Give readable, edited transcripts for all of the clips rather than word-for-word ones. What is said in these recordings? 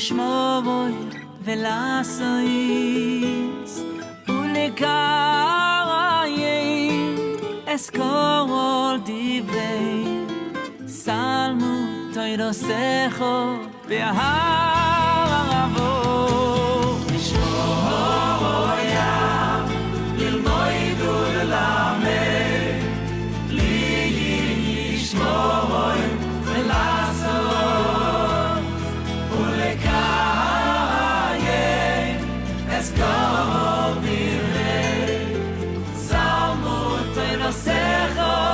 לשמור ולעשות ולקיים אזכור דברי סלמו תוירוסךו באהבו לשמור ים ללמוד וללמד לשמור ולעשות ולקיים אזכור דברי סלמו תוירוסךו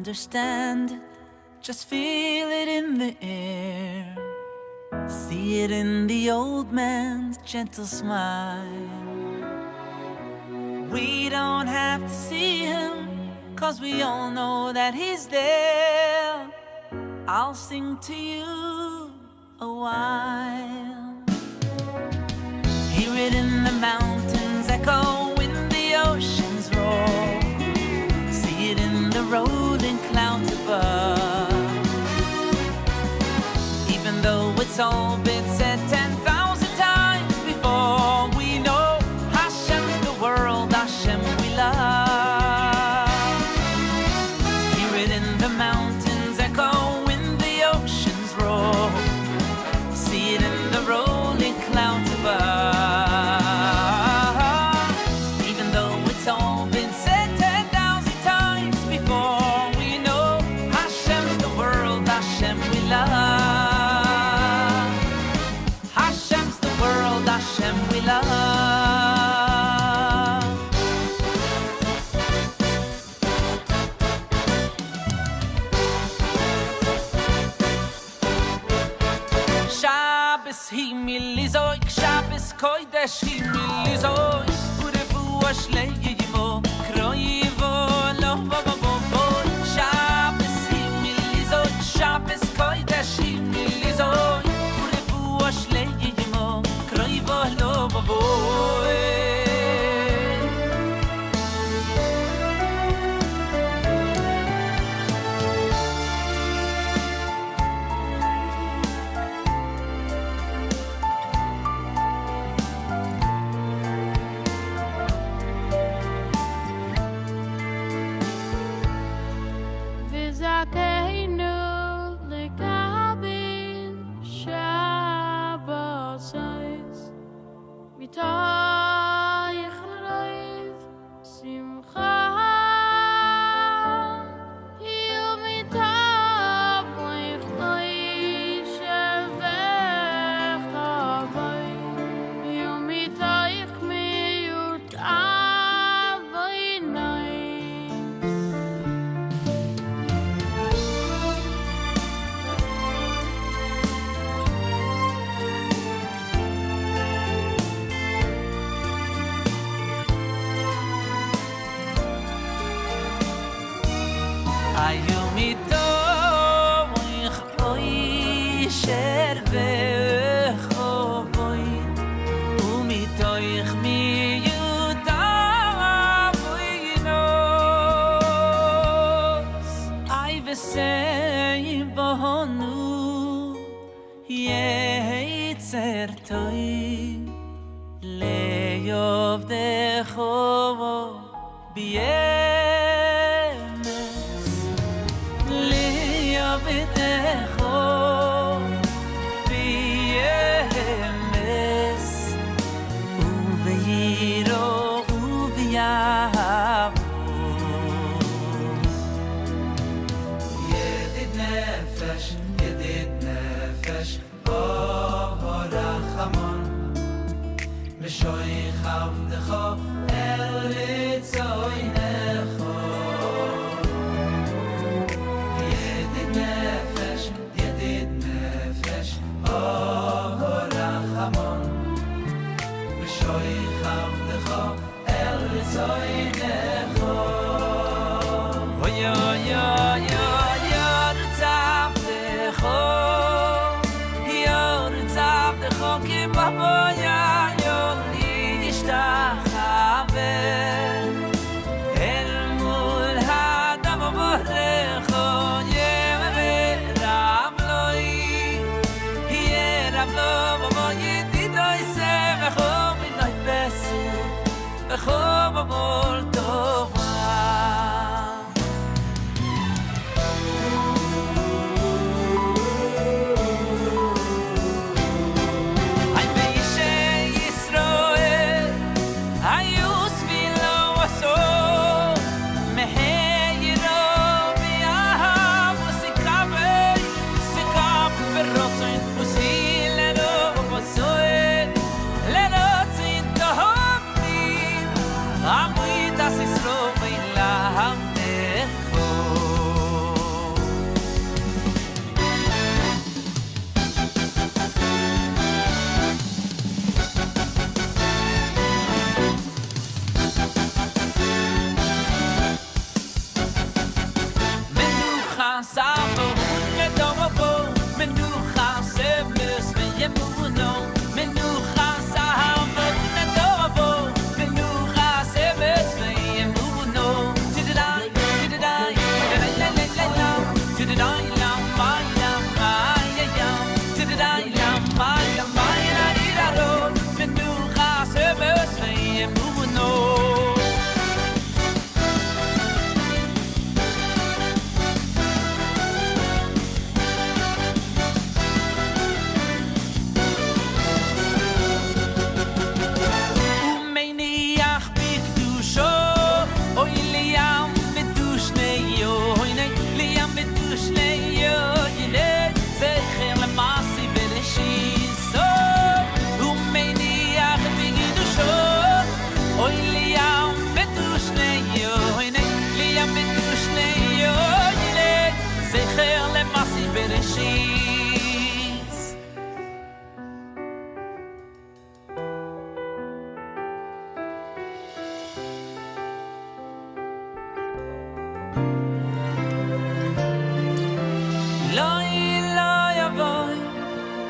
Understand, just feel it in the air. See it in the old man's gentle smile. We don't have to see him, 'cause we all know that he's there. I'll sing to you a while. Hear it in the mountains echo, in the oceans roar. See it in the rolling clouds above. Even though it's all been said 10,000 times before, we know Hashem's the world, Hashem we love. Hear it in the mountains echo, in the oceans roar. See it in the rolling clouds above. Even though it's all been said 10,000 times before, we know Hashem's the world, Hashem we love. Hashem's the world, Hashem we love. Shabbos hi milizoik, Shabbos kodesh hi milizoik. Urevu ashleimo, kroivo lo bo bo bo bo. Shabbos hi milizoik, Shabbos kodesh hi milizoik. Urevu ashleimo, kroivo lo bo bo. Say Boker Toy Le'yovdecho B'yemes Le'yovdecho B'yemes U'v'yiro U'v'yavu Yedid nefesh Oh Rachamon M'shoich avdecho El ritzoinecho Yedid nefesh Oh Rachamon M'shoich avdecho El ritzoinecho Oh yo yo yo yo tzavdecho ki baboya yo nishtachave el mul hadam borecho ye'erav loi ye'erav lo yedidoy sevecho b'noy besu becho b'mol tova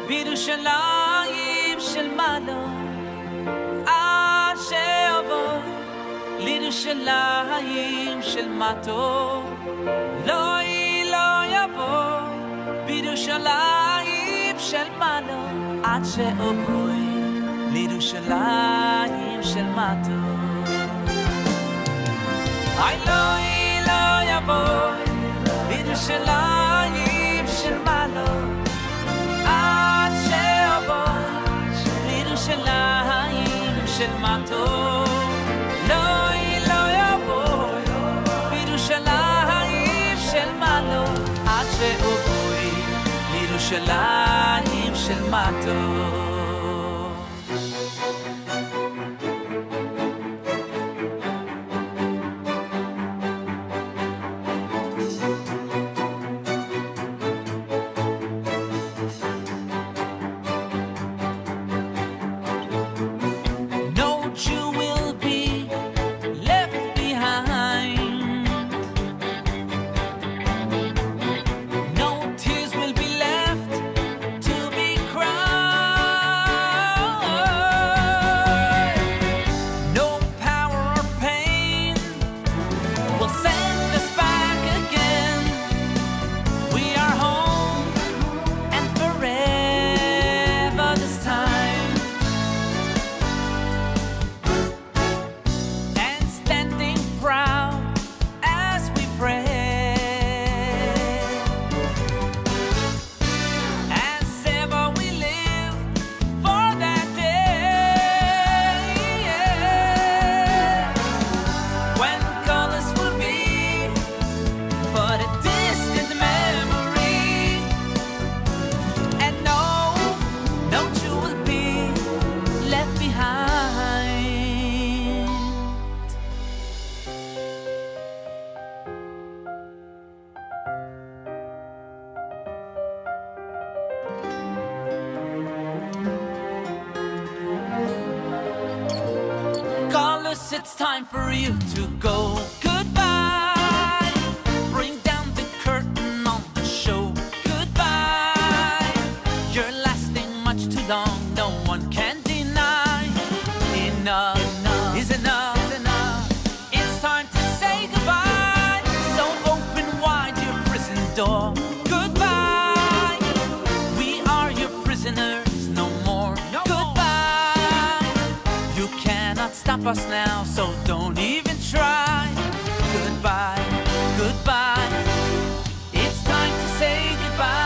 בירושלים של מעלה עד שאבוא לירושלים של מטה לא יבוא בירושלים של מעלה עד שאבוא לירושלים של מטה לא יבוא בירושלים של מעלה עד שאבוא לירושלים של מטה לא יבוא בירושלים של מעלה עד שאבוא לירושלים של מטה Cry it's time for you to go. Goodbye. Bring down the curtain on the show. Goodbye. You're lasting much too long, no one can deny. Enough is enough. It's time to say goodbye. So open wide your prison door. Goodbye. We are your prisoners, no more. Goodbye. You cannot stop us now, so don't even try. Goodbye, goodbye. It's time to say goodbye.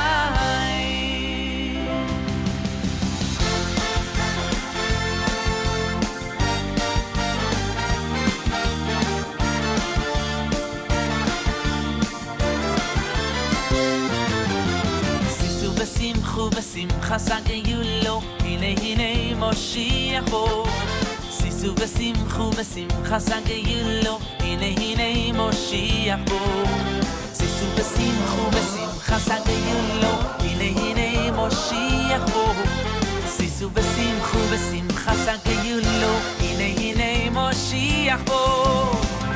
Sisu v'simchu v'simcha sagayulo, hine hine Moshiach. Sisu v'simchu v'simcha sagayulo, hine hine Moshiach bo. Sisu v'simchu v'simcha sagayulo, hine hine Moshiach bo. Sisu v'simchu v'simcha sagayulo, hine hine Moshiach bo.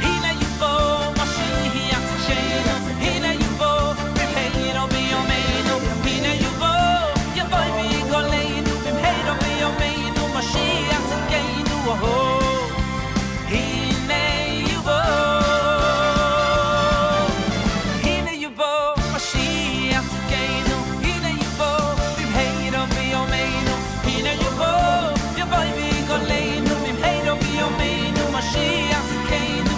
Hine yubo Moshiach tzidkenu, hine yubo b'mheiro b'yomeinu, hine yubo yavoi v'yigoleinu, b'mheiro b'yomeinu, Moshiach tzidkenu. Hine yubo, Mashiach tzidkenu. Hine yubo, b'mheiro b'yomeinu. Hine yubo, yavoi v'yigoleinu, b'mheiro b'yomeinu, Mashiach tzidkenu.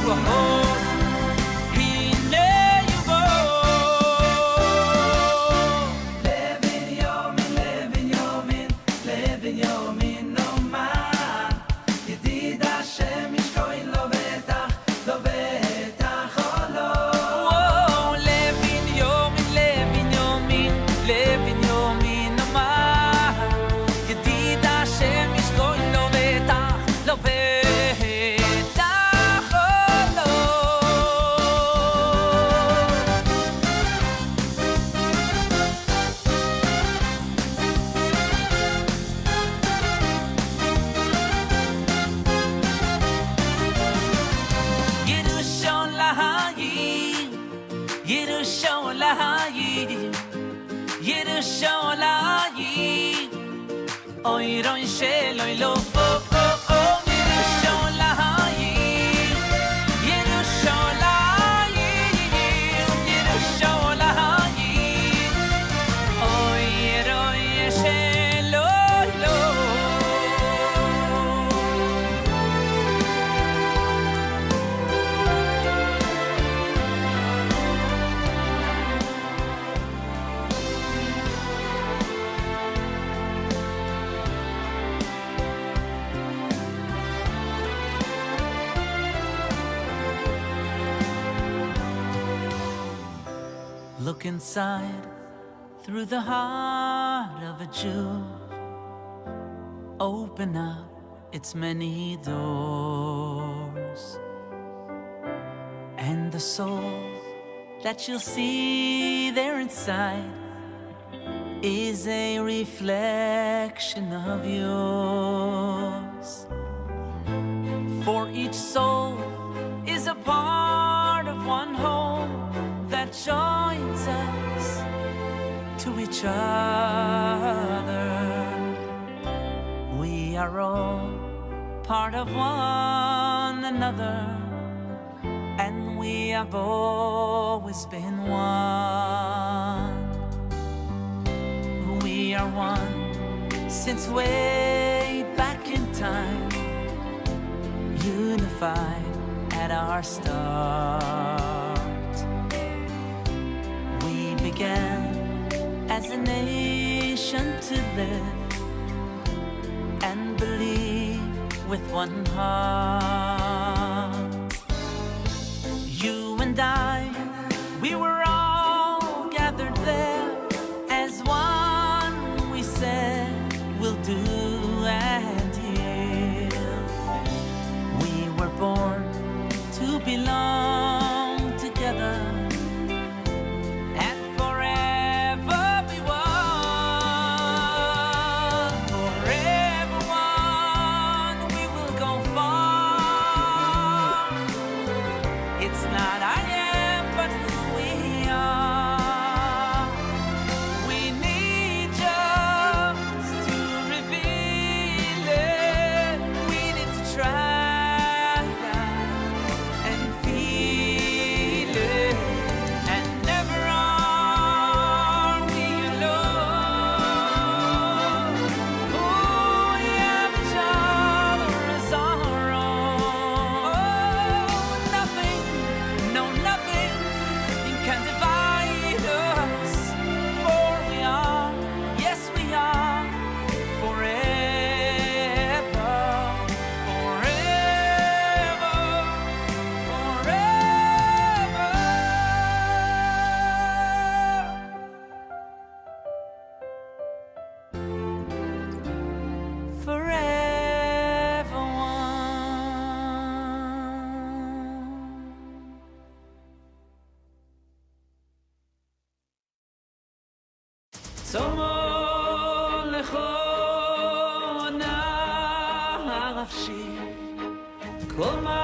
Hine yubo. Levin yomin, levin yomin, levin yomin, no man. Yedid Hashem yishkoin lo vetach, lo vetach olo. Whoa, levin yomin, levin yomin, levin yomin, no ma. Yedid Hashem yishkoin lo vetach, lo vetach olo. Yerushalayim, Yerushalayim, Oy roin sheloy lo, oh, oh, oh, Yerushalayim, Yerushalayim, Yerushalayim, Oy roin sheloy lo. Look inside through the heart of a Jew. Open up its many doors, and the soul that you'll see there inside is a reflection of yours. For each soul is a part of one whole that joins us to each other. We are all part of one another, and we have always been one. We are one since way back in time, unified at our start. We began as a nation to live and believe with one heart. You and I, we were all gathered there as one. We said we'll do and heal. We were born to belong together, and forever be one. Forever one, we will go far. forever one. Tomo lecho nafshi, kol ma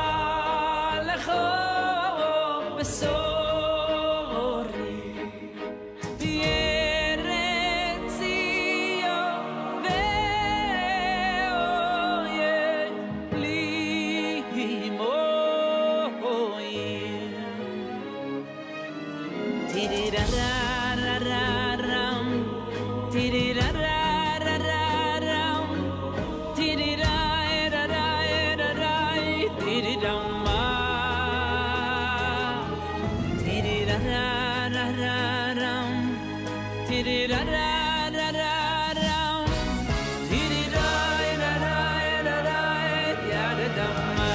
lecho besori, yeretzio ve'oye limoyim. Tididararam, tididararam, tididararam, tididama, tididararam, tididararam, tididararam, yadadama.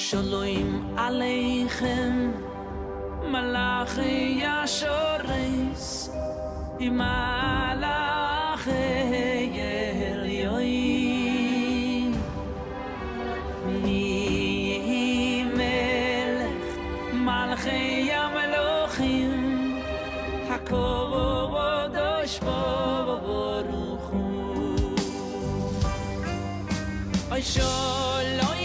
Shalom Aleichem Malachi Yashoris Imalachi Elyoim Mi Melech Malachi Yamelochim Hakol Baruch Hu Shalom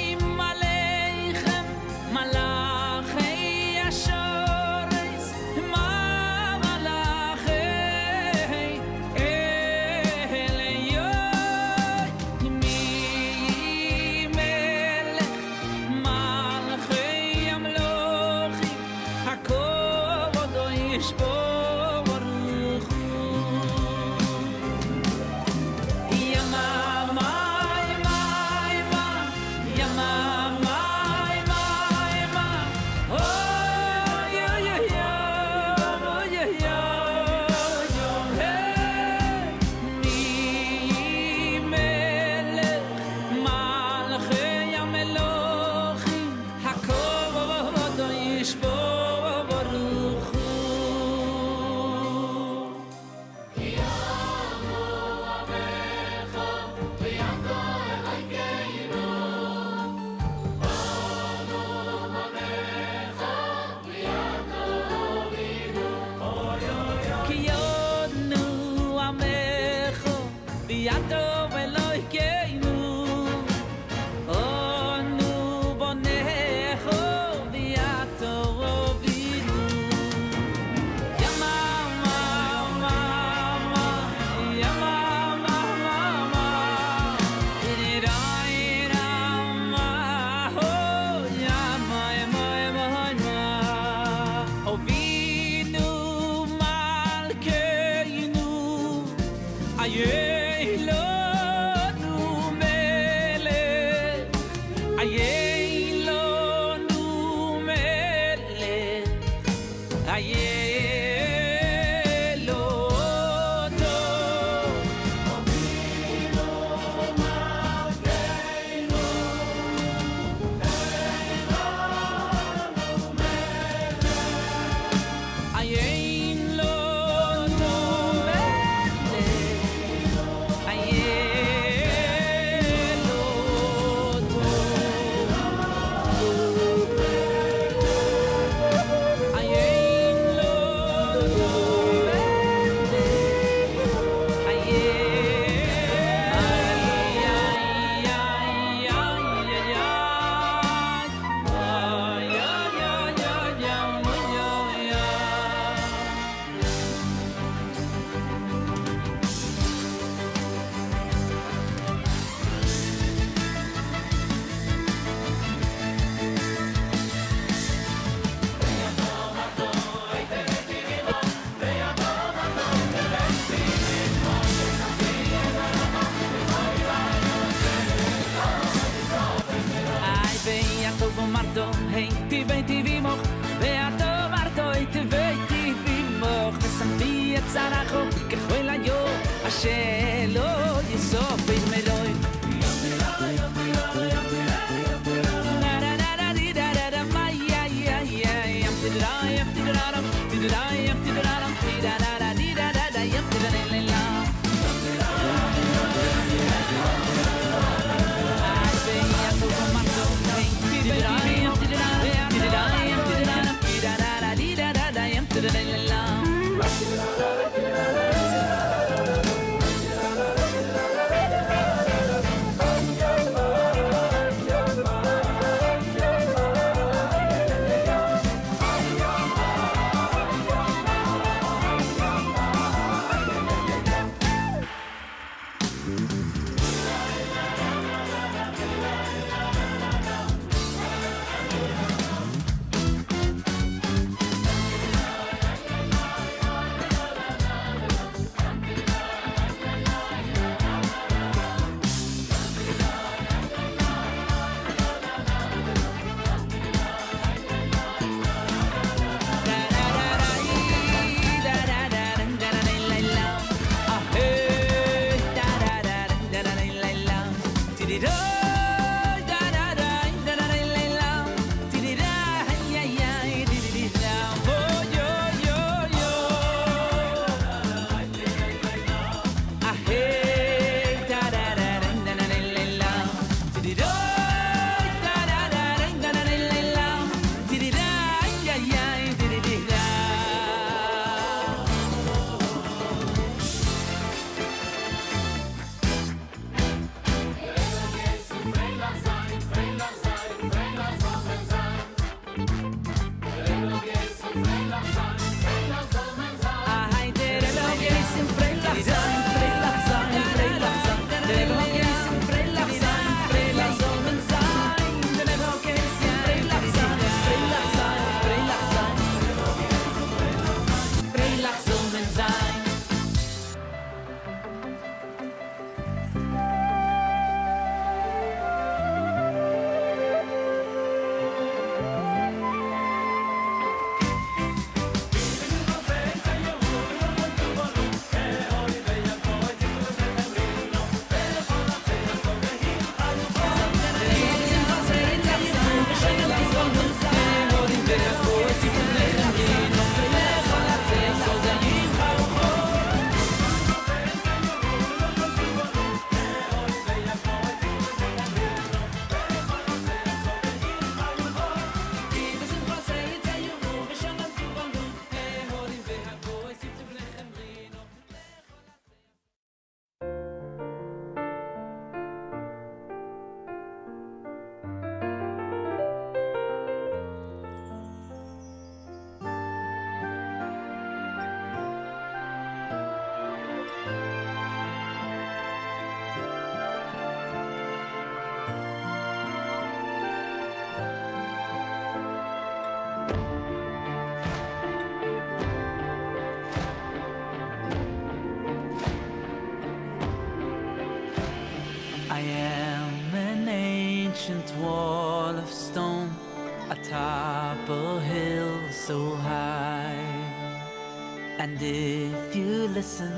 And if you listen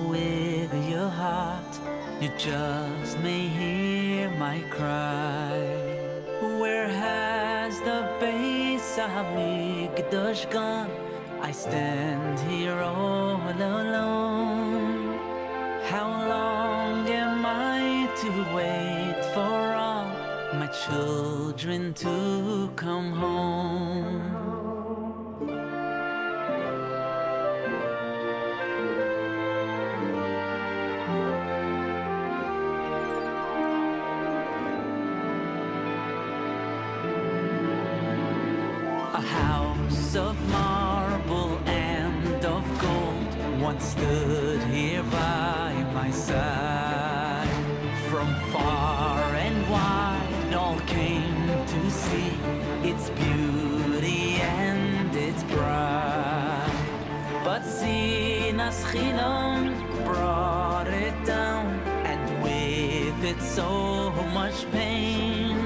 with your heart, you just may hear my cry. Where has the Beis Hamikdash gone? I stand here all alone. How long am I to wait for all my children to come home? A house of marble and of gold once stood here by my side. From far and wide all came to see its beauty and its pride. But Sinas Chilon brought it down, and with it so much pain.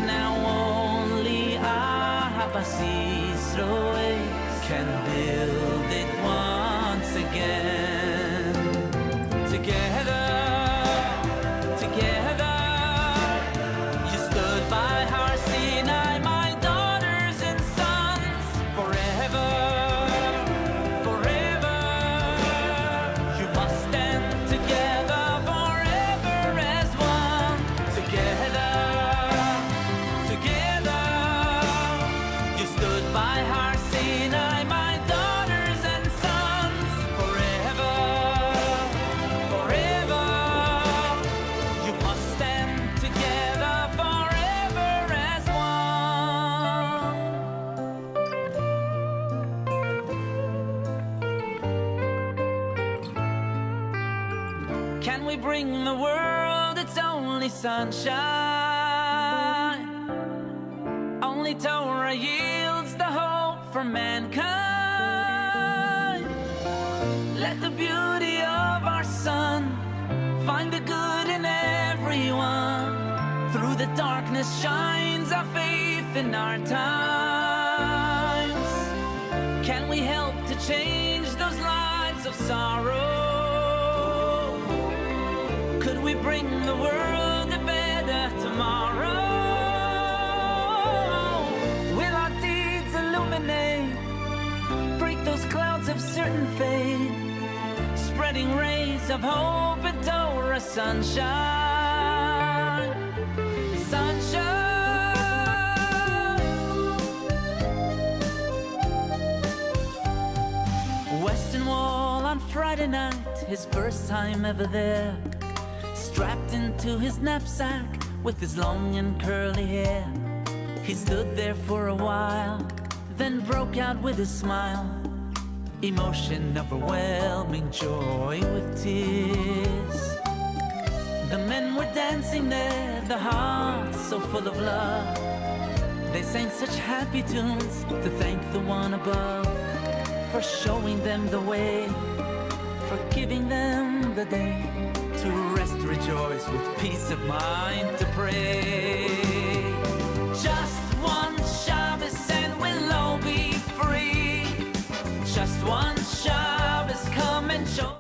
Now only Ahavas Yisroel can build it once again. Together, together, you stood by Har Sinai, my daughters and sons, forever, forever. You must stand together forever as one. Together, together, you stood by Har Sinai, my daughters and sons, forever, forever. You must stand together forever as one. Can we bring the world its only sunshine? Only Torah yields the hope for mankind. Let the beauty of our sun find the good in everyone. Through the darkness shines our faith in our times. Can we help to change those lives of sorrow? Could we bring the world a better tomorrow? Will our deeds illuminate, break those clouds of certain fate, spreading rays of hope and Torah sunshine, sunshine. Western Wall on Friday night, his first time ever there, strapped into his knapsack with his long and curly hair. He stood there for a while, then broke out with a smile, emotion overwhelming joy with tears. The men were dancing there, the hearts so full of love. They sang such happy tunes to thank the one above for showing them the way, for giving them the day to rest, rejoice, with peace of mind to pray. Just one Shabbos and we'll all be free. Just one Shabbos, come and show.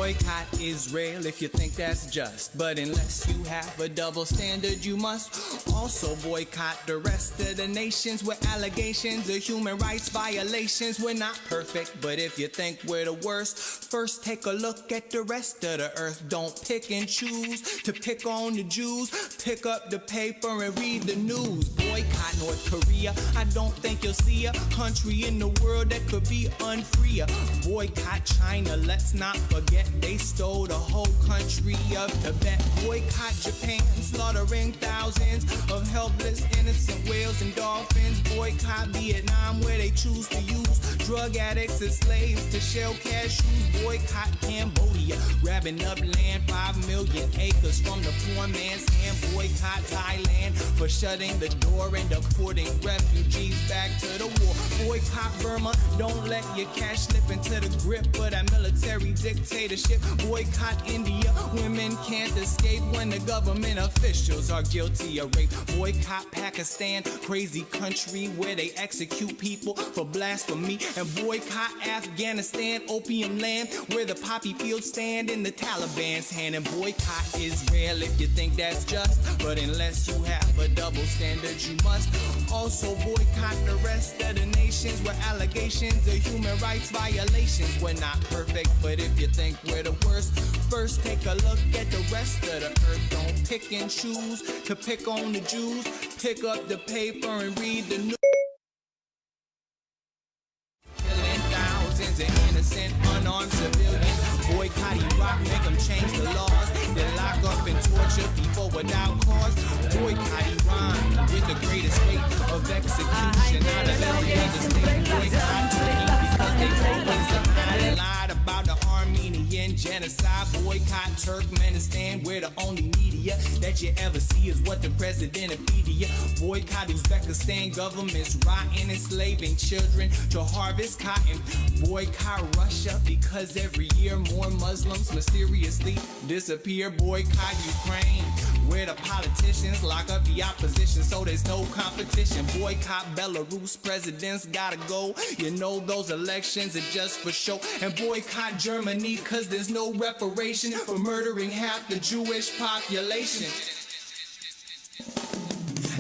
Boycott Israel if you think that's just. But unless you have a double standard, you must also boycott the rest of the nations with allegations of human rights violations. We're not perfect, but if you think we're the worst, first take a look at the rest of the earth. Don't pick and choose to pick on the Jews. Pick up the paper and read the news. Boycott North Korea. I don't think you'll see a country in the world that could be unfreer. Boycott China. Let's not forget they stole the whole country of Tibet. Boycott Japan, slaughtering thousands of helpless innocent whales and dolphins. Boycott Vietnam, where they choose to use drug addicts as slaves to shell cashews. Boycott Cambodia, grabbing up land 5 million acres from the poor man's hand. Boycott Thailand for shutting the door and deporting refugees back to the war. Boycott Burma, don't let your cash slip into the grip of that military dictatorship. Boycott India, women can't escape when the government officials are guilty of rape. Boycott Pakistan, crazy country where they execute people for blasphemy. And boycott Afghanistan, opium land where the poppy fields stand in the Taliban's hand. And boycott Israel if you think that's just. But unless you have a double standard, you must also boycott the rest of the nations with allegations of human rights violations. We're not perfect, but if you think we're the worst, first take a look at the rest of the earth. Don't pick and choose to pick on the Jews. Pick up the paper and read the news. Killing thousands of innocent, unarmed civilians. Boycott Iraq, make them change the laws. They lock up and torture people without cause. Boycott Iran with the greatest rate of execution out of every other state. Boycott Turkey because they always lied about the Armenian genocide. Boycott Turkmenistan, where the only media that you ever see is what the president of media. Boycott Uzbekistan, governments rotting, enslaving children to harvest cotton. Boycott Russia because every year more Muslims mysteriously disappear. Boycott Ukraine, where the politicians lock up the opposition so there's no competition. Boycott Belarus, presidents gotta go. You know those elections are just for show. And boycott Germany cause there's no reparation for murdering half the Jewish population.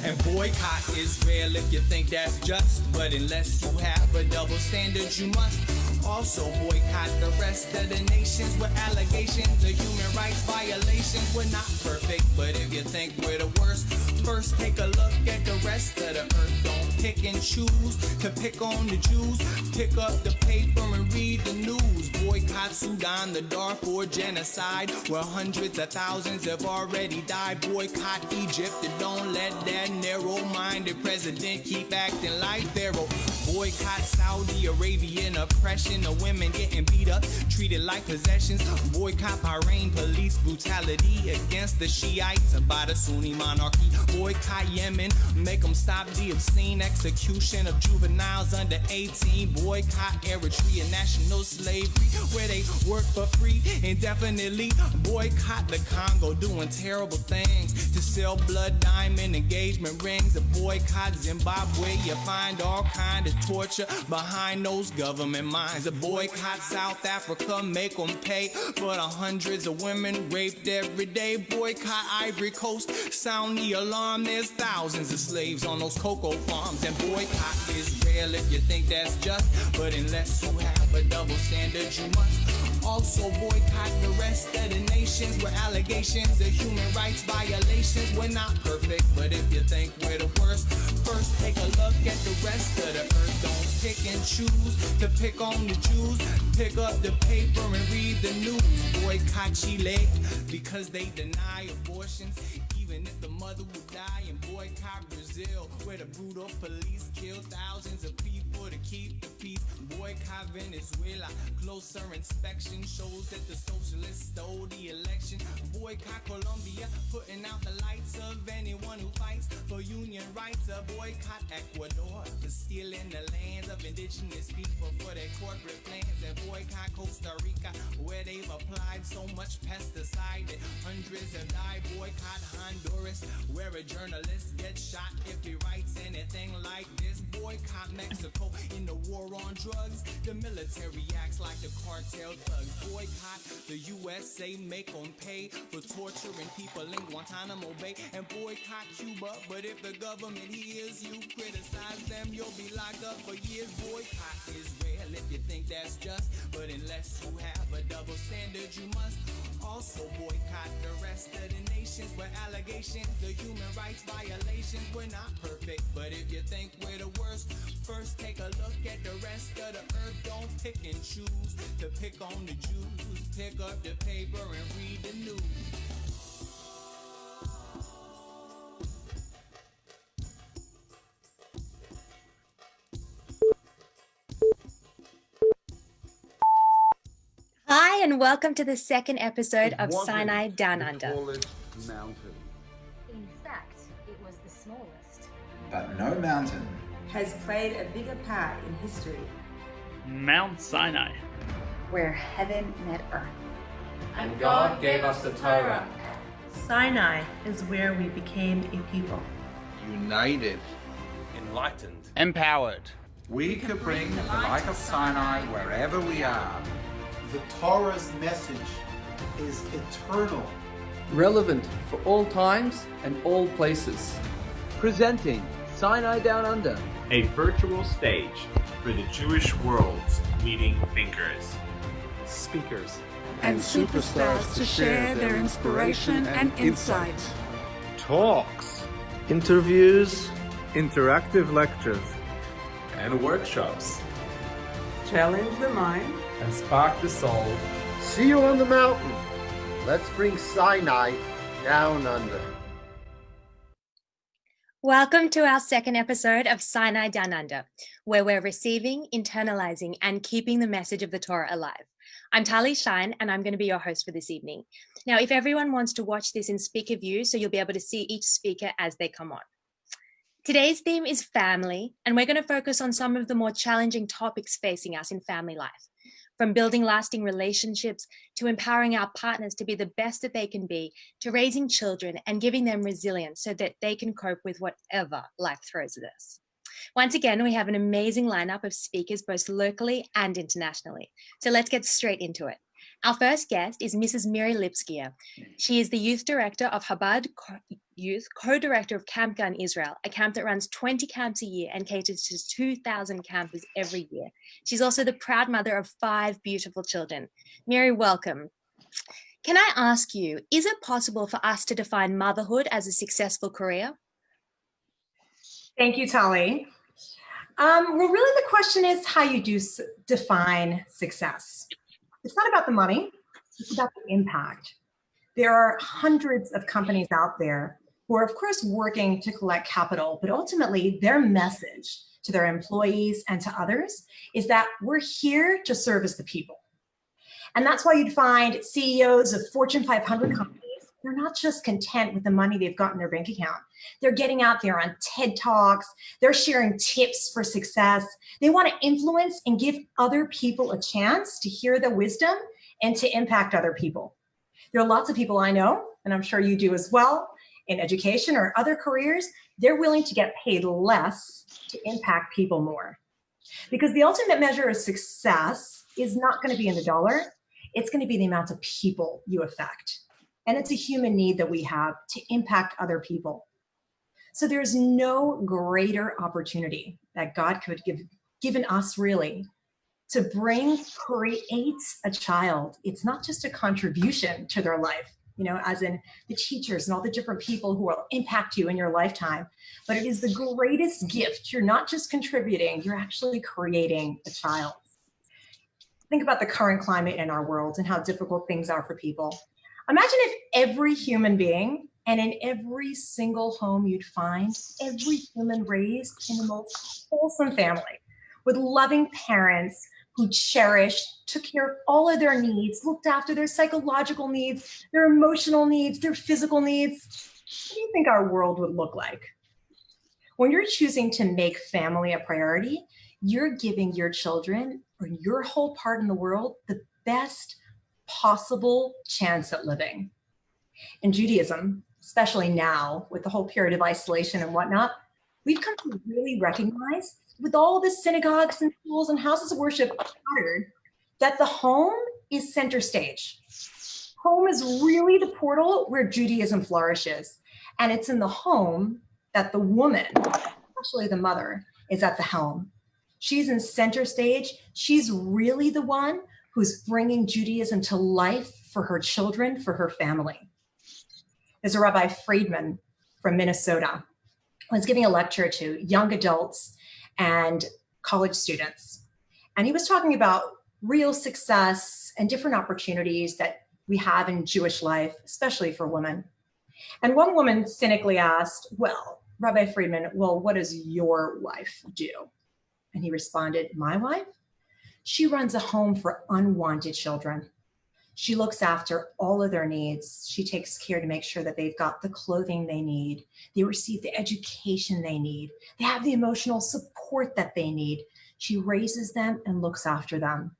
And boycott Israel if you think that's just. But unless you have a double standard, you must also boycott the rest of the nations with allegations of human rights violations. We're not perfect, but if you think we're the worst, first take a look at the rest of the earth. Don't pick and choose to pick on the Jews. Pick up the paper and read the news. Boycott Sudan, the Darfur genocide, where hundreds of thousands have already died. Boycott Egypt, and don't let that narrow-minded president keep acting like Pharaoh. Boycott Saudi Arabian oppression of women getting beat up, treated like possessions. Boycott Bahrain, police brutality against the Shiites by the Sunni monarchy. Boycott Yemen, make them stop the obscene execution of juveniles under 18. Boycott Eritrea, national slavery, where they work for free indefinitely. Boycott the Congo, doing terrible things to sell blood, diamond, engagement rings. Boycott Zimbabwe, you find all kind of torture behind those government minds. A boycott South Africa, make them pay for the hundreds of women raped every day. Boycott Ivory Coast, sound the alarm, there's thousands of slaves on those cocoa farms. And boycott Israel if you think that's just. But unless you have a double standard, you must also boycott the rest of the nations with allegations of human rights violations. We're not perfect, but if you think we're the worst, first take a look at the rest of the earth. Don't pick and choose to pick on the Jews. Pick up the paper and read the news. Boycott Chile because they deny abortions even if the mother would die. And boycott Brazil, where the brutal police kill thousands of people to keep the peace. Boycott Venezuela, closer inspection shows that the socialists stole the election. Boycott Colombia, putting out the lights of anyone who fights for union rights. Boycott Ecuador for stealing the lands of indigenous people for their corporate plans. And boycott Costa Rica, where they've applied so much pesticide that hundreds have died. Boycott Honduras, Honduras, where a journalist gets shot if he writes anything like this. Boycott Mexico in the war on drugs. The military acts like the cartel thugs. Boycott the USA, make them pay for torturing people in Guantanamo Bay. And boycott Cuba, but if the government hears you criticize them, you'll be locked up for years. Boycott Israel if you think that's just, but unless you have a double standard, you must also boycott the rest of the nations where allegations of human rights violations. We're not perfect, but if you think we're the worst, first take a look at the rest of the earth. Don't pick and choose to pick on the Jews. Pick up the paper and read the news. Hi, and welcome to the second episode of Sinai Down Under. Mountain. In fact, it was the smallest. But no mountain has played a bigger part in history. Mount Sinai, Where heaven met earth. And God gave us the Torah. Sinai is where we became a people. United. Enlightened. empowered. we could bring the light of Sinai wherever we are. The Torah's message is eternal. Relevant for all times and all places. Presenting Sinai Down Under, A virtual stage for the Jewish world's leading thinkers, Speakers. and superstars to share their inspiration and insight. Talks. Interviews. Interactive lectures. and workshops. Challenge the mind. And spark the soul. See you on the mountain. Let's bring Sinai down under. Welcome to our second episode of Sinai Down Under, where we're receiving, internalizing, and keeping the message of the Torah alive. I'm Tali, and I'm going to be your host for this evening. Now, if everyone wants to watch this in speaker view, so you'll be able to see each speaker as they come on. Today's theme is family, and we're going to focus on some of the more challenging topics facing us in family life. From building lasting relationships, to empowering our partners to be the best that they can be, to raising children and giving them resilience so that they can cope with whatever life throws at us. Once again, we have an amazing lineup of speakers, both locally and internationally. So let's get straight into it. Our first guest is Mrs. Miri Lipskier. She is the youth director of Chabad Youth, co-director of Camp Gun Israel, a camp that runs 20 camps a year and caters to 2,000 campers every year. She's also the proud mother of 5 beautiful children. Miri, welcome. Can I ask you, is it possible for us to define motherhood as a successful career? Thank you, Tali. Well, really the question is how you do define success. It's not about the money, it's about the impact. There are hundreds of companies out there who are, of course, working to collect capital, but ultimately their message to their employees and to others is that we're here to service the people. And that's why you'd find CEOs of Fortune 500 companies, they're not just content with the money they've got in their bank account. They're getting out there on TED Talks. They're sharing tips for success. They want to influence and give other people a chance to hear the wisdom and to impact other people. There are lots of people I know, and I'm sure you do as well, in education or other careers, they're willing to get paid less to impact people more. Because the ultimate measure of success is not going to be in the dollar. It's going to be the amount of people you affect. And it's a human need that we have to impact other people. So there's no greater opportunity that God could have given us really to create a child. It's not just a contribution to their life, as in the teachers and all the different people who will impact you in your lifetime, but it is the greatest gift. You're not just contributing, you're actually creating a child. Think about the current climate in our world and how difficult things are for people. Imagine if every human being and in every single home you'd find every human raised in the most wholesome family with loving parents who cherished, took care of all of their needs, looked after their psychological needs, their emotional needs, their physical needs. What do you think our world would look like? When you're choosing to make family a priority, you're giving your children or your whole part in the world the best possible chance at living. In Judaism, especially now with the whole period of isolation and whatnot, we've come to really recognize, with all the synagogues and schools and houses of worship scattered, that the home is center stage. Home is really the portal where Judaism flourishes. And it's in the home that the woman, especially the mother, is at the helm. She's in center stage. She's really the one who's bringing Judaism to life for her children, for her family. There's a Rabbi Friedman from Minnesota who was giving a lecture to young adults and college students. And he was talking about real success and different opportunities that we have in Jewish life, especially for women. And one woman cynically asked, well, Rabbi Friedman, well, what does your wife do? And he responded, my wife? She runs a home for unwanted children. She looks after all of their needs. She takes care to make sure that they've got the clothing they need. They receive the education they need. They have the emotional support that they need. She raises them and looks after them.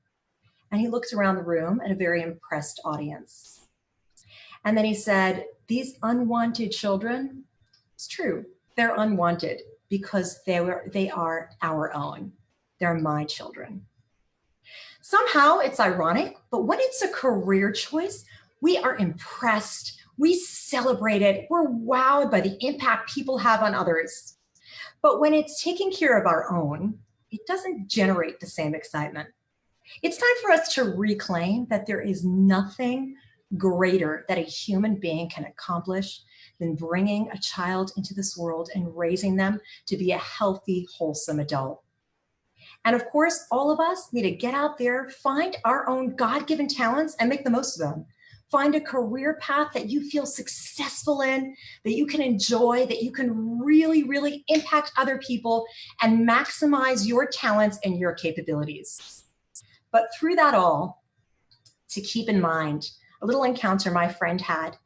And he looked around the room at a very impressed audience. And then he said, these unwanted children, it's true, they're unwanted because they are our own. They're my children. Somehow it's ironic, but when it's a career choice, we are impressed, we celebrate it, we're wowed by the impact people have on others. But when it's taking care of our own, it doesn't generate the same excitement. It's time for us to reclaim that there is nothing greater that a human being can accomplish than bringing a child into this world and raising them to be a healthy, wholesome adult. And of course, all of us need to get out there, find our own God-given talents and make the most of them. Find a career path that you feel successful in, that you can enjoy, that you can really, really impact other people and maximize your talents and your capabilities. But through that all, to keep in mind a little encounter my friend had.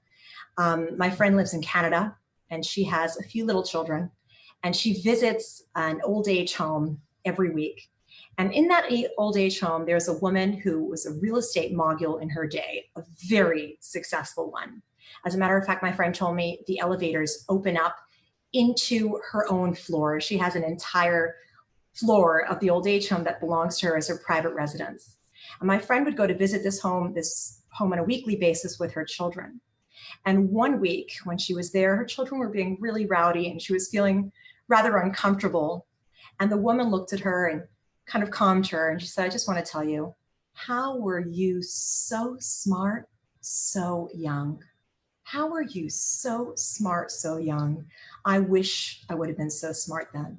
My friend lives in Canada and she has a few little children and she visits an old age home every week. And in that old age home, there's a woman who was a real estate mogul in her day, a very successful one. As a matter of fact, my friend told me the elevators open up into her own floor. She has an entire floor of the old age home that belongs to her as her private residence. And my friend would go to visit this home on a weekly basis with her children. And one week when she was there, her children were being really rowdy and she was feeling rather uncomfortable. And the woman looked at her and kind of calmed her. And she said, I just want to tell you, how were you so smart, so young? How were you so smart, so young? I wish I would have been so smart then.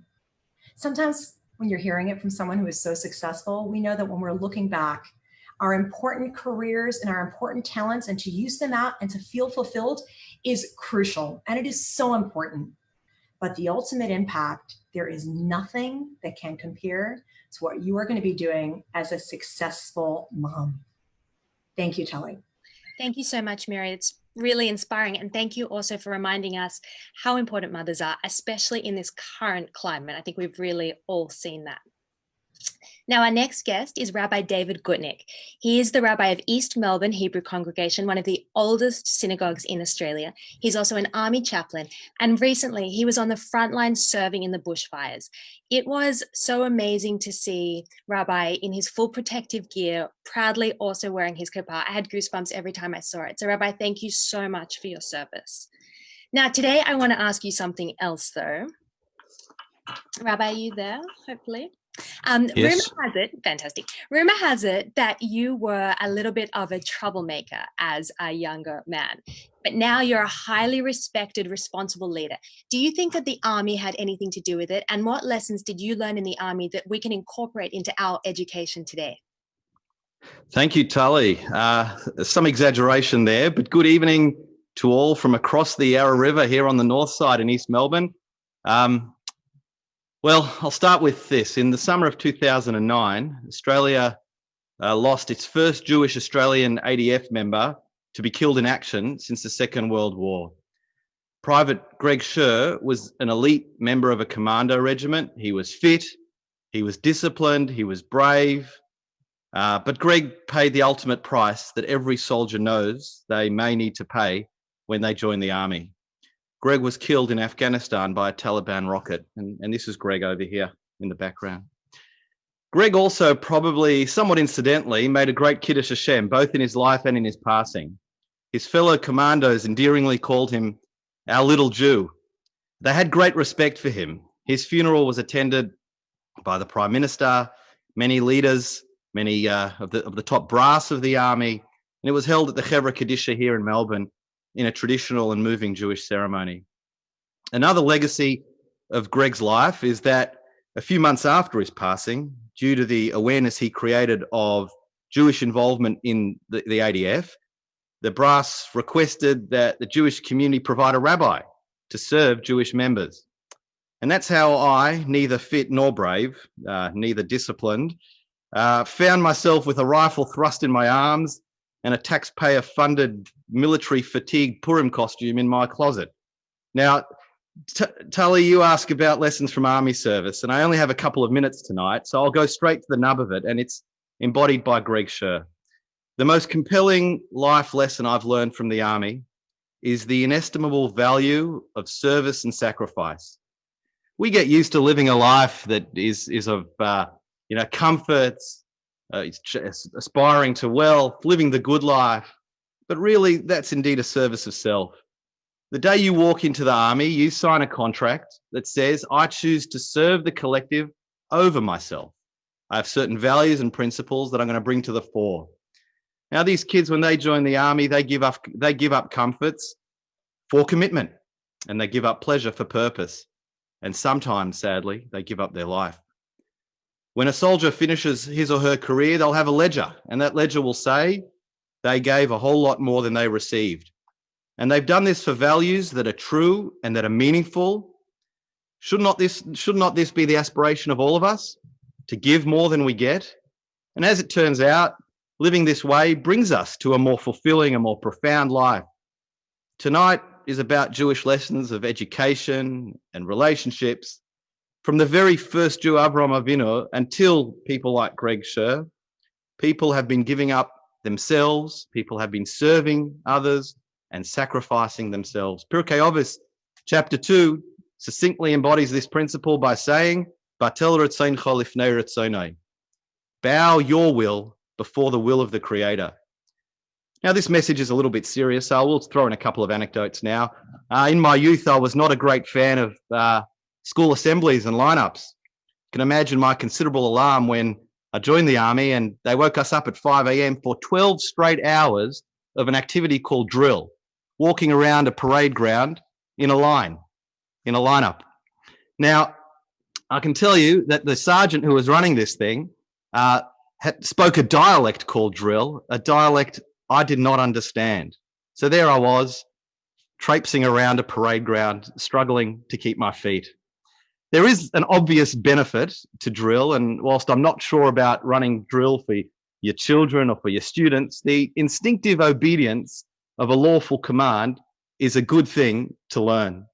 Sometimes when you're hearing it from someone who is so successful, we know that when we're looking back, our important careers and our important talents and to use them out and to feel fulfilled is crucial. And it is so important. But the ultimate impact, there is nothing that can compare to what you are going to be doing as a successful mom. Thank you, Tali. Thank you so much, Miri. It's really inspiring. And thank you also for reminding us how important mothers are, especially in this current climate. I think we've really all seen that. Now, our next guest is Rabbi David Gutnick. He is the rabbi of East Melbourne Hebrew Congregation, one of the oldest synagogues in Australia. He's also an army chaplain, and recently he was on the front line serving in the bushfires. It was so amazing to see Rabbi in his full protective gear, proudly also wearing his kippah. I had goosebumps every time I saw it. So Rabbi, thank you so much for your service. Now, today I want to ask you something else though. Rabbi, are you there, hopefully? Yes. Rumor has it that you were a little bit of a troublemaker as a younger man, but now you're a highly respected, responsible leader. Do you think that the army had anything to do with it? And what lessons did you learn in the army that we can incorporate into our education today? Thank you, Tali. Some exaggeration there, but good evening to all from across the Yarra River here on the north side in East Melbourne. Well, I'll start with this. In the summer of 2009, Australia lost its first Jewish Australian ADF member to be killed in action since the Second World War. Private Greg Scher was an elite member of a commando regiment. He was fit, he was disciplined, he was brave, but Greg paid the ultimate price that every soldier knows they may need to pay when they join the army. Greg was killed in Afghanistan by a Taliban rocket. And this is Greg over here in the background. Greg also probably, somewhat incidentally, made a great Kiddush Hashem, both in his life and in his passing. His fellow commandos endearingly called him our little Jew. They had great respect for him. His funeral was attended by the Prime Minister, many leaders, many of the top brass of the army, and it was held at the Chevra Kadisha here in Melbourne in a traditional and moving Jewish ceremony. Another legacy of Greg's life is that a few months after his passing, due to the awareness he created of Jewish involvement in the ADF, the brass requested that the Jewish community provide a rabbi to serve Jewish members. And that's how I, neither fit nor brave, neither disciplined, found myself with a rifle thrust in my arms and a taxpayer-funded military fatigue Purim costume in my closet. Now, Tali, you ask about lessons from army service, and I only have a couple of minutes tonight, so I'll go straight to the nub of it, and it's embodied by Greg Scher. The most compelling life lesson I've learned from the army is the inestimable value of service and sacrifice. We get used to living a life that is of comforts, aspiring to wealth, living the good life, but really that's indeed a service of self. The day you walk into the army, you sign a contract that says, I choose to serve the collective over myself. I have certain values and principles that I'm going to bring to the fore. Now, these kids, when they join the army, they give up comforts for commitment, and they give up pleasure for purpose. And sometimes, sadly, they give up their life. When a soldier finishes his or her career, they'll have a ledger, and that ledger will say they gave a whole lot more than they received. And they've done this for values that are true and that are meaningful. Should not this be the aspiration of all of us, to give more than we get? And as it turns out, living this way brings us to a more fulfilling, a more profound life. Tonight is about Jewish lessons of education and relationships. From the very first Jew, Avraham Avinu, until people like Greg Scher, people have been giving up themselves, people have been serving others and sacrificing themselves. Pirkei Avos, chapter 2, succinctly embodies this principle by saying, Batel Ritzoncha lifnei Ritzonai. Bow your will before the will of the Creator. Now, this message is a little bit serious, so I will throw in a couple of anecdotes now. In my youth, I was not a great fan of school assemblies and lineups. You can imagine my considerable alarm when I joined the army and they woke us up at 5 a.m. for 12 straight hours of an activity called drill, walking around a parade ground in a line, in a lineup. Now, I can tell you that the sergeant who was running this thing spoke a dialect called drill, a dialect I did not understand. So there I was, traipsing around a parade ground, struggling to keep my feet. There is an obvious benefit to drill, and whilst I'm not sure about running drill for your children or for your students, the instinctive obedience of a lawful command is a good thing to learn.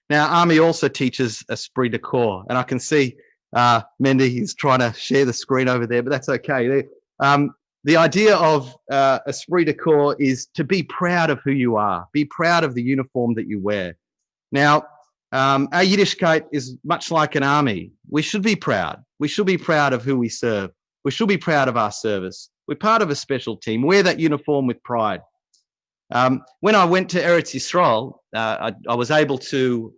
Now, Army also teaches esprit de corps, and I can see Mendy is trying to share the screen over there, but that's okay. The idea of esprit de corps is to be proud of who you are, be proud of the uniform that you wear. Now, our Yiddishkeit is much like an army. We should be proud. We should be proud of who we serve. We should be proud of our service. We're part of a special team. Wear that uniform with pride. When I went to Eretz Yisrael, I was able to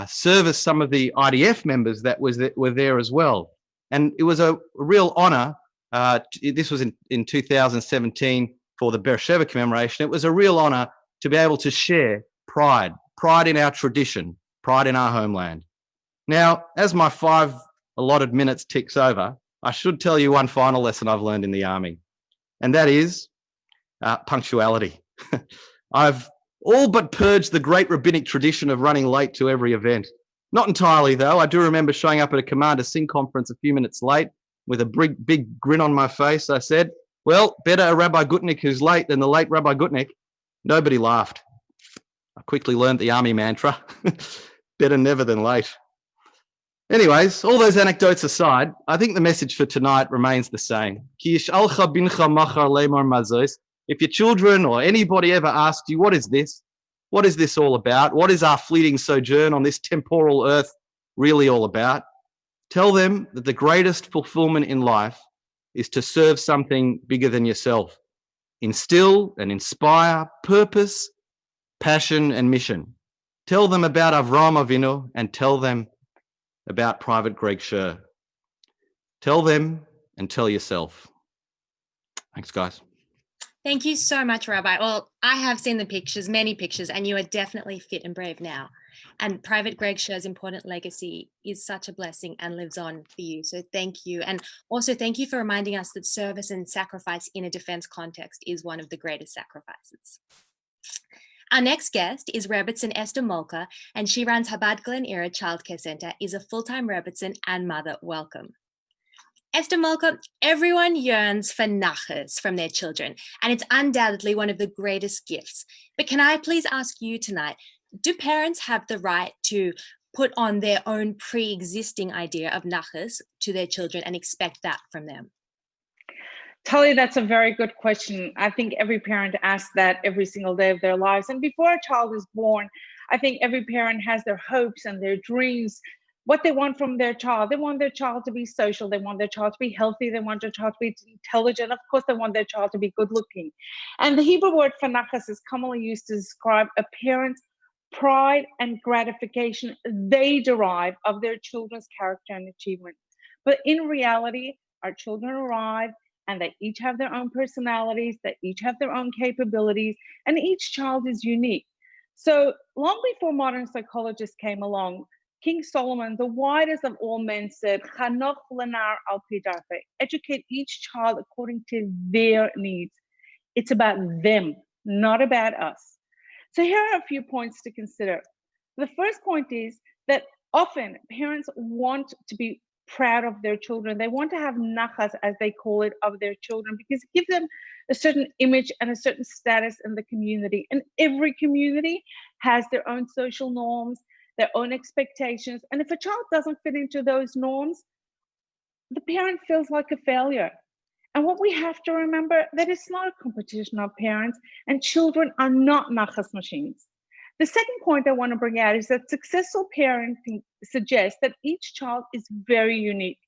service some of the IDF members that were there as well. And it was a real honor. This was in 2017 for the Beersheba commemoration. It was a real honor to be able to share pride in our tradition, pride in our homeland. Now, as my 5 allotted minutes ticks over, I should tell you one final lesson I've learned in the army, and that is punctuality. I've all but purged the great rabbinic tradition of running late to every event. Not entirely, though. I do remember showing up at a Commander Singh conference a few minutes late with a big grin on my face. I said, well, better a Rabbi Gutnick who's late than the late Rabbi Gutnick. Nobody laughed. I quickly learned the army mantra, better never than late. Anyways, all those anecdotes aside, I think the message for tonight remains the same. If your children or anybody ever asks you, what is this? What is this all about? What is our fleeting sojourn on this temporal earth really all about? Tell them that the greatest fulfillment in life is to serve something bigger than yourself. Instill and inspire purpose, passion, and mission. Tell them about Avraham Avinu and tell them about Private Greg Sher. Tell them and tell yourself. Thanks, guys. Thank you so much, Rabbi. Well, I have seen the pictures, many pictures, and you are definitely fit and brave now. And Private Greg Sher's important legacy is such a blessing and lives on for you. So thank you. And also thank you for reminding us that service and sacrifice in a defense context is one of the greatest sacrifices. Our next guest is Rebbetzin Esther Malka, and she runs Chabad Glen Era Childcare Center, is a full-time Rebbetzin and mother. Welcome. Esther Malka, everyone yearns for nachas from their children, and it's undoubtedly one of the greatest gifts. But can I please ask you tonight, do parents have the right to put on their own pre-existing idea of nachas to their children and expect that from them? Tali, that's a very good question. I think every parent asks that every single day of their lives. And before a child is born, I think every parent has their hopes and their dreams, what they want from their child. They want their child to be social. They want their child to be healthy. They want their child to be intelligent. Of course, they want their child to be good looking. And the Hebrew word for nachas is commonly used to describe a parent's pride and gratification they derive of their children's character and achievement. But in reality, our children arrive and they each have their own personalities, they each have their own capabilities, and each child is unique. So long before modern psychologists came along, King Solomon, the wisest of all men, said, "Chanoch lenar al pi darpeh," educate each child according to their needs. It's about them, not about us. So here are a few points to consider. The first point is that often parents want to be proud of their children. They want to have nachas, as they call it, of their children because it gives them a certain image and a certain status in the community. And every community has their own social norms, their own expectations. And if a child doesn't fit into those norms, the parent feels like a failure. And what we have to remember, that it's not a competition of parents, and children are not nachas machines. The second point I want to bring out is that successful parenting suggests that each child is very unique.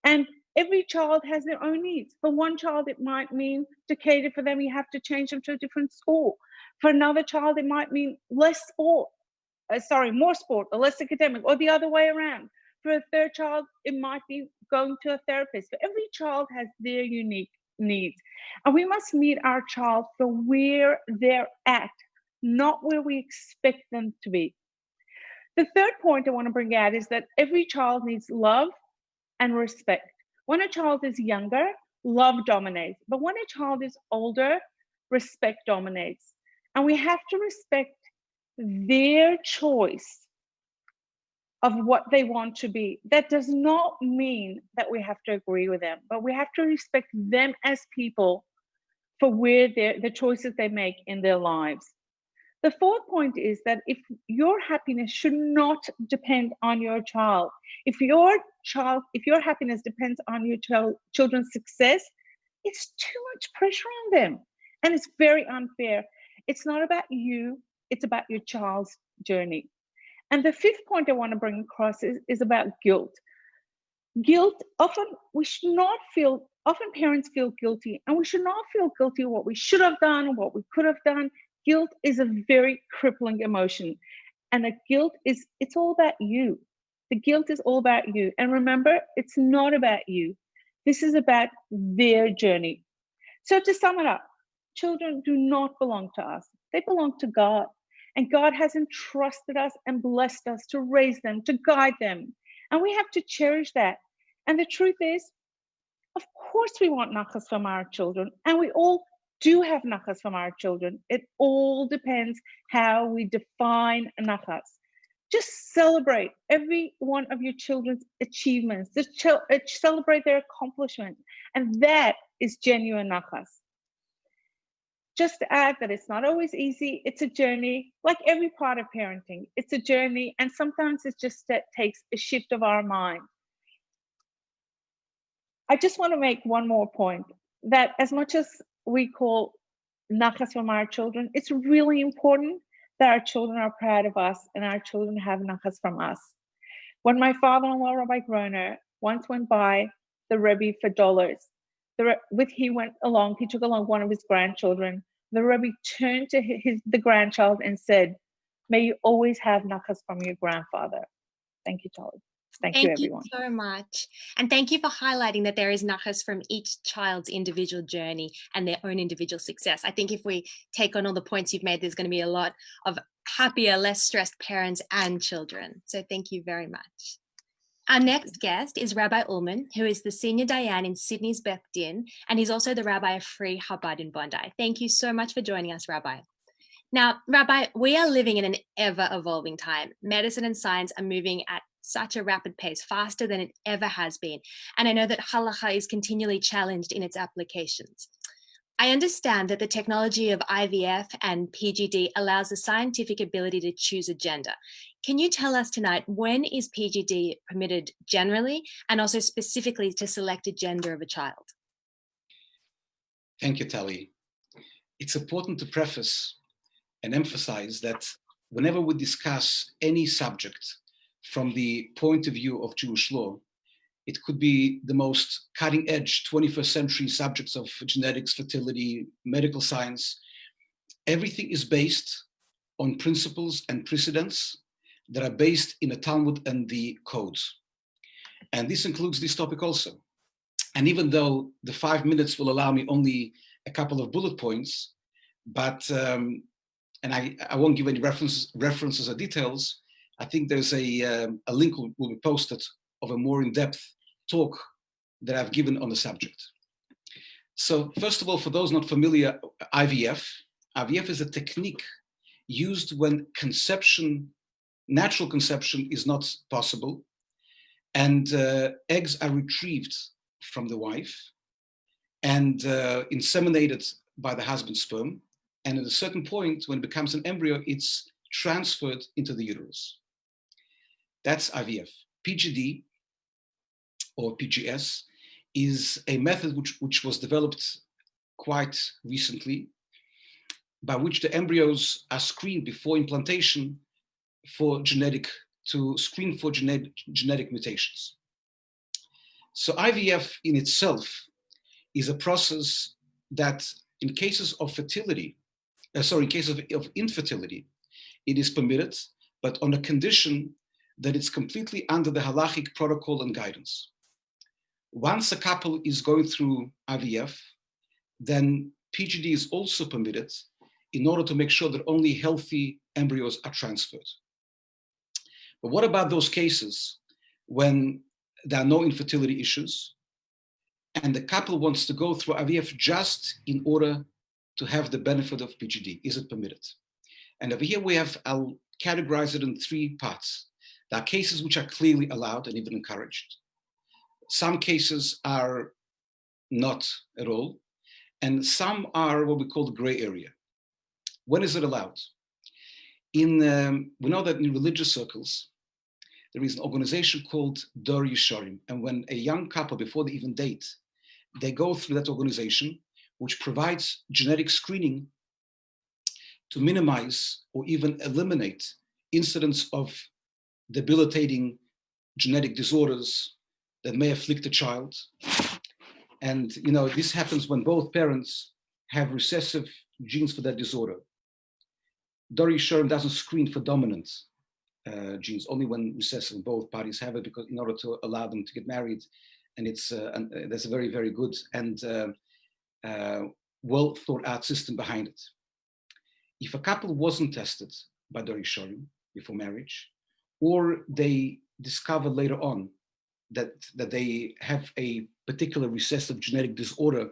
And every child has their own needs. For one child, it might mean to cater for them, you have to change them to a different school. For another child, it might mean more sport or less academic, or the other way around. For a third child, it might be going to a therapist. But every child has their unique needs. And we must meet our child for where they're at, not where we expect them to be. The third point I want to bring out is that every child needs love and respect. When a child is younger, love dominates. But when a child is older, respect dominates. And we have to respect their choice of what they want to be. That does not mean that we have to agree with them, but we have to respect them as people for where the choices they make in their lives. The fourth point is that if your happiness should not depend on your child, if your happiness depends on your children's success, it's too much pressure on them. And it's very unfair. It's not about you, it's about your child's journey. And the fifth point I want to bring across is about guilt. Guilt, often parents feel guilty, and we should not feel guilty what we should have done, what we could have done. Guilt is a very crippling emotion. And it's all about you. The guilt is all about you. And remember, it's not about you. This is about their journey. So to sum it up, children do not belong to us. They belong to God. And God has entrusted us and blessed us to raise them, to guide them. And we have to cherish that. And the truth is, of course we want nachas from our children. And we all do have nachas from our children. It all depends how we define nachas. Just celebrate every one of your children's achievements. Celebrate their accomplishments. And that is genuine nachas. Just to add that it's not always easy. It's a journey, like every part of parenting. It's a journey, and sometimes it just takes a shift of our mind. I just want to make one more point, that as much as we call nachas from our children, it's really important that our children are proud of us and our children have nachas from us. When my father-in-law, Rabbi Groner, once went by the Rebbe for dollars, he took along one of his grandchildren. The Rebbe turned to the grandchild and said, "May you always have nachas from your grandfather." Thank you, Tali. Thank you, everyone. Thank you so much. And thank you for highlighting that there is nachas from each child's individual journey and their own individual success. I think if we take on all the points you've made, there's going to be a lot of happier, less stressed parents and children. So thank you very much. Our next guest is Rabbi Ulman, who is the senior dayan in Sydney's Beth Din, and he's also the rabbi of Free Chabad in Bondi. Thank you so much for joining us, Rabbi. Now, Rabbi, we are living in an ever-evolving time. Medicine and science are moving at such a rapid pace, faster than it ever has been. And I know that halakha is continually challenged in its applications. I understand that the technology of IVF and PGD allows the scientific ability to choose a gender. Can you tell us tonight, when is PGD permitted generally and also specifically to select a gender of a child? Thank you, Tali. It's important to preface and emphasize that whenever we discuss any subject from the point of view of Jewish law, it could be the most cutting edge 21st century subjects of genetics, fertility, medical science. Everything is based on principles and precedents that are based in the Talmud and the codes. And this includes this topic also. And even though the 5 minutes will allow me only a couple of bullet points, but, and I won't give any references or details, I think there's a link will be posted of a more in-depth talk that I've given on the subject. So first of all, for those not familiar, IVF is a technique used when natural conception is not possible, and eggs are retrieved from the wife and inseminated by the husband's sperm. And at a certain point, when it becomes an embryo, it's transferred into the uterus. That's IVF. PGD, or PGS, is a method which was developed quite recently, by which the embryos are screened before implantation to screen for genetic mutations. So IVF in itself is a process that in cases of infertility, it is permitted, but on a condition that it's completely under the halachic protocol and guidance. Once a couple is going through IVF, then PGD is also permitted in order to make sure that only healthy embryos are transferred. But what about those cases when there are no infertility issues and the couple wants to go through IVF just in order to have the benefit of PGD? Is it permitted? And over here I'll categorize it in 3 parts. There are cases which are clearly allowed and even encouraged. Some cases are not at all, and some are what we call the gray area. When is it allowed? We know that in religious circles, there is an organization called Dor Yeshorim, and when a young couple, before they even date, they go through that organization, which provides genetic screening to minimize or even eliminate incidents of debilitating genetic disorders that may afflict a child. And this happens when both parents have recessive genes for that disorder. Dor Yeshorim doesn't screen for dominant genes, only when recessive, and both parties have it, because in order to allow them to get married, and there's a very, very good and well thought out system behind it. If a couple wasn't tested by Dor Yeshorim before marriage, or they discover later on that they have a particular recessive genetic disorder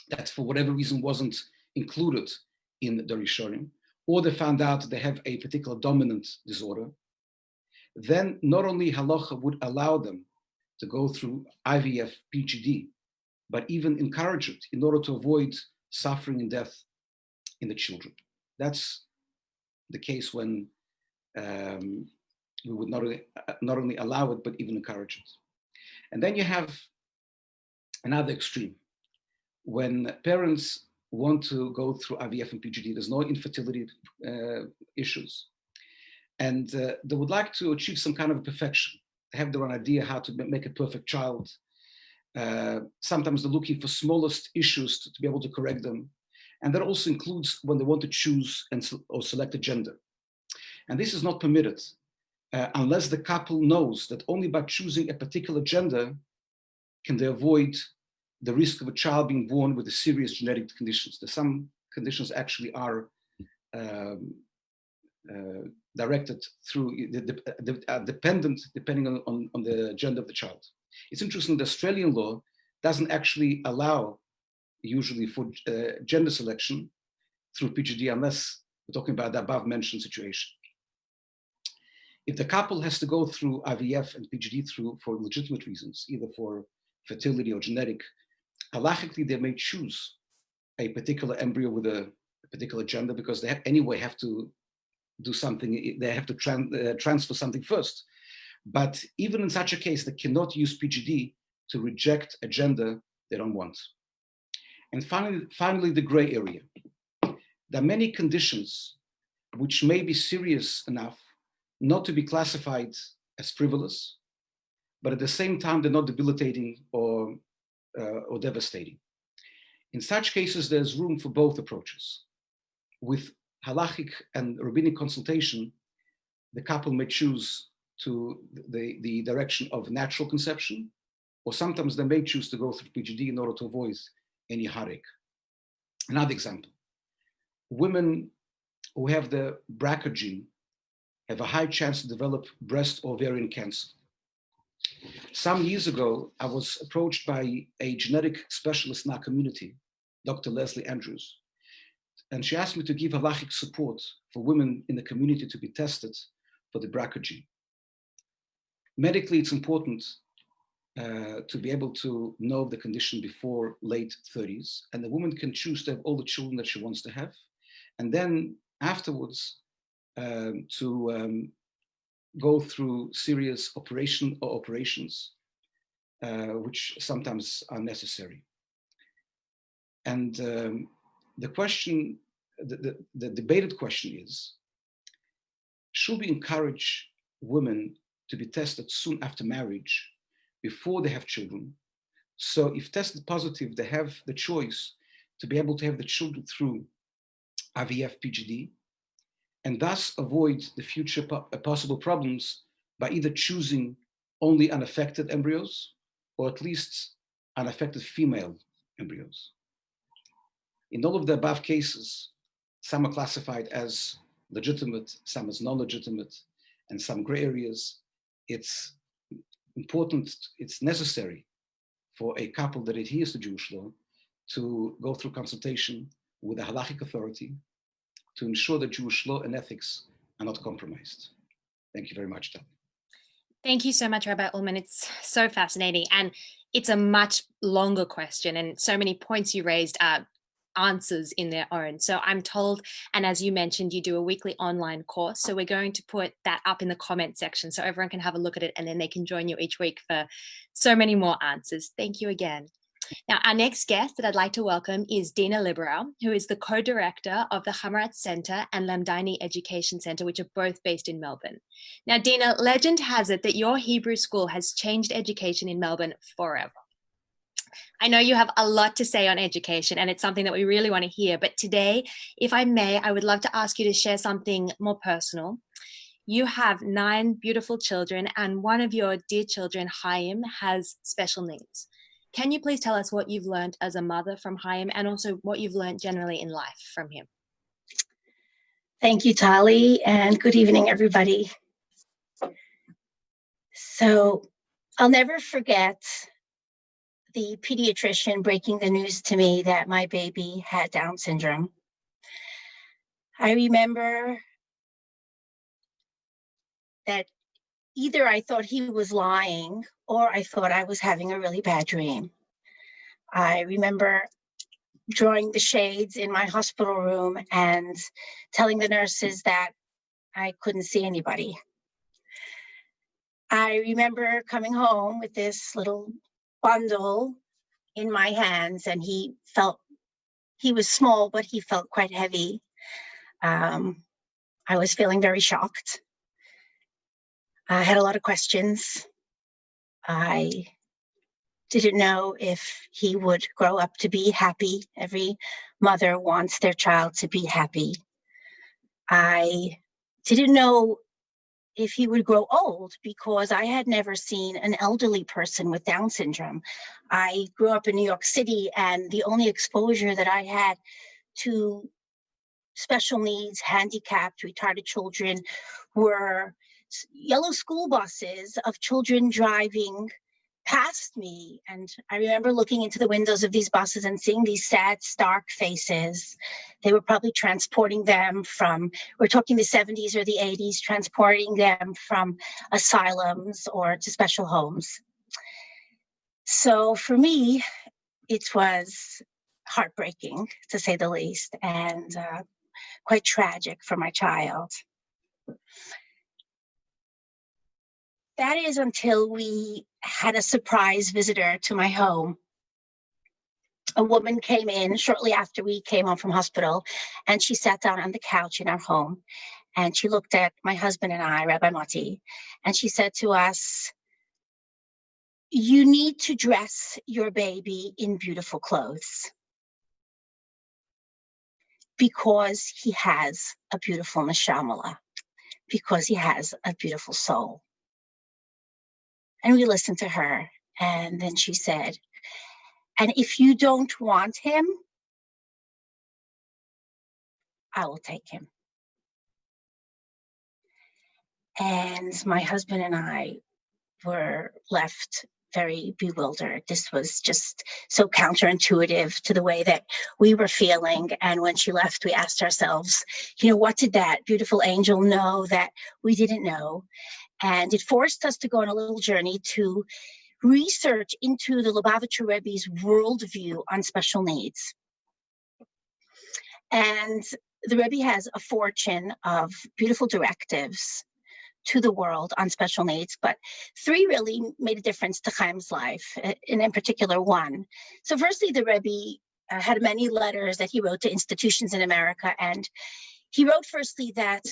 that for whatever reason wasn't included in the Dor Yeshorim, or they found out that they have a particular dominant disorder, then not only halacha would allow them to go through IVF PGD, but even encourage it in order to avoid suffering and death in the children. That's the case when we would not only allow it, but even encourage it. And then you have another extreme, when parents want to go through IVF and PGD. There's no infertility issues. And they would like to achieve some kind of perfection. They have their own idea how to make a perfect child. Sometimes they're looking for smallest issues to be able to correct them. And that also includes when they want to choose or select a gender. And this is not permitted unless the couple knows that only by choosing a particular gender can they avoid the risk of a child being born with a serious genetic conditions. There's some conditions actually are directed through, dependent depending on the gender of the child. It's interesting, the Australian law doesn't actually allow usually for gender selection through PGD unless we're talking about the above mentioned situation. If the couple has to go through IVF and PGD for legitimate reasons, either for fertility or genetic, halachically they may choose a particular embryo with a particular gender because they have to do something, they have to transfer something first. But even in such a case, they cannot use PGD to reject a gender they don't want. And finally, the gray area. There are many conditions which may be serious enough not to be classified as frivolous, but at the same time, they're not debilitating or devastating. In such cases, there's room for both approaches. With halachic and rabbinic consultation, the couple may choose to the direction of natural conception, or sometimes they may choose to go through PGD in order to avoid any heartache. Another example, women who have the BRCA gene have a high chance to develop breast or ovarian cancer. Some years ago, I was approached by a genetic specialist in our community, Dr. Leslie Andrews, and she asked me to give halachic support for women in the community to be tested for the BRCA gene. Medically, it's important to be able to know the condition before late 30s, and the woman can choose to have all the children that she wants to have, and then afterwards to go through serious operations, which sometimes are necessary. And the question, the debated question is, should we encourage women to be tested soon after marriage, before they have children? So if tested positive, they have the choice to be able to have the children through IVF PGD, and thus avoid the future possible problems by either choosing only unaffected embryos, or at least unaffected female embryos. In all of the above cases, some are classified as legitimate, some as non-legitimate, and some gray areas. It's important, it's necessary for a couple that adheres to Jewish law to go through consultation with a halachic authority to ensure that Jewish law and ethics are not compromised. Thank you very much, Tali. Thank you so much, Rabbi Ulman. It's so fascinating. And it's a much longer question, and so many points you raised are answers in their own. So I'm told, and as you mentioned, you do a weekly online course. So we're going to put that up in the comment section so everyone can have a look at it, and then they can join you each week for so many more answers. Thank you again. Now, our next guest that I'd like to welcome is Dini Liberow, who is the co-director of the Hamarat Center and Lamdaini Education Center, which are both based in Melbourne. Now, Dini, legend has it that your Hebrew school has changed education in Melbourne forever. I know you have a lot to say on education, and it's something that we really want to hear. But today, if I may, I would love to ask you to share something more personal. You have 9 beautiful children, and one of your dear children, Chaim, has special needs. Can you please tell us what you've learned as a mother from Chaim, and also what you've learned generally in life from him? Thank you, Tali, and good evening, everybody. So I'll never forget the pediatrician breaking the news to me that my baby had Down syndrome. I remember that either I thought he was lying or I thought I was having a really bad dream. I remember drawing the shades in my hospital room and telling the nurses that I couldn't see anybody. I remember coming home with this little bundle in my hands, and he felt He was small, but he felt quite heavy. I was feeling very shocked. I had a lot of questions. I didn't know if he would grow up to be happy. Every mother wants their child to be happy. I didn't know if he would grow old because I had never seen an elderly person with Down syndrome. I grew up in New York City, and the only exposure that I had to special needs, handicapped, retarded children were yellow school buses of children driving past me. And I remember looking into the windows of these buses and seeing these sad, stark faces. They were probably transporting them from, we're talking the 70s or the 80s, transporting them from asylums or to special homes. So for me, it was heartbreaking, to say the least, and quite tragic for my child. That is until we had a surprise visitor to my home. A woman came in shortly after we came home from hospital, and she sat down on the couch in our home, and she looked at my husband and I, Rabbi Moti, and she said to us, "You need to dress your baby in beautiful clothes because he has a beautiful neshama, because he has a beautiful soul." And we listened to her. And then she said, "And if you don't want him, I will take him." And my husband and I were left very bewildered. This was just so counterintuitive to the way that we were feeling. And when she left, we asked ourselves, what did that beautiful angel know that we didn't know? And it forced us to go on a little journey to research into the Lubavitcher Rebbe's worldview on special needs. And the Rebbe has a fortune of beautiful directives to the world on special needs, but 3 really made a difference to Chaim's life, and in particular 1. So firstly, the Rebbe had many letters that he wrote to institutions in America, and he wrote firstly that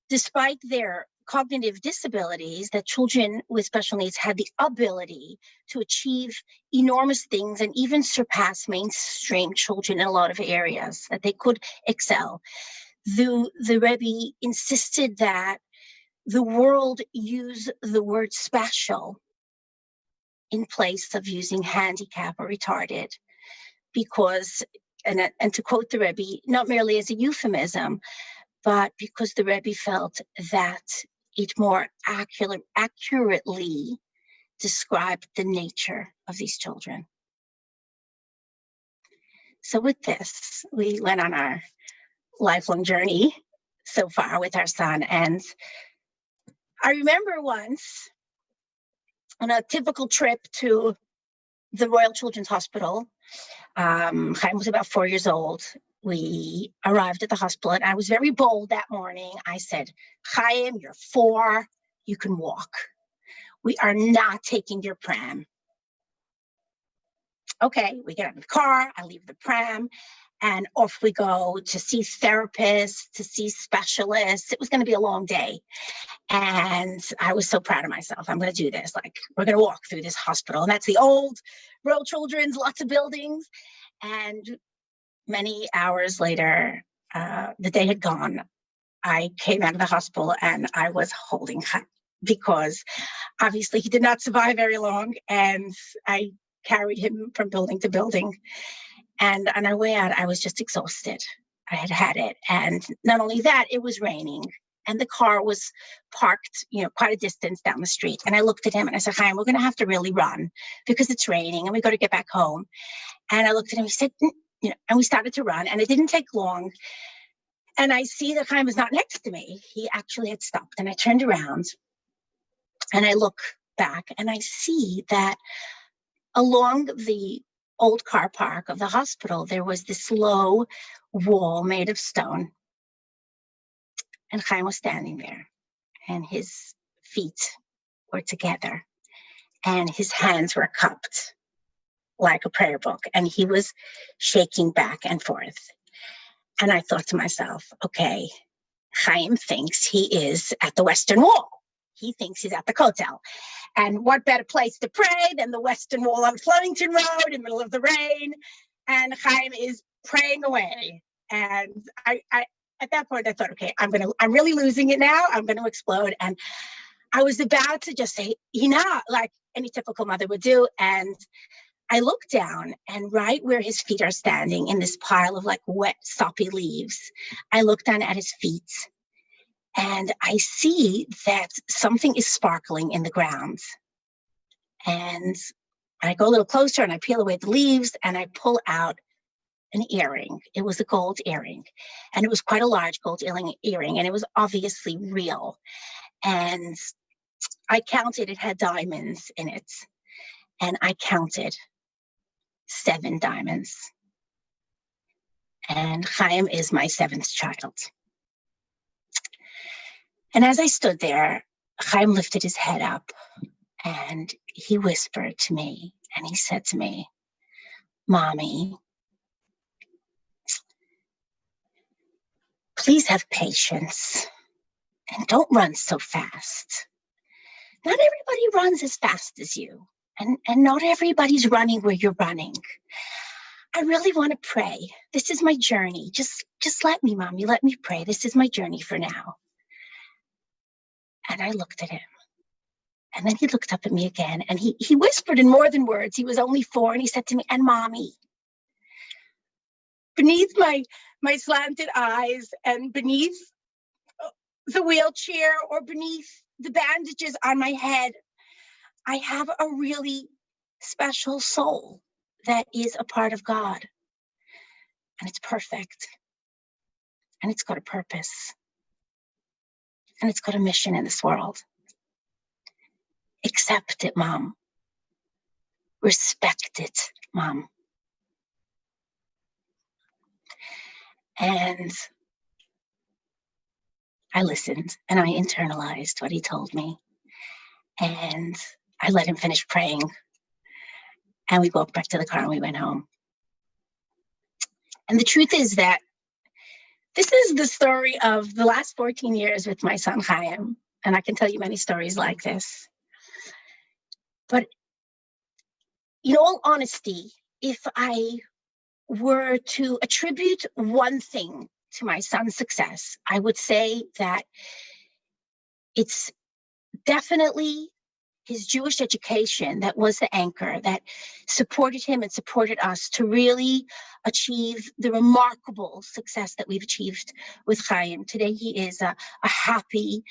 despite their cognitive disabilities, that children with special needs had the ability to achieve enormous things and even surpass mainstream children in a lot of areas, that they could excel. The Rebbe insisted that the world use the word special in place of using handicap or retarded, because, and to quote the Rebbe, not merely as a euphemism, but because the Rebbe felt that it more accurately described the nature of these children. So with this, we went on our lifelong journey so far with our son. And I remember once on a typical trip to the Royal Children's Hospital, Chaim was about 4 years old. We arrived at the hospital, and I was very bold that morning. I said, "Chaim, you're 4, you can walk. We are not taking your pram." Okay, we get out of the car, I leave the pram, and off we go to see therapists, to see specialists. It was going to be a long day. And I was so proud of myself. I'm going to do this. Like, we're going to walk through this hospital. And that's the old Royal Children's, lots of buildings. And many hours later, the day had gone. I came out of the hospital and I was holding Chaim, because obviously he did not survive very long. And I carried him from building to building. And on our way out, I was just exhausted. I had had it. And not only that, it was raining. And the car was parked, quite a distance down the street. And I looked at him and I said, "Chaim, we're going to have to really run because it's raining and we got to get back home." And I looked at him, he said, and we started to run, and it didn't take long. And I see that Chaim was not next to me. He actually had stopped. And I turned around and I look back and I see that along the old car park of the hospital, there was this low wall made of stone. And Chaim was standing there, and his feet were together, and his hands were cupped like a prayer book, and he was shaking back and forth. And I thought to myself, okay, Chaim thinks he is at the Western Wall. He thinks he's at the Kotel. And what better place to pray than the Western Wall on Flemington Road in the middle of the rain? And Chaim is praying away. And I at that point, I thought, okay, I'm really losing it now. I'm going to explode. And I was about to just say, like any typical mother would do. And I looked down, and right where his feet are standing in this pile of like wet, soppy leaves, I looked down at his feet, and I see that something is sparkling in the ground. And I go a little closer, and I peel away the leaves, and I pull out an earring. It was a gold earring, and it was quite a large gold earring, and it was obviously real. And I counted, it had diamonds in it, and I counted 7 diamonds. And Chaim is my 7th child. And as I stood there, Chaim lifted his head up, and he whispered to me, and he said to me, "Mommy, please have patience and don't run so fast. Not everybody runs as fast as you, and not everybody's running where you're running. I really want to pray. This is my journey. Just let me, Mommy, let me pray. This is my journey for now." And I looked at him, and then he looked up at me again, and he whispered in more than words. He was only 4, and he said to me, "And Mommy," beneath my slanted eyes and beneath the wheelchair or beneath the bandages on my head, I have a really special soul that is a part of God. And it's perfect. And it's got a purpose. And it's got a mission in this world. Accept it, Mom. Respect it, Mom. And I listened, and I internalized what he told me. And I let him finish praying. And we walked back to the car, and we went home. And the truth is that this is the story of the last 14 years with my son Chaim. And I can tell you many stories like this. But in all honesty, if I were to attribute one thing to my son's success, I would say that it's definitely his Jewish education that was the anchor that supported him and supported us to really achieve the remarkable success that we've achieved with Chaim. Today, he is a happy,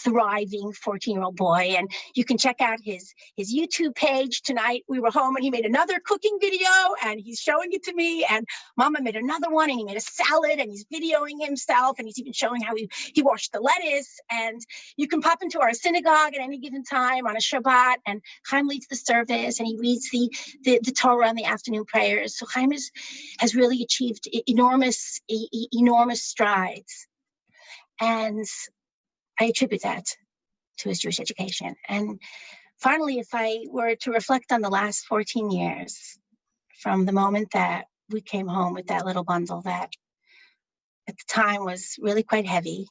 thriving 14-year-old boy, and you can check out his YouTube page. Tonight, we were home, and he made another cooking video, and he's showing it to me, and Mama made another one, and he made a salad, and he's videoing himself, and he's even showing how he washed the lettuce. And you can pop into our synagogue at any given time on a Shabbat, and Chaim leads the service, and he reads the Torah and the afternoon prayers. So Chaim has really achieved enormous strides. And I attribute that to his Jewish education. And finally, if I were to reflect on the last 14 years, from the moment that we came home with that little bundle that at the time was really quite heavy.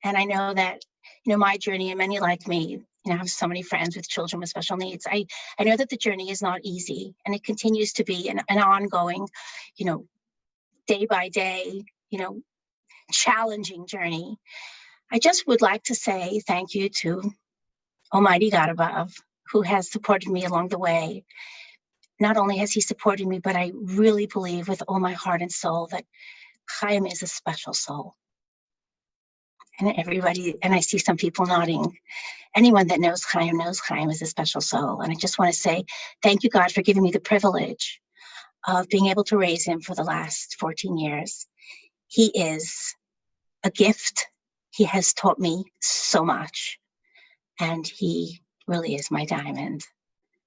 And I know that, my journey, and many like me, I have so many friends with children with special needs. I know that the journey is not easy, and it continues to be an ongoing, day by day, challenging journey. I just would like to say thank you to Almighty God above, who has supported me along the way. Not only has he supported me, but I really believe with all my heart and soul that Chaim is a special soul. And I see some people nodding. Anyone that knows Chaim is a special soul. And I just want to say thank you, God, for giving me the privilege of being able to raise him for the last 14 years. He is a gift. He has taught me so much. And he really is my diamond.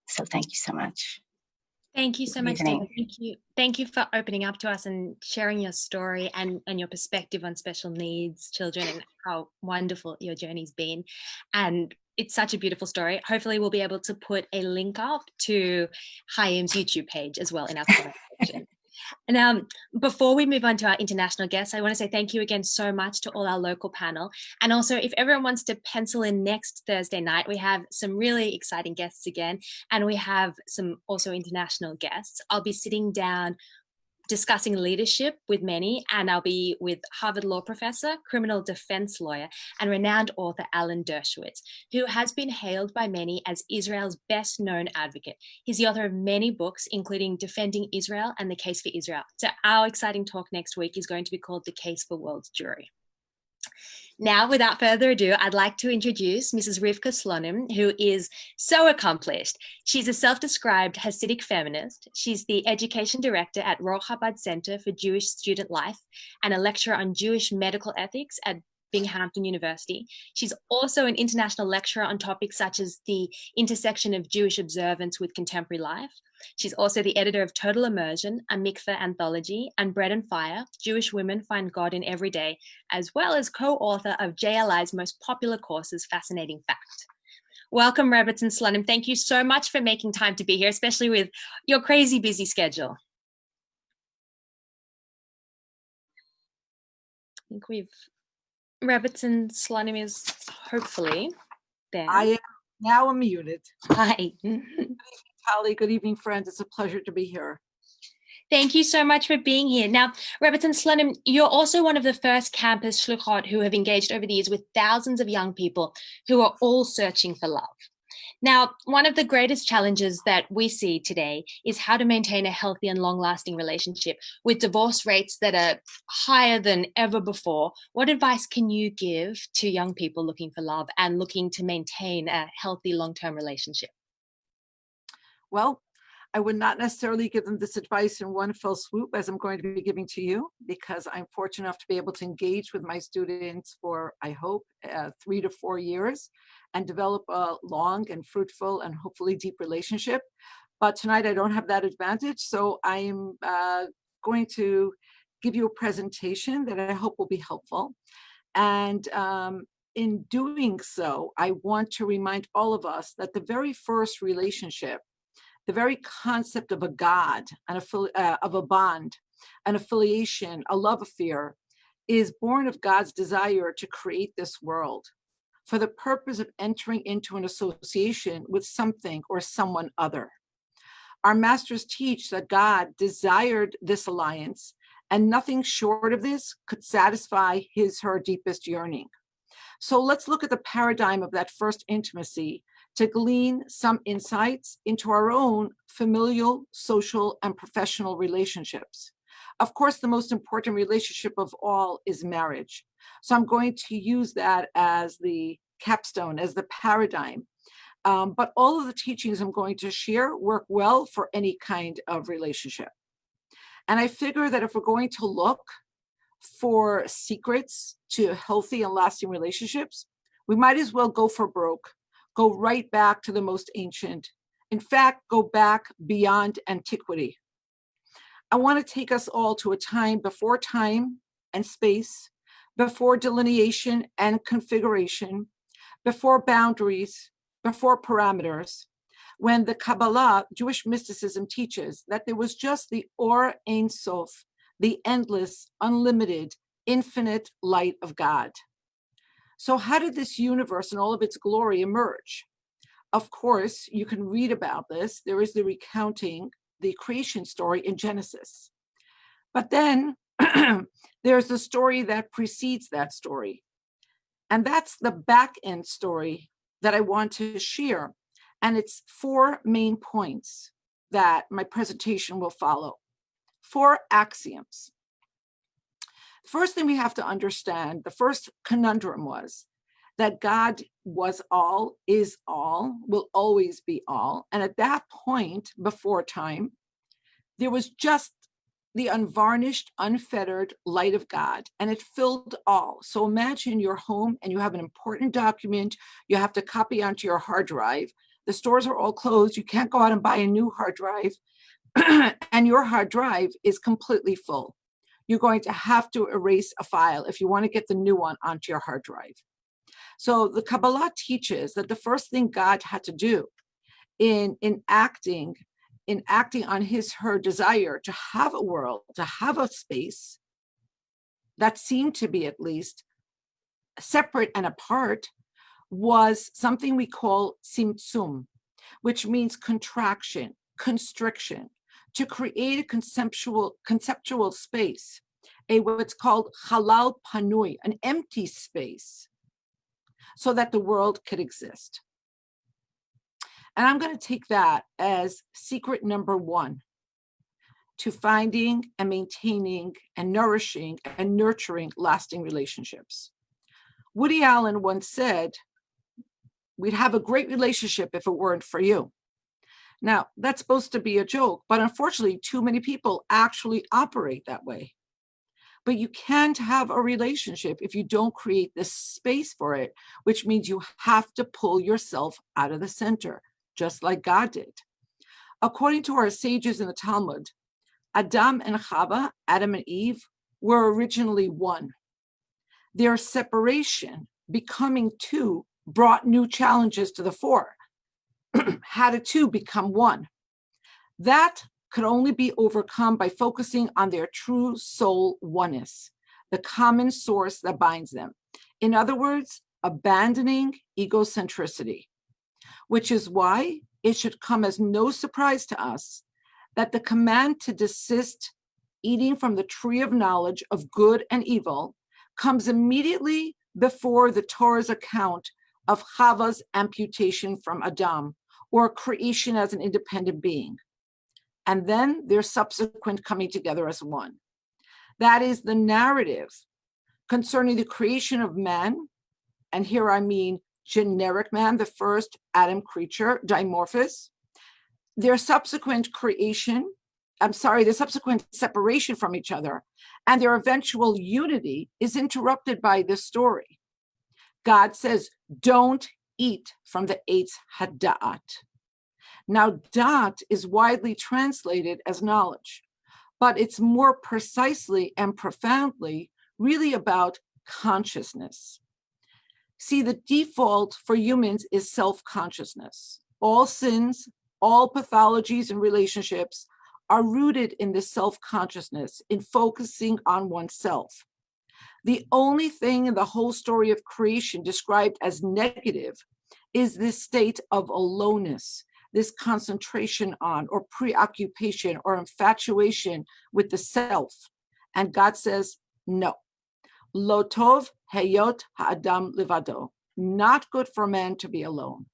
So thank you so much. Thank you so much, David. Thank you for opening up to us and sharing your story and your perspective on special needs children and how wonderful your journey's been. And it's such a beautiful story. Hopefully we'll be able to put a link up to Chaim's YouTube page as well in our comment section. And before we move on to our international guests, I want to say thank you again so much to all our local panel. And also, if everyone wants to pencil in next Thursday night, we have some really exciting guests again, and we have some also international guests. I'll be sitting down discussing leadership with many, and I'll be with Harvard law professor, criminal defense lawyer, and renowned author Alan Dershowitz, who has been hailed by many as Israel's best known advocate. He's the author of many books, including Defending Israel and The Case for Israel. So our exciting talk next week is going to be called The Case for World Jewry. Now, without further ado, I'd like to introduce Mrs. Rivka Slonim, who is so accomplished. She's a self-described Hasidic feminist. She's the education director at Rohr Chabad Center for Jewish Student Life and a lecturer on Jewish medical ethics at Binghamton University. She's also an international lecturer on topics such as the intersection of Jewish observance with contemporary life. She's also the editor of Total Immersion, a mikveh anthology, and Bread and Fire, Jewish Women Find God in Every Day, as well as co-author of JLI's most popular courses, Fascinating Fact. Welcome, Rebbetzins Slonim. Thank you so much for making time to be here, especially with your crazy busy schedule. I think Rebbetzins Slonim is hopefully there. I am now unmuted. Hi. Tali, good evening, friends. It's a pleasure to be here. Thank you so much for being here. Now, Rebbetzins Slonim, you're also one of the first campus shluchot who have engaged over the years with thousands of young people who are all searching for love. Now, one of the greatest challenges that we see today is how to maintain a healthy and long-lasting relationship with divorce rates that are higher than ever before. What advice can you give to young people looking for love and looking to maintain a healthy long-term relationship? Well, I would not necessarily give them this advice in one fell swoop as I'm going to be giving to you, because I'm fortunate enough to be able to engage with my students for, I hope, 3 to 4 years and develop a long and fruitful and hopefully deep relationship. But tonight I don't have that advantage, so I'm going to give you a presentation that I hope will be helpful. And in doing so, I want to remind all of us that the very first relationship, the very concept of a God, of a bond, an affiliation, a love affair, is born of God's desire to create this world for the purpose of entering into an association with something or someone other. Our masters teach that God desired this alliance, and nothing short of this could satisfy her deepest yearning. So let's look at the paradigm of that first intimacy to glean some insights into our own familial, social, and professional relationships. Of course, the most important relationship of all is marriage. So I'm going to use that as the capstone, as the paradigm. But all of the teachings I'm going to share work well for any kind of relationship. And I figure that if we're going to look for secrets to healthy and lasting relationships, we might as well go for broke. Go right back to the most ancient. In fact, go back beyond antiquity. I want to take us all to a time before time and space, before delineation and configuration, before boundaries, before parameters, when the Kabbalah, Jewish mysticism, teaches that there was just the Or Ein Sof, the endless, unlimited, infinite light of God. So how did this universe and all of its glory emerge? Of course, you can read about this. There is the recounting, the creation story in Genesis. But then there's the story that precedes that story. And that's the back end story that I want to share. And it's 4 main points that my presentation will follow. 4 axioms. First thing we have to understand, the first conundrum was that God was all, is all, will always be all. And at that point, before time, there was just the unvarnished, unfettered light of God, and it filled all. So imagine you're home and you have an important document you have to copy onto your hard drive. The stores are all closed. You can't go out and buy a new hard drive, and your hard drive is completely full. You're going to have to erase a file if you want to get the new one onto your hard drive. So the Kabbalah teaches that the first thing God had to do in acting on her desire to have a world, to have a space that seemed to be at least separate and apart, was something we call tzimtzum, which means contraction, constriction, to create a conceptual space, what's called halal panui, an empty space, so that the world could exist. And I'm going to take that as secret number one to finding and maintaining and nourishing and nurturing lasting relationships. Woody Allen once said, "We'd have a great relationship if it weren't for you." Now, that's supposed to be a joke, but unfortunately, too many people actually operate that way. But you can't have a relationship if you don't create the space for it, which means you have to pull yourself out of the center, just like God did. According to our sages in the Talmud, Adam and Chava, Adam and Eve, were originally one. Their separation, becoming two, brought new challenges to the fore. How did two become one? That could only be overcome by focusing on their true soul oneness, the common source that binds them. In other words, abandoning egocentricity, which is why it should come as no surprise to us that the command to desist eating from the tree of knowledge of good and evil comes immediately before the Torah's account of Chava's amputation from Adam, or creation as an independent being, and then their subsequent coming together as one. That is the narrative concerning the creation of man, and here I mean generic man, the first Adam creature, dimorphous. Their subsequent their subsequent separation from each other and their eventual unity is interrupted by this story. God says, don't eat from the Eitz Hada'at. Now, da'at is widely translated as knowledge, but it's more precisely and profoundly really about consciousness. See, the default for humans is self-consciousness. All sins, all pathologies and relationships are rooted in this self-consciousness, in focusing on oneself. The only thing in the whole story of creation described as negative is this state of aloneness, this concentration on or preoccupation or infatuation with the self. And God says, no. Lo tov heyot ha'adam levado. Not good for man to be alone.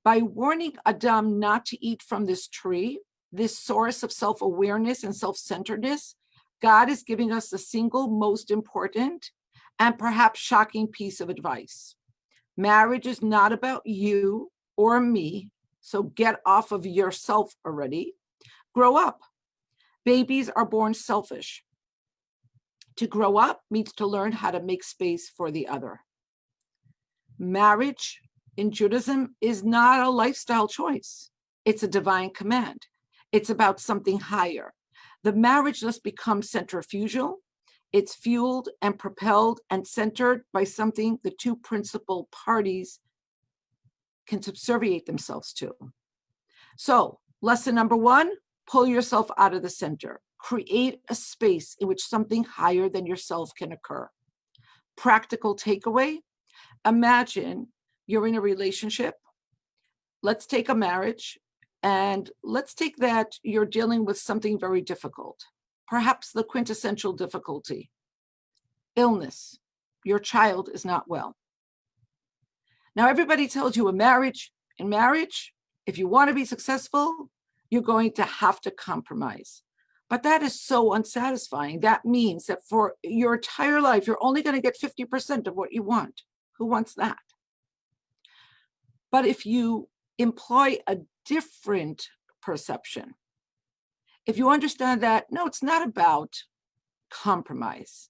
By warning Adam not to eat from this tree, this source of self-awareness and self-centeredness, God is giving us the single most important and perhaps shocking piece of advice. Marriage is not about you or me, so get off of yourself already. Grow up. Babies are born selfish. To grow up means to learn how to make space for the other. Marriage in Judaism is not a lifestyle choice. It's a divine command. It's about something higher. The marriage thus becomes centrifugal. It's fueled and propelled and centered by something the two principal parties can subserviate themselves to. So, lesson number one, pull yourself out of the center. Create a space in which something higher than yourself can occur. Practical takeaway, imagine you're in a relationship. Let's take a marriage, and let's take that you're dealing with something very difficult, perhaps the quintessential difficulty, illness. Your child is not well. Now, everybody tells you in marriage, if you want to be successful, you're going to have to compromise. But that is so unsatisfying. That means that for your entire life, you're only going to get 50% of what you want. Who wants that? But if you employ a different perception, if you understand that, no, it's not about compromise.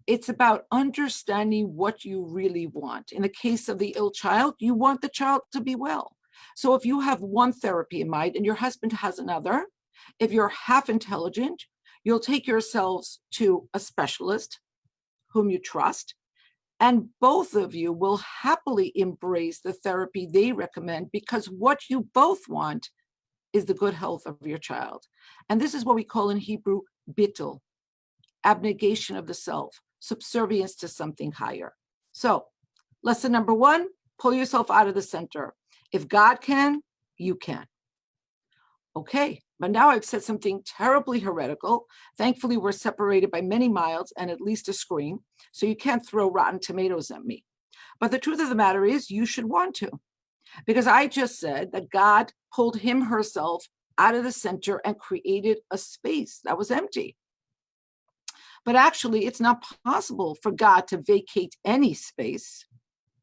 It's about understanding what you really want. In the case of the ill child, you want the child to be well. So if you have one therapy in mind and your husband has another, if you're half intelligent, you'll take yourselves to a specialist whom you trust, And both of you will happily embrace the therapy they recommend, because what you both want is the good health of your child. And this is what we call in Hebrew bittul, abnegation of the self, subservience to something higher. So lesson number one, pull yourself out of the center. If God can, you can. Okay, but now I've said something terribly heretical. Thankfully, we're separated by many miles and at least a screen, so you can't throw rotten tomatoes at me. But the truth of the matter is, you should want to, because I just said that God pulled him herself out of the center and created a space that was empty. But actually, it's not possible for God to vacate any space.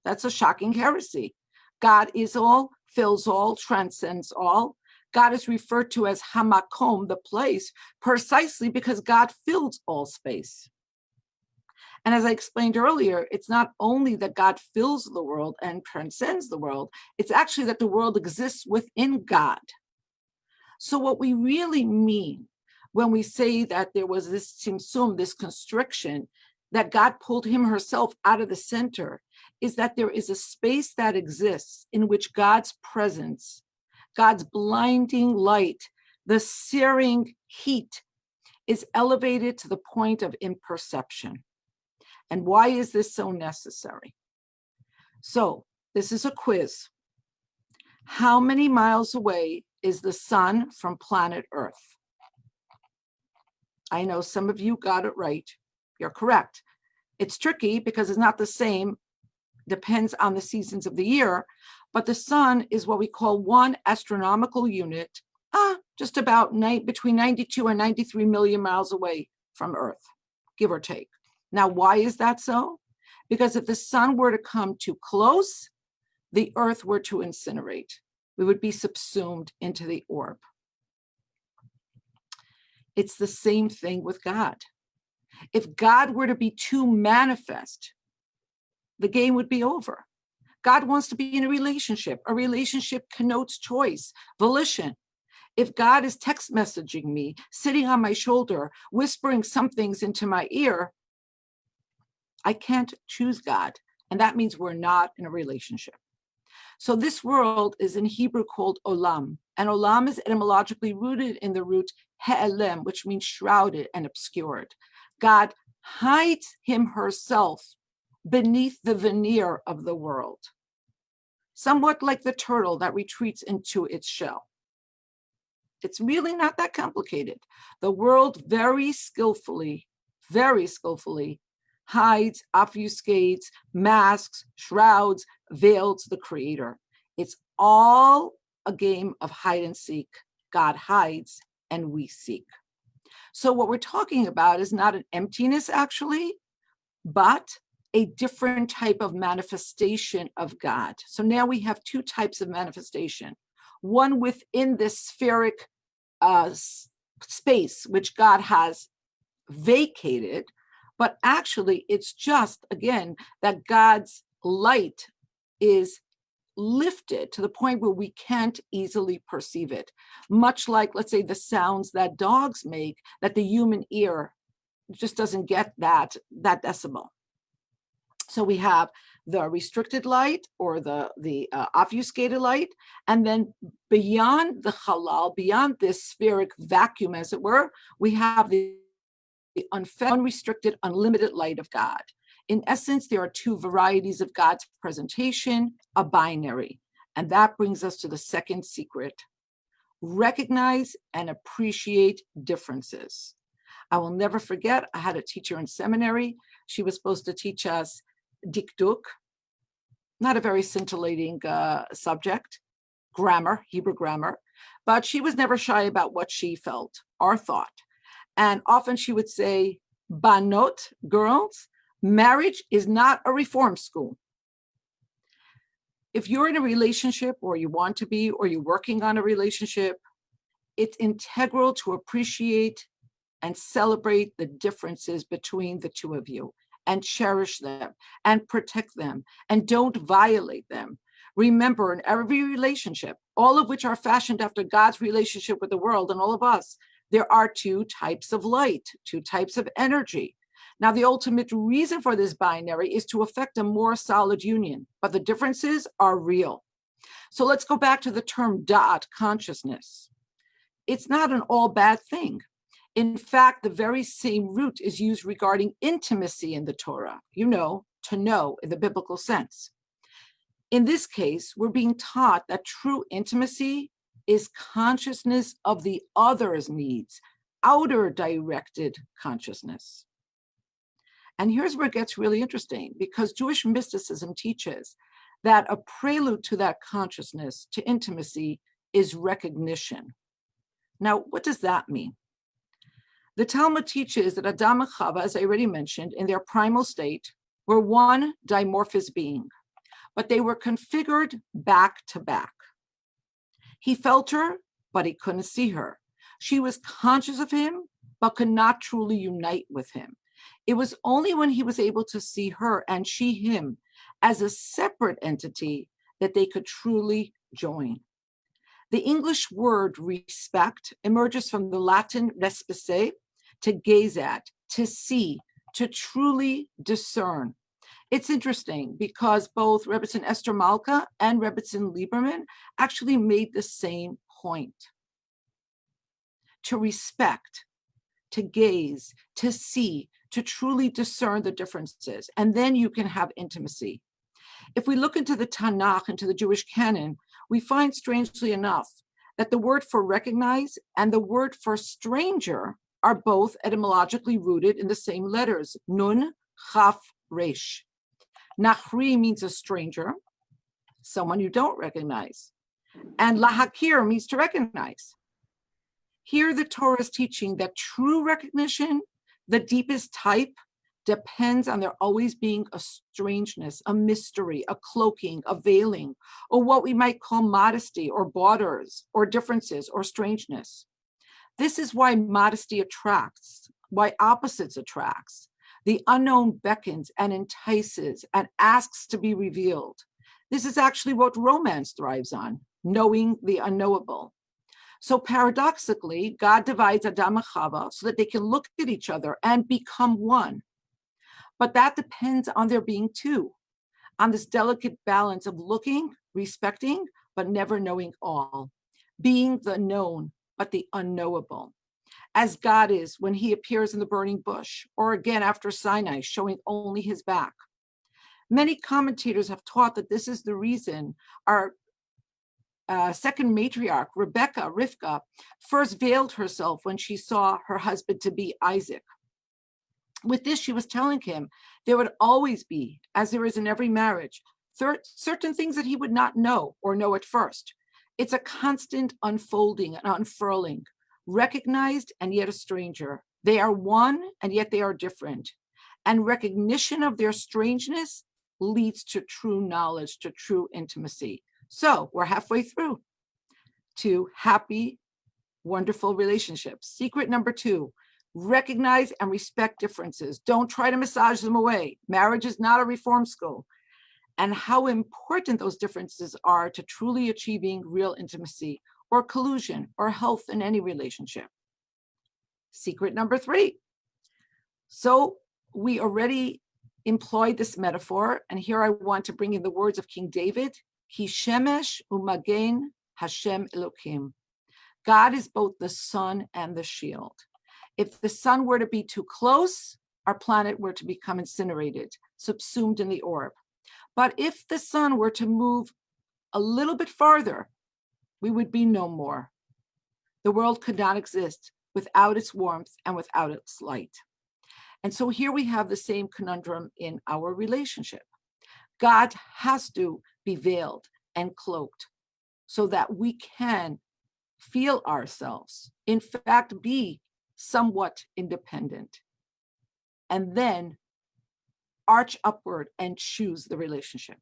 That's a shocking heresy. God is all, fills all, transcends all. God is referred to as hamakom, the place, precisely because God fills all space. And as I explained earlier, it's not only that God fills the world and transcends the world, it's actually that the world exists within God. So what we really mean when we say that there was this tzimtzum, this constriction, that God pulled him herself out of the center, is that there is a space that exists in which God's presence, God's blinding light, the searing heat is elevated to the point of imperception. And why is this so necessary? So this is a quiz. How many miles away is the sun from planet Earth? I know some of you got it right. You're correct. It's tricky because it's not the same, depends on the seasons of the year, but the sun is what we call one astronomical unit, just about between 92 and 93 million miles away from Earth, give or take. Now, why is that so? Because if the sun were to come too close, the Earth were to incinerate. We would be subsumed into the orb. It's the same thing with God. If God were to be too manifest, the game would be over. God wants to be in a relationship. A relationship connotes choice, volition. If God is text messaging me, sitting on my shoulder, whispering some things into my ear, I can't choose God. And that means we're not in a relationship. So this world is in Hebrew called Olam. And Olam is etymologically rooted in the root he'elem, which means shrouded and obscured. God hides him herself beneath the veneer of the world, somewhat like the turtle that retreats into its shell. It's really not that complicated. The world very skillfully hides, obfuscates, masks, shrouds, veils the creator. It's all a game of hide and seek. God hides and we seek. So what we're talking about is not an emptiness actually, but a different type of manifestation of God. So now we have two types of manifestation. One within this spheric space, which God has vacated, but actually it's just, again, that God's light is lifted to the point where we can't easily perceive it. Much like, let's say, the sounds that dogs make, that the human ear just doesn't get that decibel. So we have the restricted light or the obfuscated light, and then beyond the halal, beyond this spheric vacuum, as it were, we have the unrestricted, unlimited light of God. In essence, there are two varieties of God's presentation, a binary. And that brings us to the second secret. Recognize and appreciate differences. I will never forget, I had a teacher in seminary. She was supposed to teach us dikduk, not a very scintillating subject, grammar, Hebrew grammar, but she was never shy about what she felt or thought. And often she would say, banot, girls, marriage is not a reform school. If you're in a relationship or you want to be, or you're working on a relationship, it's integral to appreciate and celebrate the differences between the two of you and cherish them and protect them and don't violate them. Remember, in every relationship, all of which are fashioned after God's relationship with the world and all of us, there are two types of light, two types of energy. Now, the ultimate reason for this binary is to effect a more solid union, but the differences are real. So let's go back to the term da'at, consciousness. It's not an all bad thing. In fact, the very same root is used regarding intimacy in the Torah, to know in the biblical sense. In this case, we're being taught that true intimacy is consciousness of the other's needs, outer directed consciousness. And here's where it gets really interesting, because Jewish mysticism teaches that a prelude to that consciousness, to intimacy, is recognition. Now, what does that mean? The Talmud teaches that Adam and Chava, as I already mentioned, in their primal state, were one dimorphous being, but they were configured back to back. He felt her, but he couldn't see her. She was conscious of him, but could not truly unite with him. It was only when he was able to see her and she him as a separate entity that they could truly join. The English word respect emerges from the Latin respice, to gaze at, to see, to truly discern. It's interesting because both Rebbetzin Esther Malka and Rebbetzin Lieberman actually made the same point. To respect, to gaze, to see, to truly discern the differences, and then you can have intimacy. If we look into the Tanakh, into the Jewish canon, we find, strangely enough, that the word for recognize and the word for stranger are both etymologically rooted in the same letters, nun, chaf, resh. Nachri means a stranger, someone you don't recognize, and lahakir means to recognize. Here the Torah is teaching that true recognition, the deepest type, depends on there always being a strangeness, a mystery, a cloaking, a veiling, or what we might call modesty or borders or differences or strangeness. This is why modesty attracts, why opposites attracts. The unknown beckons and entices and asks to be revealed. This is actually what romance thrives on, knowing the unknowable. So paradoxically, God divides Adam and Chava so that they can look at each other and become one. But that depends on there being two, on this delicate balance of looking, respecting, but never knowing all, being the known, but the unknowable, as God is when he appears in the burning bush, or again after Sinai, showing only his back. Many commentators have taught that this is the reason our second matriarch, Rivka, first veiled herself when she saw her husband-to-be Isaac. With this, she was telling him there would always be, as there is in every marriage, certain things that he would not know or know at first. It's a constant unfolding and unfurling, recognized and yet a stranger. They are one and yet they are different. And recognition of their strangeness leads to true knowledge, to true intimacy. So we're halfway through to happy, wonderful relationships. Secret number 2, recognize and respect differences. Don't try to massage them away. Marriage is not a reform school. And how important those differences are to truly achieving real intimacy or collusion or health in any relationship. Secret number 3. So we already employed this metaphor, and here I want to bring in the words of King David, Ki shemesh umagen Hashem Elokim. God is both the sun and the shield. If the sun were to be too close, our planet were to become incinerated, subsumed in the orb. But if the sun were to move a little bit farther, we would be no more. The world could not exist without its warmth and without its light. And so here we have the same conundrum in our relationship. God has to be veiled and cloaked so that we can feel ourselves, in fact, be somewhat independent, and then arch upward and choose the relationship.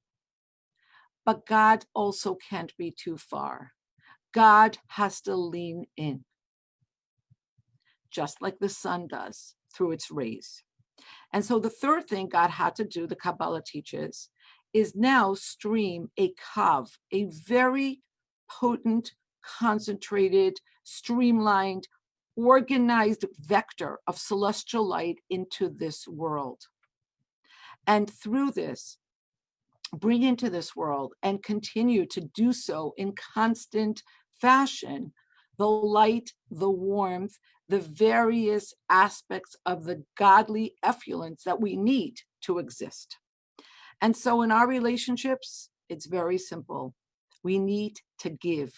But God also can't be too far. God has to lean in, just like the sun does through its rays. And so the third thing God had to do, the Kabbalah teaches, is now stream a kav, a very potent, concentrated, streamlined, organized vector of celestial light into this world. And through this, bring into this world and continue to do so in constant fashion, the light, the warmth, the various aspects of the godly effluence that we need to exist. And so in our relationships, it's very simple. We need to give.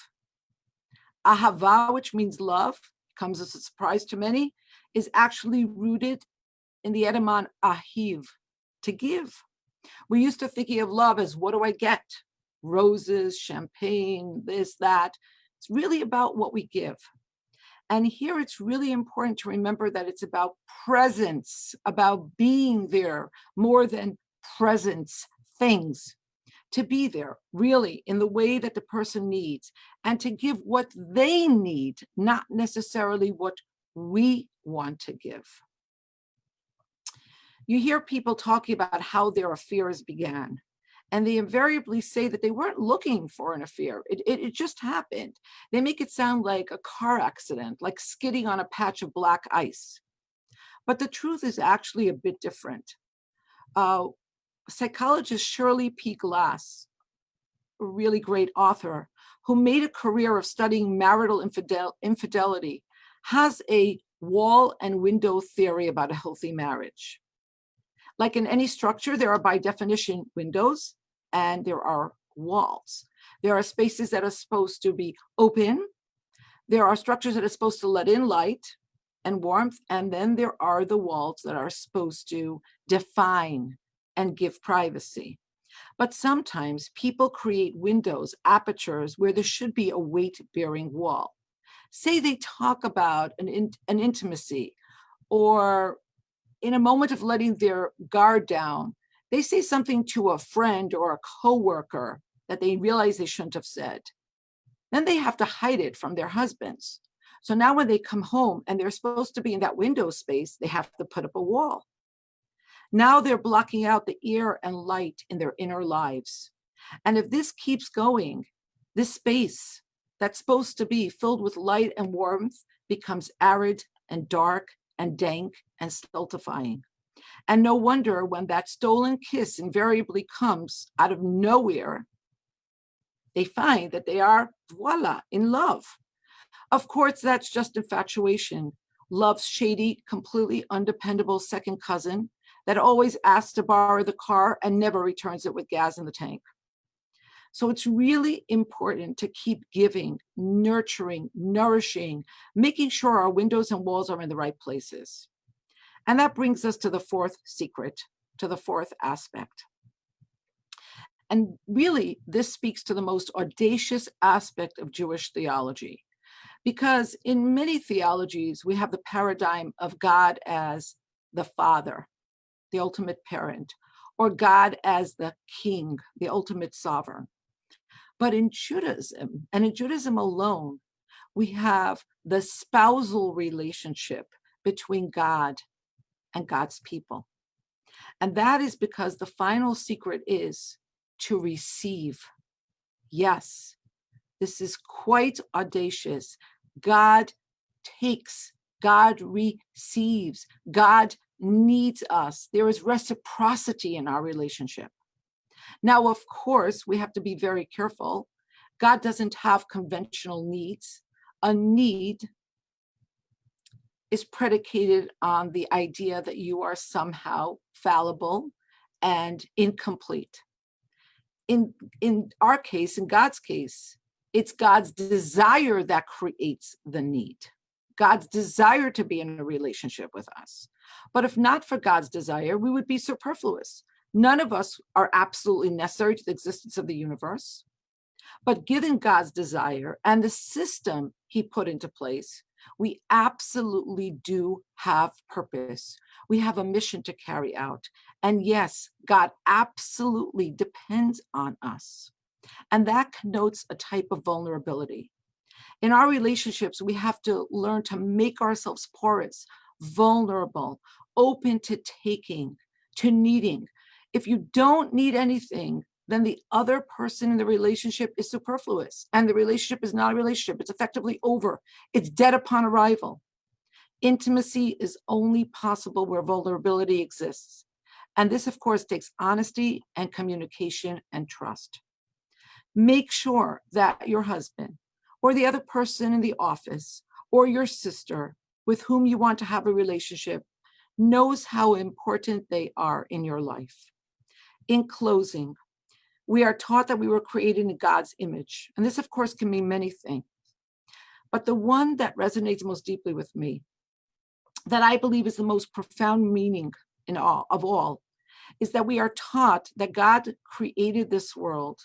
Ahava, which means love, comes as a surprise to many, is actually rooted in the etymon ahiv, to give. We're used to thinking of love as, what do I get? Roses, champagne, this, that. It's really about what we give. And here it's really important to remember that it's about presence, about being there more than presence, things. To be there really in the way that the person needs and to give what they need, not necessarily what we want to give. You hear people talking about how their affairs began, and they invariably say that they weren't looking for an affair. It just happened. They make it sound like a car accident, like skidding on a patch of black ice. But the truth is actually a bit different. Psychologist Shirley P. Glass, a really great author, who made a career of studying marital infidelity, has a wall and window theory about a healthy marriage. Like in any structure, there are by definition windows and there are walls. There are spaces that are supposed to be open. There are structures that are supposed to let in light and warmth. And then there are the walls that are supposed to define and give privacy. But sometimes people create windows, apertures, where there should be a weight-bearing wall. Say they talk about an intimacy, or in a moment of letting their guard down, they say something to a friend or a coworker that they realize they shouldn't have said. Then they have to hide it from their husbands. So now when they come home and they're supposed to be in that window space, they have to put up a wall. Now they're blocking out the air and light in their inner lives. And if this keeps going, this space that's supposed to be filled with light and warmth becomes arid and dark and dank and stultifying. And no wonder when that stolen kiss invariably comes out of nowhere, they find that they are, voila, in love. Of course, that's just infatuation. Love's shady, completely undependable second cousin that always asks to borrow the car and never returns it with gas in the tank. So it's really important to keep giving, nurturing, nourishing, making sure our windows and walls are in the right places. And that brings us to the fourth secret, to the fourth aspect. And really, this speaks to the most audacious aspect of Jewish theology. Because in many theologies, we have the paradigm of God as the Father, the ultimate parent, or God as the King, the ultimate sovereign. But in Judaism, and in Judaism alone, we have the spousal relationship between God and God's people. And that is because the final secret is to receive. Yes, this is quite audacious. God takes, God receives, God needs us. There is reciprocity in our relationship. Now, of course, we have to be very careful. God doesn't have conventional needs. A need is predicated on the idea that you are somehow fallible and incomplete. In our case, in God's case, it's God's desire that creates the need. God's desire to be in a relationship with us. But if not for God's desire, we would be superfluous. None of us are absolutely necessary to the existence of the universe. But given God's desire and the system he put into place, we absolutely do have purpose. We have a mission to carry out. And yes, God absolutely depends on us. And that connotes a type of vulnerability. In our relationships, we have to learn to make ourselves porous, vulnerable, open to taking, to needing. If you don't need anything, then the other person in the relationship is superfluous. And the relationship is not a relationship. It's effectively over. It's dead upon arrival. Intimacy is only possible where vulnerability exists. And this, of course, takes honesty and communication and trust. Make sure that your husband or the other person in the office or your sister with whom you want to have a relationship knows how important they are in your life. In closing, we are taught that we were created in God's image. And this, of course, can mean many things. But the one that resonates most deeply with me, that I believe is the most profound meaning of all, is that we are taught that God created this world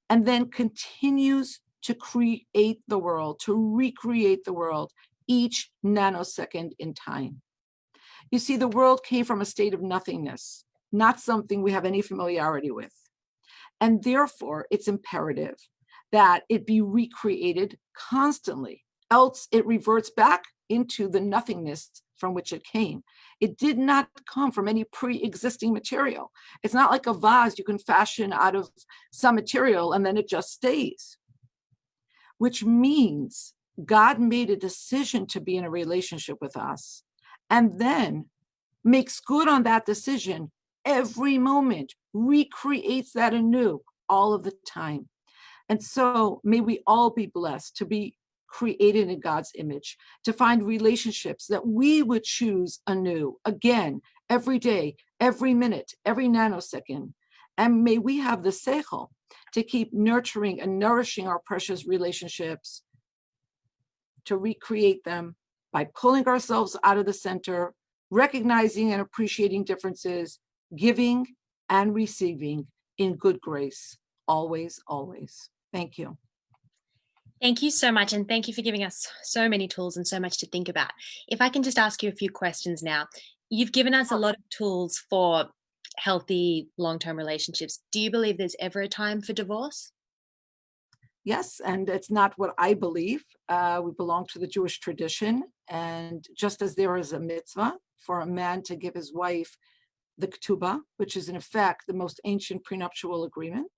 and then continues to create the world, to recreate the world each nanosecond in time. You see, the world came from a state of nothingness, not something we have any familiarity with. And therefore, it's imperative that it be recreated constantly, else it reverts back into the nothingness from which it came. It did not come from any pre-existing material. It's not like a vase you can fashion out of some material and then it just stays. Which means God made a decision to be in a relationship with us and then makes good on that decision every moment, recreates that anew all of the time. And so may we all be blessed to be created in God's image, to find relationships that we would choose anew, again, every day, every minute, every nanosecond. And may we have the seichel to keep nurturing and nourishing our precious relationships, to recreate them by pulling ourselves out of the center, recognizing and appreciating differences, giving and receiving in good grace, always, always. Thank you. Thank you so much. And thank you for giving us so many tools and so much to think about. If I can just ask you a few questions now. You've given us a lot of tools for healthy long-term relationships. Do you believe there's ever a time for divorce? Yes, and it's not what I believe. We belong to the Jewish tradition. And just as there is a mitzvah for a man to give his wife the ketubah, which is in effect the most ancient prenuptial agreement,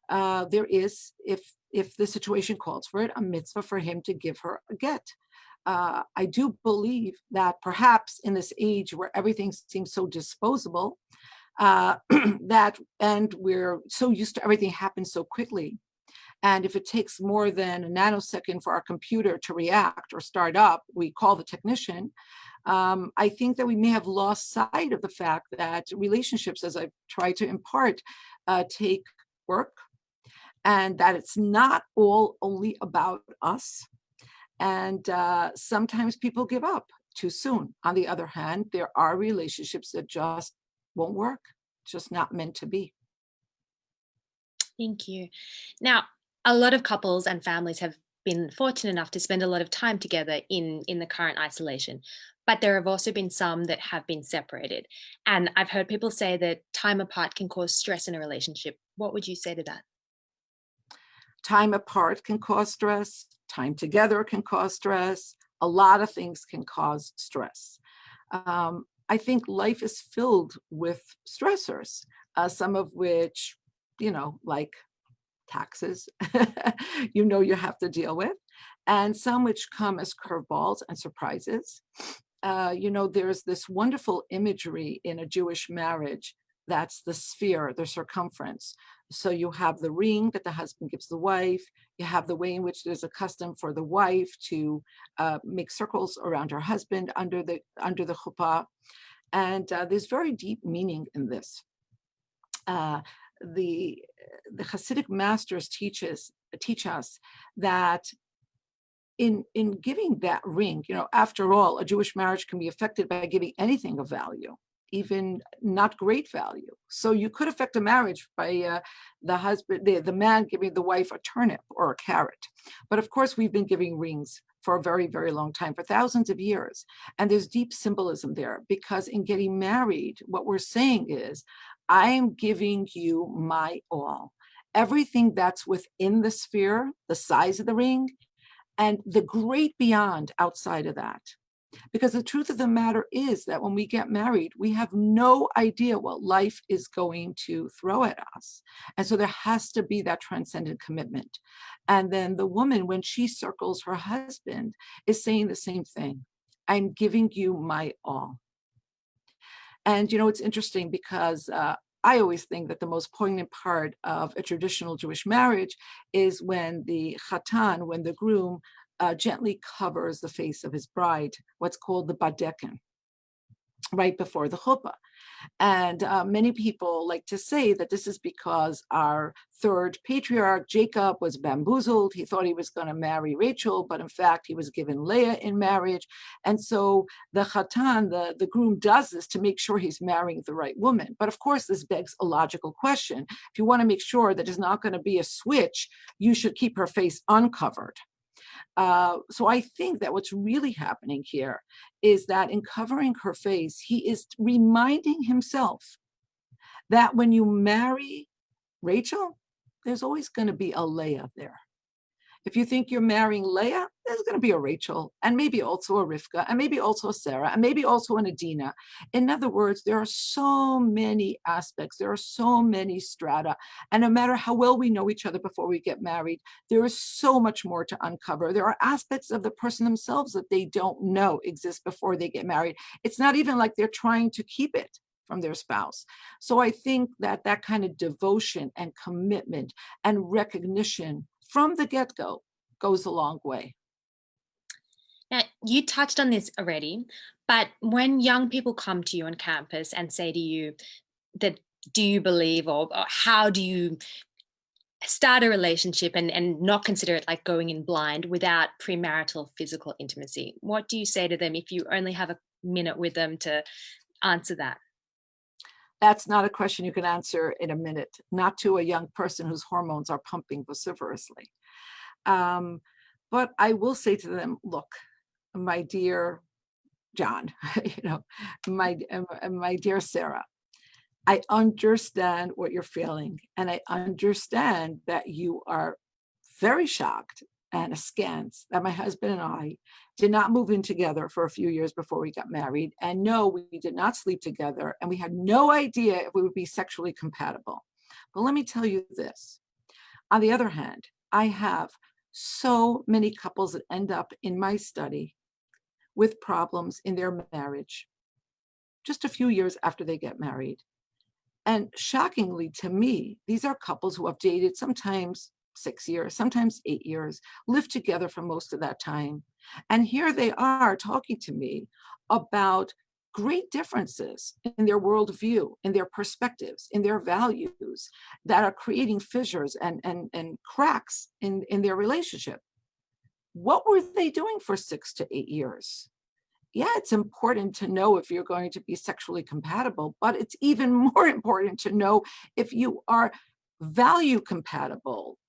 there is, if the situation calls for it, a mitzvah for him to give her a get. I do believe that perhaps in this age where everything seems so disposable, and we're so used to everything happens so quickly, and if it takes more than a nanosecond for our computer to react or start up, we call the technician. I think that we may have lost sight of the fact that relationships, as I've tried to impart, take work, and that it's not all only about us. And sometimes people give up too soon. On the other hand, there are relationships that just won't work, just not meant to be. Thank you. Now, a lot of couples and families have been fortunate enough to spend a lot of time together in the current isolation, but there have also been some that have been separated. And I've heard people say that time apart can cause stress in a relationship. What would you say to that? Time apart can cause stress. Time together can cause stress. A lot of things can cause stress. I think life is filled with stressors, some of which, like taxes, you have to deal with, and some which come as curveballs and surprises. There's this wonderful imagery in a Jewish marriage. That's the sphere, the circumference. So you have the ring that the husband gives the wife. You have the way in which there's a custom for the wife to make circles around her husband under the chuppah. And there's very deep meaning in this. The Hasidic masters teach us that in giving that ring, after all, a Jewish marriage can be affected by giving anything of value, even not great value. So you could affect a marriage by the man giving the wife a turnip or a carrot. But of course, we've been giving rings for a very, very long time, for thousands of years. And there's deep symbolism there, because in getting married, what we're saying is, I am giving you my all. Everything that's within the sphere, the size of the ring, and the great beyond outside of that. Because the truth of the matter is that when we get married, we have no idea what life is going to throw at us. And so there has to be that transcendent commitment. And then the woman, when she circles her husband, is saying the same thing. I'm giving you my all. And, it's interesting because I always think that the most poignant part of a traditional Jewish marriage is when the chatan, when the groom gently covers the face of his bride, what's called the badekin, right before the chuppah. And many people like to say that this is because our third patriarch, Jacob, was bamboozled. He thought he was going to marry Rachel, but in fact, he was given Leah in marriage. And so the chatan, the groom, does this to make sure he's marrying the right woman. But of course, this begs a logical question. If you want to make sure that there's not going to be a switch, you should keep her face uncovered. So I think that what's really happening here is that in covering her face, he is reminding himself that when you marry Rachel, there's always going to be a Leah there. If you think you're marrying Leah, there's going to be a Rachel, and maybe also a Rivka, and maybe also a Sarah, and maybe also an Adina. In other words, there are so many aspects, there are so many strata, and no matter how well we know each other before we get married, there is so much more to uncover. There are aspects of the person themselves that they don't know exist before they get married. It's not even like they're trying to keep it from their spouse. So I think that that kind of devotion and commitment and recognition from the get-go goes a long way. Now, you touched on this already, but when young people come to you on campus and say to you that, do you believe, or how do you start a relationship and not consider it like going in blind without premarital physical intimacy, what do you say to them if you only have a minute with them to answer that? That's not a question you can answer in a minute, not to a young person whose hormones are pumping vociferously. But I will say to them, look, my dear John, my dear Sarah, I understand what you're feeling, and I understand that you are very shocked and askance that my husband and I did not move in together for a few years before we got married. And no, we did not sleep together, and we had no idea if we would be sexually compatible. But let me tell you this. On the other hand, I have so many couples that end up in my study with problems in their marriage just a few years after they get married. And shockingly to me, these are couples who have dated sometimes 6 years, sometimes 8 years, lived together for most of that time. And here they are talking to me about great differences in their worldview, in their perspectives, in their values that are creating fissures and cracks in their relationship. What were they doing for 6 to 8 years? Yeah, it's important to know if you're going to be sexually compatible, but it's even more important to know if you are value compatible,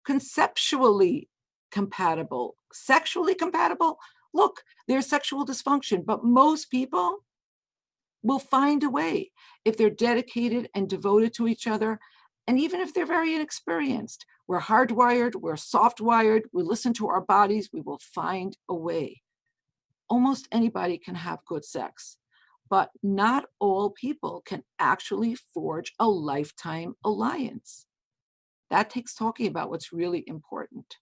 conceptually compatible, sexually compatible. Look, there's sexual dysfunction, but most people will find a way if they're dedicated and devoted to each other. And even if they're very inexperienced, we're hardwired, we're soft-wired, we listen to our bodies, we will find a way. Almost anybody can have good sex, but not all people can actually forge a lifetime alliance. That takes talking about what's really important.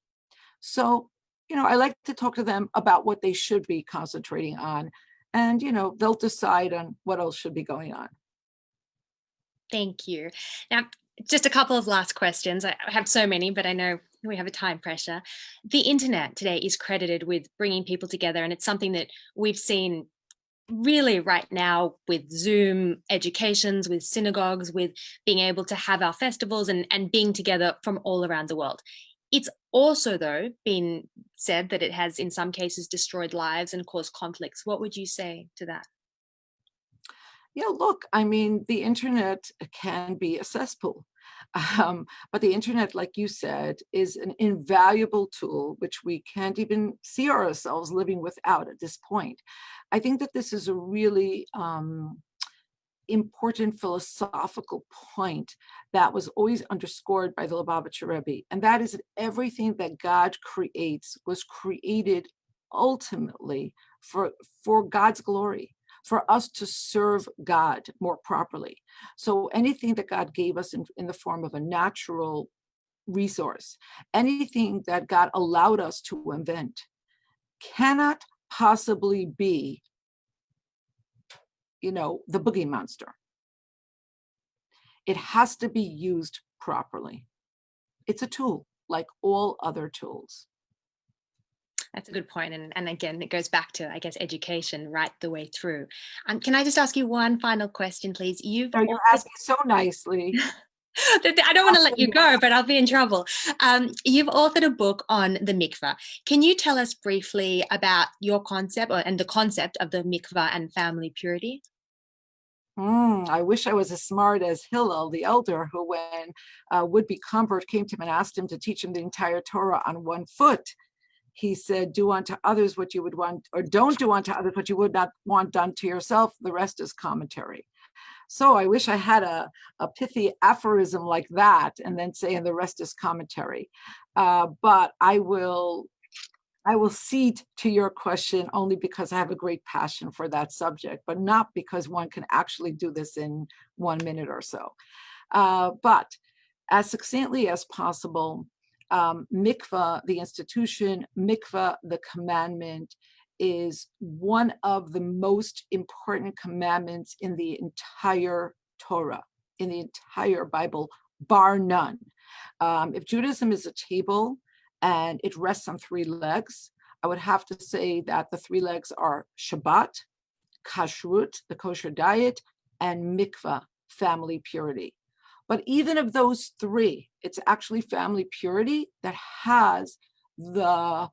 So, I like to talk to them about what they should be concentrating on, and, they'll decide on what else should be going on. Thank you. Now, just a couple of last questions. I have so many, but I know we have a time pressure. The internet today is credited with bringing people together, and it's something that we've seen really right now with Zoom educations, with synagogues, with being able to have our festivals and being together from all around the world. It's also, though, been said that it has, in some cases, destroyed lives and caused conflicts. What would you say to that? Yeah, look, I mean, the internet can be a cesspool. But the internet, like you said, is an invaluable tool which we can't even see ourselves living without at this point. I think that this is a really important philosophical point that was always underscored by the Lubavitcher Rebbe, and that is that everything that God creates was created ultimately for God's glory, for us to serve God more properly. So anything that God gave us in the form of a natural resource, anything that God allowed us to invent, cannot possibly be, the boogie monster. It has to be used properly. It's a tool like all other tools. That's a good point. And again, it goes back to, I guess, education right the way through. Can I just ask you one final question, please? You're asking so nicely. I don't want to let you go, but I'll be in trouble. You've authored a book on the mikvah. Can you tell us briefly about your concept and the concept of the mikvah and family purity? I wish I was as smart as Hillel, the elder, who when a would-be convert came to him and asked him to teach him the entire Torah on one foot, he said, do unto others what you would want, or don't do unto others what you would not want done to yourself. The rest is commentary. So I wish I had a pithy aphorism like that and then say, and the rest is commentary. But I will cede to your question only because I have a great passion for that subject, but not because one can actually do this in 1 minute or so. But as succinctly as possible, mikvah, the institution, mikvah, the commandment, is one of the most important commandments in the entire Torah, in the entire Bible, bar none. If Judaism is a table, and it rests on 3 legs, I would have to say that the 3 legs are Shabbat, Kashrut, the kosher diet, and mikvah, family purity. But even of those 3, it's actually family purity that has the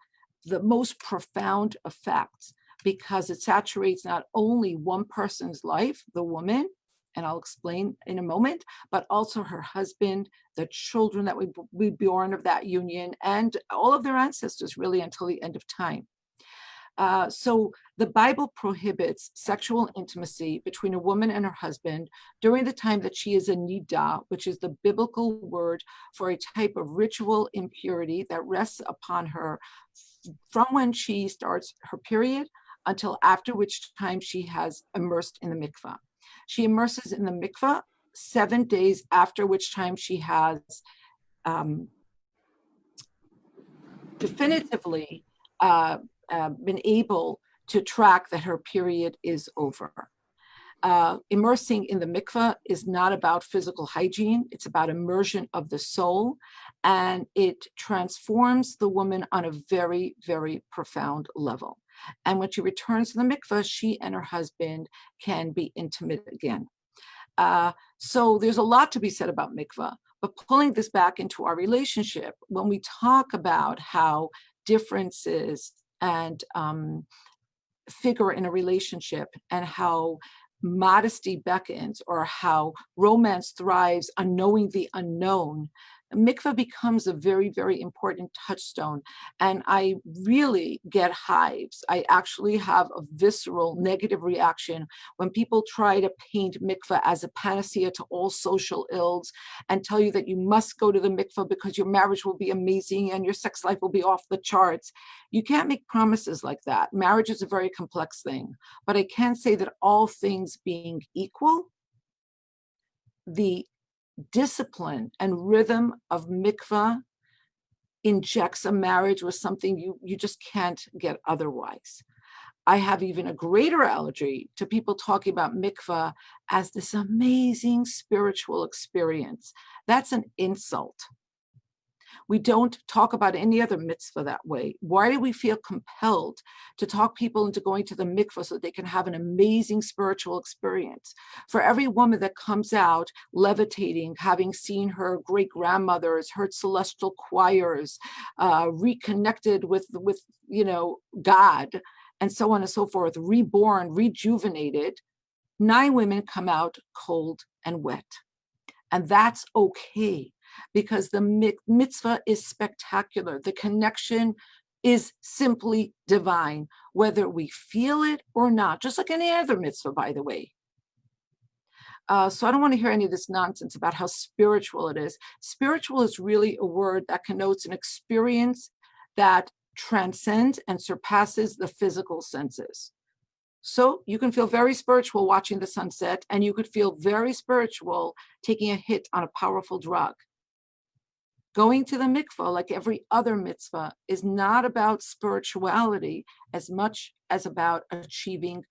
most profound effects, because it saturates not only one person's life, the woman, and I'll explain in a moment, but also her husband, the children that would be born of that union, and all of their ancestors really until the end of time. So the Bible prohibits sexual intimacy between a woman and her husband during the time that she is a nidah, which is the biblical word for a type of ritual impurity that rests upon her from when she starts her period until after which time she has immersed in the mikvah. She immerses in the mikvah 7 days, after which time she has definitively been able to track that her period is over. Immersing in the mikvah is not about physical hygiene. It's about immersion of the soul, and it transforms the woman on a very, very profound level. And when she returns to the mikvah, she and her husband can be intimate again. So there's a lot to be said about mikvah, but pulling this back into our relationship, when we talk about how differences and figure in a relationship and how modesty beckons, or how romance thrives on knowing the unknown, mikvah becomes a very, very important touchstone. And I really get hives. I actually have a visceral negative reaction when people try to paint mikvah as a panacea to all social ills and tell you that you must go to the mikvah because your marriage will be amazing and your sex life will be off the charts. You can't make promises like that. Marriage is a very complex thing, but I can say that all things being equal, the discipline and rhythm of mikvah injects a marriage with something you just can't get otherwise. I have even a greater allergy to people talking about mikvah as this amazing spiritual experience. That's an insult. We don't talk about any other mitzvah that way. Why do we feel compelled to talk people into going to the mikvah so that they can have an amazing spiritual experience? For every woman that comes out levitating, having seen her great grandmothers, heard celestial choirs, reconnected with God, and so on and so forth, reborn, rejuvenated, 9 women come out cold and wet. And that's okay, because the mitzvah is spectacular. The connection is simply divine, whether we feel it or not, just like any other mitzvah, by the way. So I don't want to hear any of this nonsense about how spiritual it is. Spiritual is really a word that connotes an experience that transcends and surpasses the physical senses. So you can feel very spiritual watching the sunset, and you could feel very spiritual taking a hit on a powerful drug. Going to the mikvah, like every other mitzvah, is not about spirituality as much as about achieving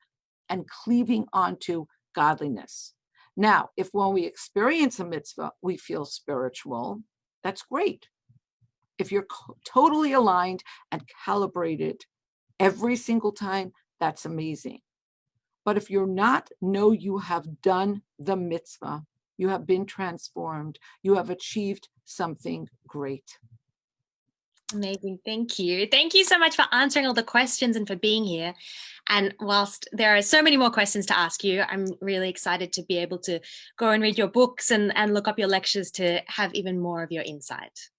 and cleaving onto godliness. Now, if when we experience a mitzvah, we feel spiritual, that's great. If you're totally aligned and calibrated every single time, that's amazing. But if you're not, know you have done the mitzvah. You have been transformed. You have achieved something great. Amazing. Thank you. Thank you so much for answering all the questions and for being here. And whilst there are so many more questions to ask you, I'm really excited to be able to go and read your books and look up your lectures to have even more of your insight.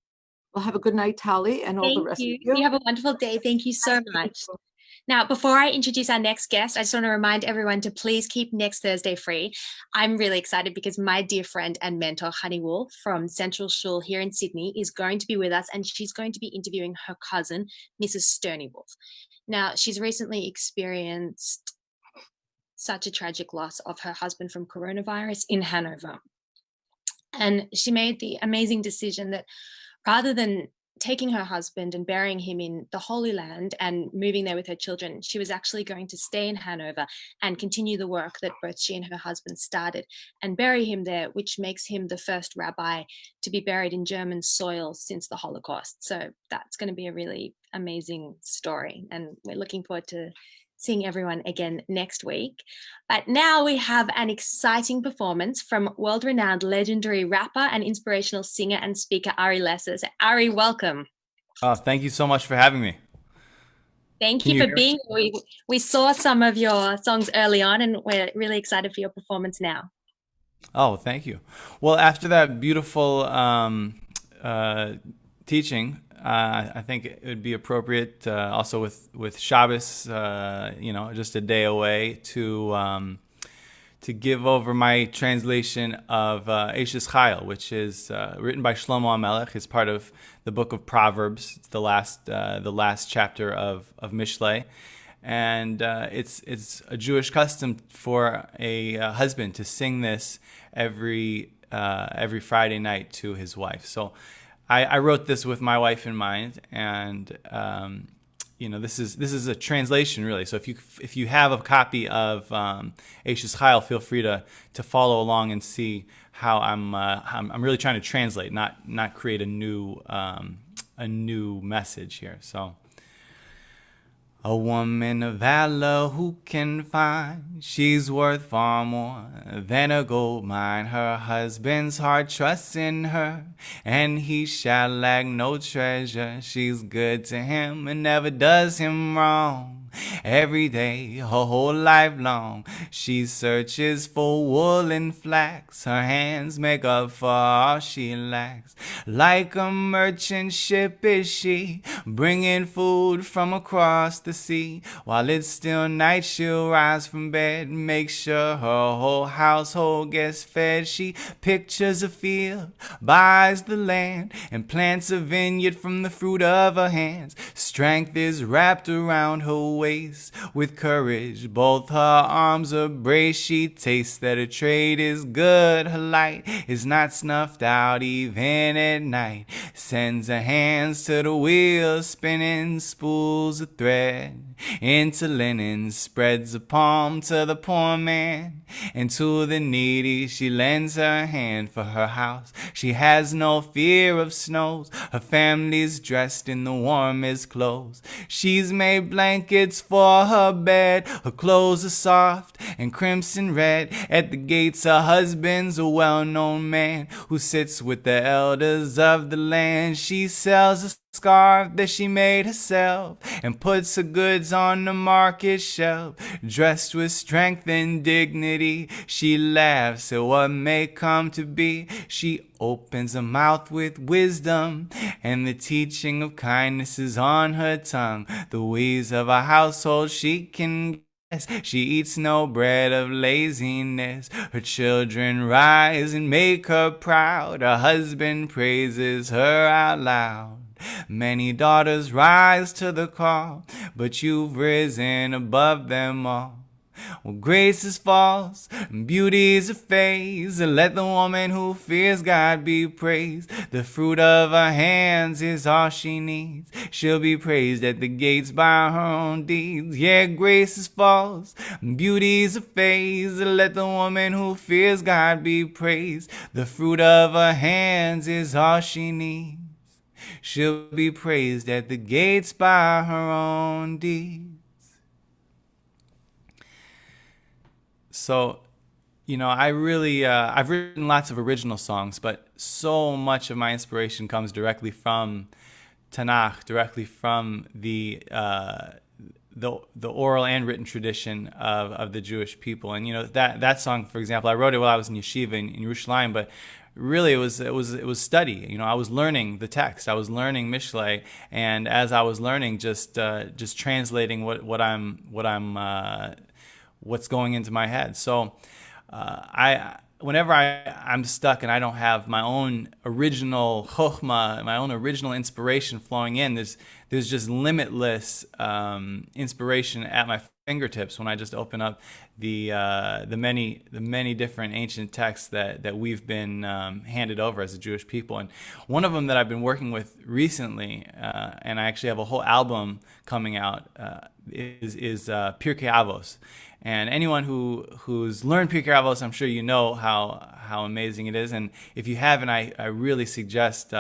Well, have a good night, Tali, and all the rest of you. You have a wonderful day. Thank you so much. Now, before I introduce our next guest, I just want to remind everyone to please keep next Thursday free. I'm really excited because my dear friend and mentor, Honey Wolf from Central Shul here in Sydney, is going to be with us, and she's going to be interviewing her cousin, Mrs. Sterney Wolf. Now, she's recently experienced such a tragic loss of her husband from coronavirus in Hanover. And she made the amazing decision that rather than taking her husband and burying him in the Holy Land and moving there with her children, she was actually going to stay in Hanover and continue the work that both she and her husband started and bury him there, which makes him the first rabbi to be buried in German soil since the Holocaust. So that's going to be a really amazing story. And we're looking forward to seeing everyone again next week. But now we have an exciting performance from world-renowned legendary rapper and inspirational singer and speaker Ari Lesser. So Ari, welcome. Thank you so much for having me. Thank you for being here. We saw some of your songs early on, and we're really excited for your performance now. Oh, thank you. Well, after that beautiful teaching, I think it would be appropriate, also with Shabbos, just a day away, to give over my translation of Eishes Chayil, which is written by Shlomo HaMelech. It's part of the book of Proverbs. It's the last chapter of Mishlei, and it's a Jewish custom for a husband to sing this every Friday night to his wife. So I wrote this with my wife in mind, and this is a translation, really. So if you have a copy of Eishes Chayil, feel free to follow along and see how I'm really trying to translate, not create a new message here. So. A woman of valor who can find, she's worth far more than a gold mine. Her husband's heart trusts in her, and he shall lack no treasure. She's good to him and never does him wrong. Every day, her whole life long, she searches for wool and flax. Her hands make up for all she lacks. Like a merchant ship is she, bringing food from across the sea. While it's still night, she'll rise from bed, make sure her whole household gets fed. She pictures a field, buys the land, and plants a vineyard from the fruit of her hands. Strength is wrapped around her waist. With courage, both her arms are braced. She tastes that her trade is good. Her light is not snuffed out even at night. Sends her hands to the wheel, spinning spools of thread into linen. Spreads a palm to the poor man, and to the needy she lends her hand. For her house she has no fear of snows. Her family's dressed in the warmest clothes. She's made blankets for her bed. Her clothes are soft and crimson red. At the gates her husband's a well-known man who sits with the elders of the land. She sells a scarf that she made herself and puts her goods on the market shelf. Dressed with strength and dignity, she laughs at what may come to be. She opens her mouth with wisdom, and the teaching of kindness is on her tongue. The ways of a household she can guess. She eats no bread of laziness. Her children rise and make her proud. Her husband praises her out loud. Many daughters rise to the call, but you've risen above them all. Well, grace is false, and beauty is a phase. And let the woman who fears God be praised. The fruit of her hands is all she needs. She'll be praised at the gates by her own deeds. Yeah, grace is false, and beauty is a phase. And let the woman who fears God be praised. The fruit of her hands is all she needs. She'll be praised at the gates by her own deeds. So, I really, I've written lots of original songs, but so much of my inspiration comes directly from Tanakh, directly from the oral and written tradition of the Jewish people. And that song, for example, I wrote it while I was in yeshiva in Yerushalayim, but really it was study. I was learning the text, I was learning Mishlei, and as I was learning, just translating what's going into my head. So whenever I'm stuck and I don't have my own original chokhmah, my own original inspiration flowing in, there's just limitless inspiration at my fingertips when I just open up the many different ancient texts that we've been handed over as a Jewish people. And one of them that I've been working with recently, and I actually have a whole album coming out, is Pirkei Avos. And anyone who's learned Pirkei Avos, I'm sure you know how amazing it is. And if you haven't, I really suggest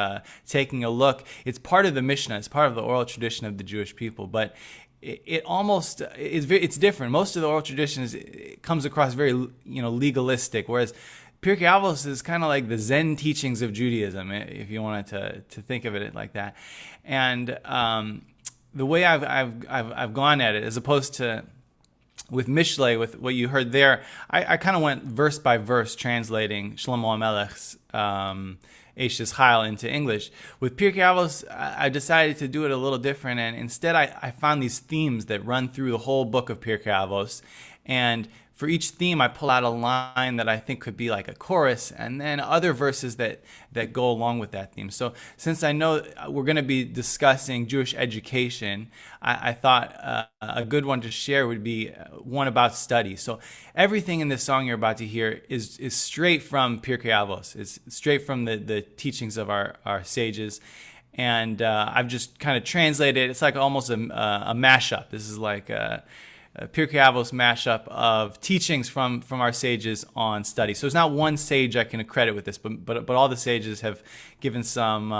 taking a look. It's part of the Mishnah. It's part of the oral tradition of the Jewish people. But it's different. Most of the oral traditions comes across very legalistic, whereas Pirkei Avos is kind of like the Zen teachings of Judaism, if you wanted to think of it like that. And the way I've gone at it, as opposed to with Mishlei, with what you heard there, I kind of went verse by verse translating Shlomo HaMelech's Eishes Chayil into English. With Pirkei Avos, I decided to do it a little different, and instead I found these themes that run through the whole book of Pirkei Avos, and for each theme I pull out a line that I think could be like a chorus, and then other verses that go along with that theme. So since I know we're going to be discussing Jewish education, I thought a good one to share would be one about study. So everything in this song you're about to hear is straight from Pirkei Avos. It's straight from the teachings of our sages. And I've just kind of translated it. It's like almost a mashup. This is like a Pirkei Avos mashup of teachings from our sages on study. So it's not one sage I can accredit with this, but all the sages have given some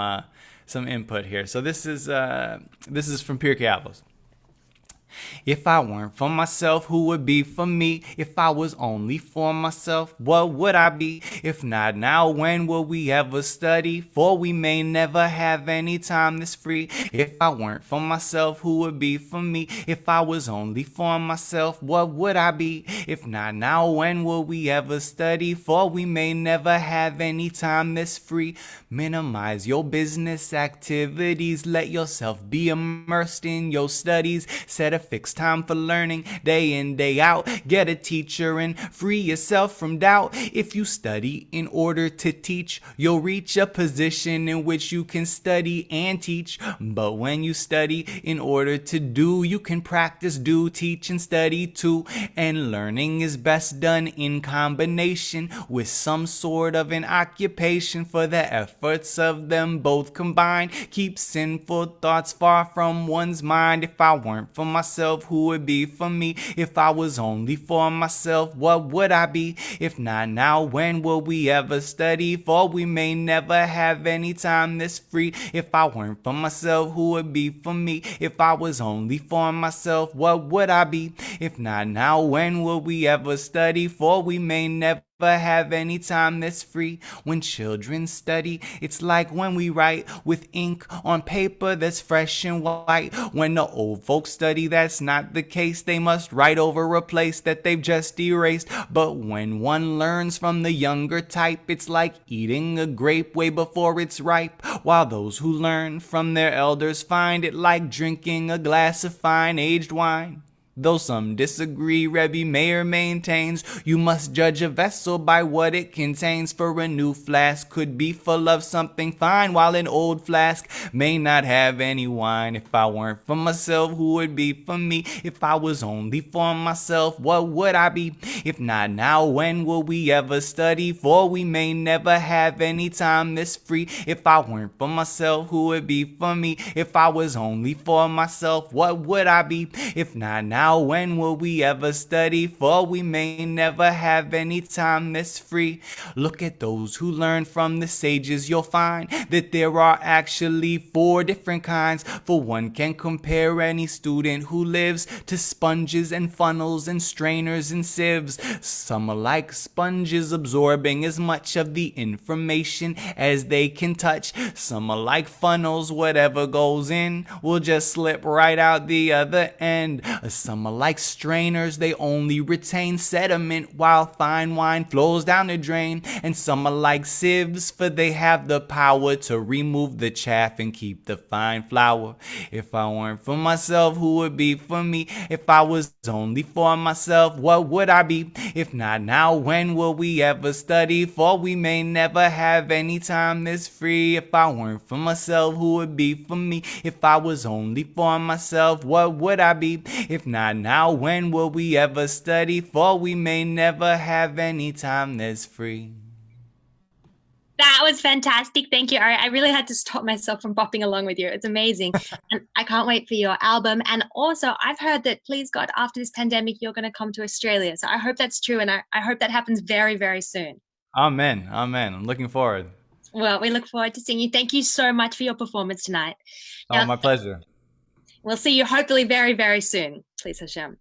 input here. So this is from Pirkei Avos. If I weren't for myself, who would be for me? If I was only for myself, what would I be? If not now, when will we ever study? For we may never have any time that's free. If I weren't for myself, who would be for me? If I was only for myself, what would I be? If not now, when will we ever study? For we may never have any time that's free. Minimize your business activities. Let yourself be immersed in your studies. Set a fixed time for learning, day in, day out. Get a teacher and free yourself from doubt. If you study in order to teach, you'll reach a position in which you can study and teach. But when you study in order to do, you can practice, do, teach, and study too. And learning is best done in combination with some sort of an occupation, for the efforts of them both combined keep sinful thoughts far from one's mind. If I weren't for myself, who would be for me? If I was only for myself, what would I be? If not now, when will we ever study? For we may never have any time that's free. If I weren't for myself, who would be for me? If I was only for myself, what would I be? If not now, when will we ever study? For we may never have any time that's free. When children study, it's like when we write with ink on paper that's fresh and white. When the old folks study, that's not the case. They must write over a place that they've just erased. But when one learns from the younger type, it's like eating a grape way before it's ripe. While those who learn from their elders find it like drinking a glass of fine aged wine. Though some disagree, Rebbe Meir maintains, you must judge a vessel by what it contains. For a new flask could be full of something fine, while an old flask may not have any wine. If I weren't for myself, who would be for me? If I was only for myself, what would I be? If not now, when will we ever study? For we may never have any time this free. If I weren't for myself, who would be for me? If I was only for myself, what would I be? If not now, when will we ever study? For we may never have any time that's free. Look at those who learn from the sages. You'll find that there are actually 4 different kinds. For one can compare any student who lives to sponges and funnels and strainers and sieves. Some are like sponges, absorbing as much of the information as they can touch. Some are like funnels, whatever goes in will just slip right out the other end. Some are like strainers, they only retain sediment while fine wine flows down the drain. And some are like sieves, for they have the power to remove the chaff and keep the fine flour. If I weren't for myself, who would be for me? If I was only for myself, what would I be? If not now, when will we ever study? For we may never have any time that's free. If I weren't for myself, who would be for me? If I was only for myself, what would I be? If not now, when will we ever study? For we may never have any time that's free. That was fantastic. Thank you, Ari. I really had to stop myself from bopping along with you. It's amazing. And I can't wait for your album. And also, I've heard that, please God, after this pandemic, you're going to come to Australia. So I hope that's true. And I hope that happens very, very soon. Amen. Amen. I'm looking forward. Well, we look forward to seeing you. Thank you so much for your performance tonight. Oh, my pleasure. We'll see you hopefully very, very soon. Please, Hashem.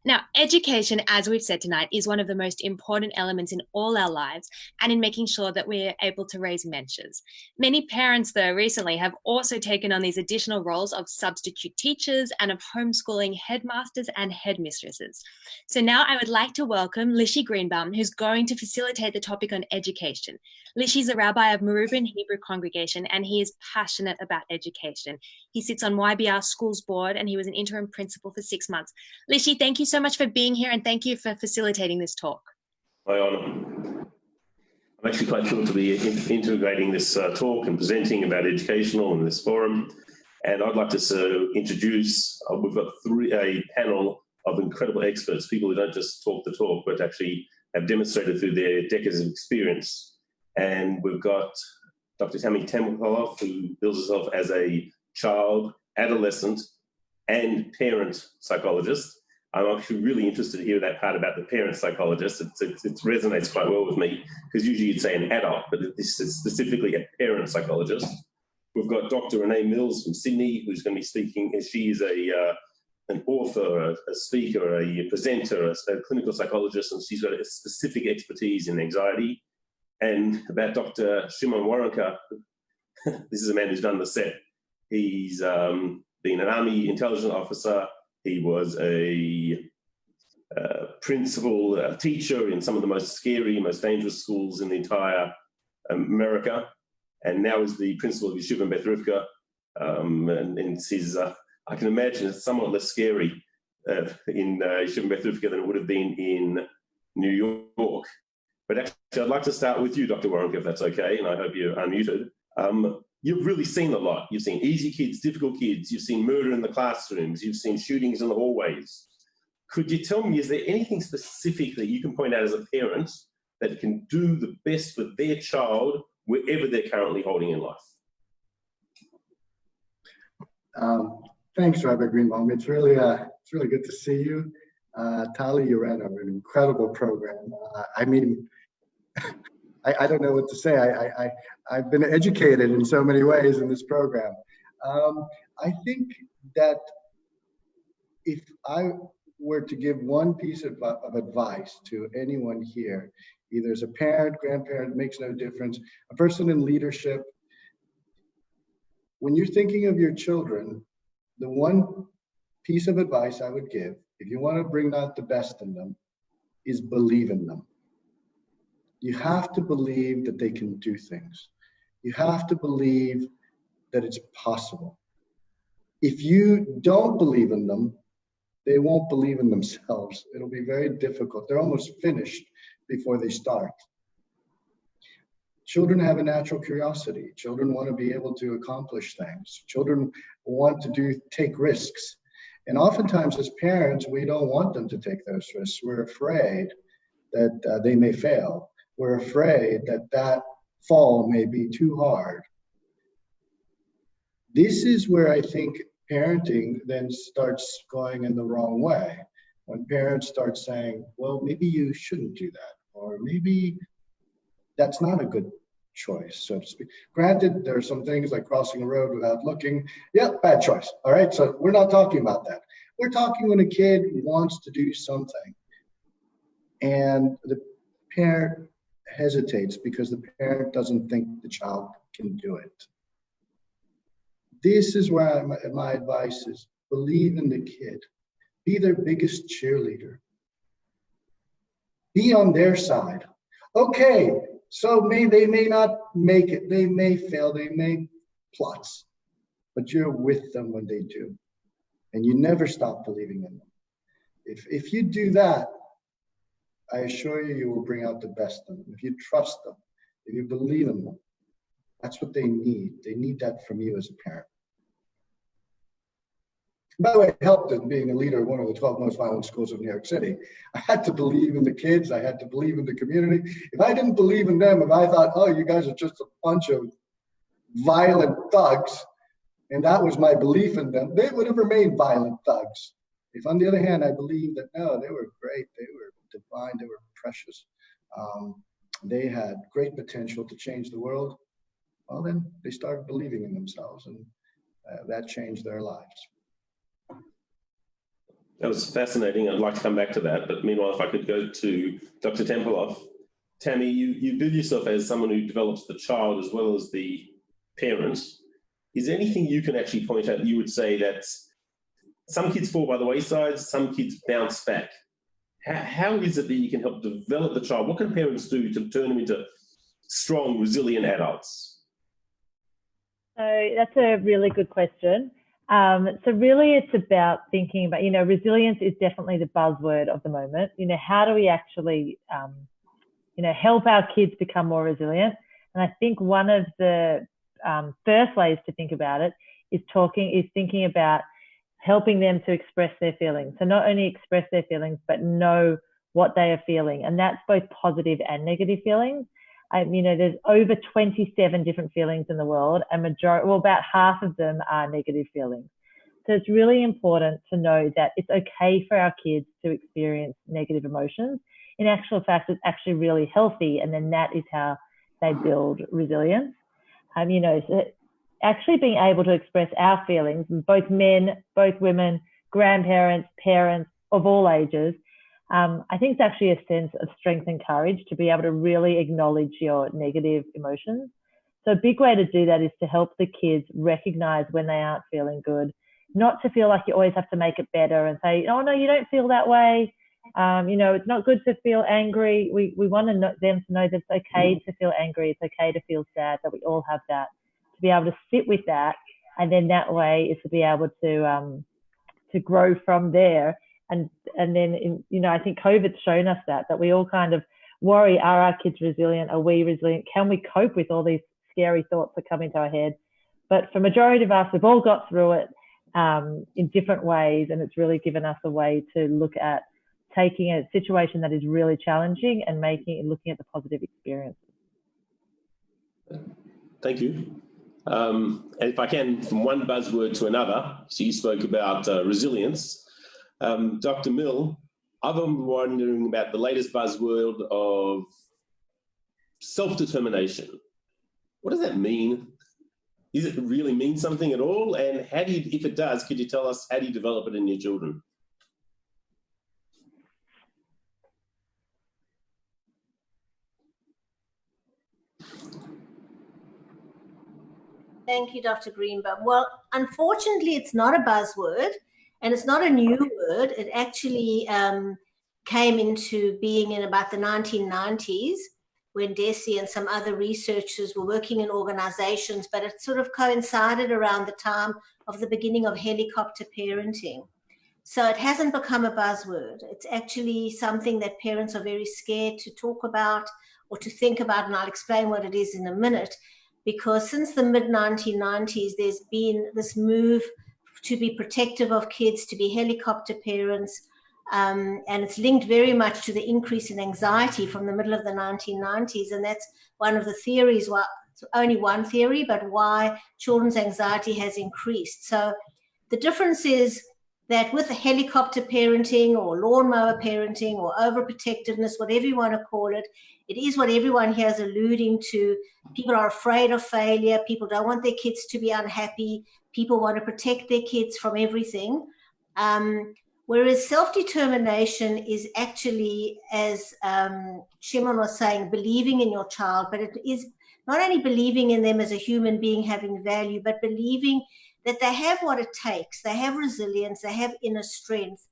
Now, education, as we've said tonight, is one of the most important elements in all our lives and in making sure that we're able to raise menshers. Many parents, though, recently have also taken on these additional roles of substitute teachers and of homeschooling headmasters and headmistresses. So now I would like to welcome Lishi Greenbaum, who's going to facilitate the topic on education. Lishi is a rabbi of Merubin Hebrew congregation, and he is passionate about education. He sits on YBR Schools Board, and he was an interim principal for 6 months. Lishi, thank you so much for being here, and thank you for facilitating this talk. My honour. I'm actually quite thrilled to be integrating this talk and presenting about educational in this forum. And I'd like to introduce, we've got a panel of incredible experts, people who don't just talk the talk, but actually have demonstrated through their decades of experience. And we've got Dr. Tammy Tempelhof, who bills herself as a child, adolescent, and parent psychologist. I'm actually really interested to hear that part about the parent psychologist. It resonates quite well with me, because usually you'd say an adult, but this is specifically a parent psychologist. We've got Dr. Renee Mills from Sydney, who's going to be speaking. She is an author, a speaker, a presenter, a clinical psychologist, and she's got a specific expertise in anxiety. And about Dr. Shimon Waronker, this is a man who's done the set. He's been an Army intelligence officer. He was a principal teacher in some of the most scary, most dangerous schools in the entire America, and now is the principal of Yeshiva in Beth Rivka. And his, I can imagine it's somewhat less scary in Yeshiva in Beth Rivka than it would have been in New York. But actually, I'd like to start with you, Dr. Waronker, if that's okay, and I hope you're unmuted. You've really seen a lot. You've seen easy kids, difficult kids. You've seen murder in the classrooms. You've seen shootings in the hallways. Could you tell me, is there anything specific that you can point out as a parent that can do the best for their child wherever they're currently holding in life? Thanks, Rabbi Greenbaum. It's really good to see you. Tali, you ran an incredible program. I mean, I don't know what to say. I've been educated in so many ways in this program. I think that if I were to give one piece of advice to anyone here, either as a parent, grandparent, makes no difference, a person in leadership, when you're thinking of your children, the one piece of advice I would give, if you want to bring out the best in them, is believe in them. You have to believe that they can do things. You have to believe that it's possible. If you don't believe in them, they won't believe in themselves. It'll be very difficult. They're almost finished before they start. Children have a natural curiosity. Children want to be able to accomplish things. Children want to take risks. And oftentimes as parents, we don't want them to take those risks. We're afraid that they may fail. We're afraid that that fall may be too hard. This is where I think parenting then starts going in the wrong way. When parents start saying, well, maybe you shouldn't do that, or maybe that's not a good choice, so to speak. Granted, there are some things like crossing a road without looking. Yeah, bad choice. All right, so we're not talking about that. We're talking when a kid wants to do something and the parent hesitates because the parent doesn't think the child can do it. This is where my advice is: believe in the kid. Be their biggest cheerleader. Be on their side. Okay, so they may not make it. They may fail. They may plutz. But you're with them when they do. And you never stop believing in them. If you do that, I assure you, you will bring out the best in them. If you trust them, if you believe in them, that's what they need. They need that from you as a parent. By the way, it helped in being a leader of one of the 12 most violent schools of New York City. I had to believe in the kids. I had to believe in the community. If I didn't believe in them, if I thought, oh, you guys are just a bunch of violent thugs, and that was my belief in them, they would have remained violent thugs. If, on the other hand, I believed that, no, they were great, they were divine, they were precious, they had great potential to change the world, well, then they started believing in themselves, and that changed their lives. That was fascinating. I'd like to come back to that. But meanwhile, if I could go to Dr. Tempelhof. Tammy, you bill yourself as someone who develops the child as well as the parent. Is there anything you can actually point out? You would say that some kids fall by the wayside, some kids bounce back. How is it that you can help develop the child? What can parents do to turn them into strong, resilient adults? So that's a really good question. So really it's about thinking about, resilience is definitely the buzzword of the moment. How do we actually, help our kids become more resilient? And I think one of the first ways to think about it is thinking about helping them to express their feelings. So not only express their feelings, but know what they are feeling. And that's both positive and negative feelings. There's over 27 different feelings in the world, and about half of them are negative feelings. So it's really important to know that it's okay for our kids to experience negative emotions. In actual fact, it's actually really healthy, and then that is how they build resilience. So actually being able to express our feelings, both men, both women, grandparents, parents of all ages, I think it's actually a sense of strength and courage to be able to really acknowledge your negative emotions. So a big way to do that is to help the kids recognize when they aren't feeling good, not to feel like you always have to make it better and say, oh, no, you don't feel that way. It's not good to feel angry. We want them to know that it's okay to feel angry. It's okay to feel sad, that we all have that, to be able to sit with that. And then that way is to be able to grow from there. And then, I think COVID's shown us that we all kind of worry, are our kids resilient? Are we resilient? Can we cope with all these scary thoughts that come into our head? But for majority of us, we've all got through it in different ways. And it's really given us a way to look at taking a situation that is really challenging and looking at the positive experience. Thank you. And if I can, from one buzzword to another, so you spoke about resilience. Dr. Mill, I've been wondering about the latest buzzword of self-determination. What does that mean? Does it really mean something at all? And how do you, if it does, could you tell us how do you develop it in your children? Thank you, Dr. Greenbaum. Well, unfortunately, it's not a buzzword. And it's not a new word. It actually came into being in about the 1990s when Desi and some other researchers were working in organizations, but it sort of coincided around the time of the beginning of helicopter parenting. So it hasn't become a buzzword. It's actually something that parents are very scared to talk about or to think about, and I'll explain what it is in a minute, because since the mid-1990s, there's been this move to be protective of kids, to be helicopter parents, and it's linked very much to the increase in anxiety from the middle of the 1990s, and that's one of the theories, well, it's only one theory, but why children's anxiety has increased. So the difference is that with helicopter parenting or lawnmower parenting or overprotectiveness, whatever you want to call it, it is what everyone here is alluding to. People are afraid of failure. People don't want their kids to be unhappy. People want to protect their kids from everything. Whereas self-determination is actually, as Shimon was saying, believing in your child, but it is not only believing in them as a human being having value, but believing that they have what it takes. They have resilience, they have inner strength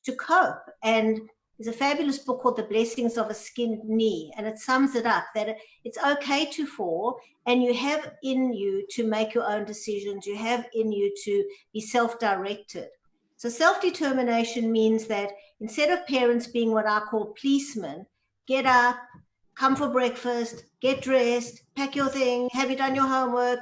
to cope. And there's a fabulous book called The Blessings of a Skinned Knee, and it sums it up, that it's okay to fall, and you have in you to make your own decisions. You have in you to be self-directed. So self-determination means that instead of parents being what I call policemen, get up, come for breakfast, get dressed, pack your thing, have you done your homework,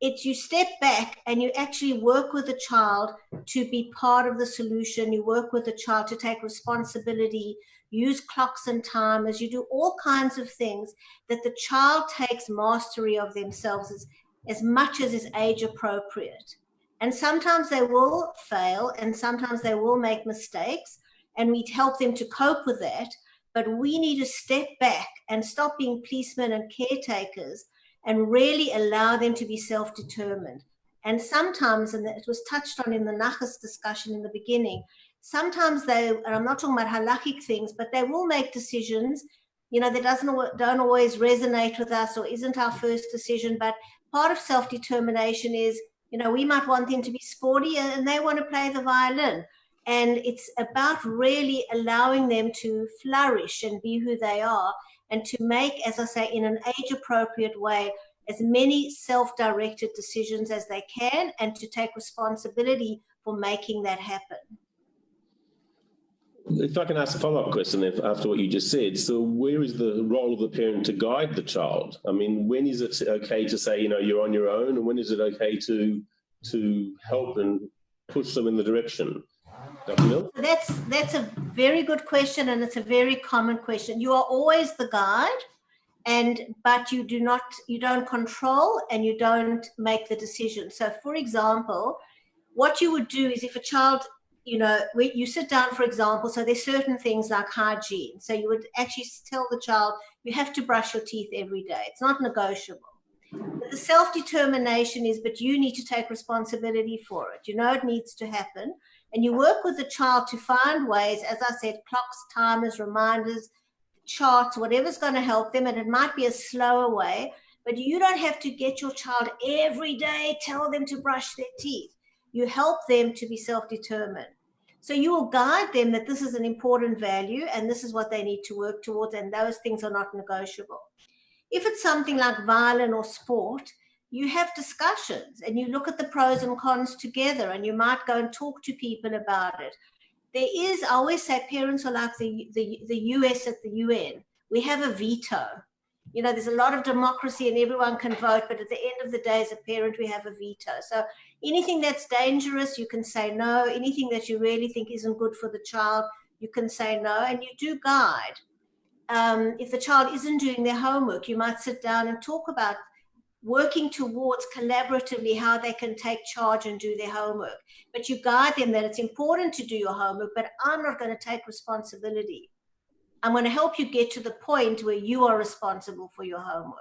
it's you step back and you actually work with the child to be part of the solution. You work with the child to take responsibility, use clocks and timers. You do all kinds of things that the child takes mastery of themselves as much as is age appropriate. And sometimes they will fail and sometimes they will make mistakes, and we help them to cope with that. But we need to step back and stop being policemen and caretakers and really allow them to be self-determined. And sometimes, and it was touched on in the Nachas discussion in the beginning, sometimes they, and I'm not talking about halachic things, but they will make decisions, you know, that don't always resonate with us or isn't our first decision. But part of self-determination is, you know, we might want them to be sporty and they want to play the violin. And it's about really allowing them to flourish and be who they are, and to make, as I say, in an age-appropriate way, as many self-directed decisions as they can, and to take responsibility for making that happen. If I can ask a follow-up question after what you just said, so where is the role of the parent to guide the child? I mean, when is it okay to say, you know, you're on your own, and when is it okay to help and push them in the direction? That's a very good question, and it's a very common question. You are always the guide, but you don't control and you don't make the decision. So, for example, what you would do is if a child, you know, you sit down, for example, so there's certain things like hygiene. So you would actually tell the child, you have to brush your teeth every day. It's not negotiable. But the self-determination is, but you need to take responsibility for it. You know it needs to happen. And you work with the child to find ways, as I said, clocks, timers, reminders, charts, whatever's going to help them. And it might be a slower way, but you don't have to get your child every day, tell them to brush their teeth. You help them to be self-determined. So you will guide them that this is an important value and this is what they need to work towards, and those things are not negotiable. If it's something like violin or sport, you have discussions and you look at the pros and cons together, and you might go and talk to people about it. There is, I always say, parents are like the US at the UN. We have a veto. You know, there's a lot of democracy and everyone can vote, but at the end of the day, as a parent, we have a veto. So anything that's dangerous, you can say no. Anything that you really think isn't good for the child, you can say no, and you do guide. If the child isn't doing their homework, you might sit down and talk about working towards collaboratively how they can take charge and do their homework. But you guide them that it's important to do your homework, but I'm not going to take responsibility. I'm going to help you get to the point where you are responsible for your homework.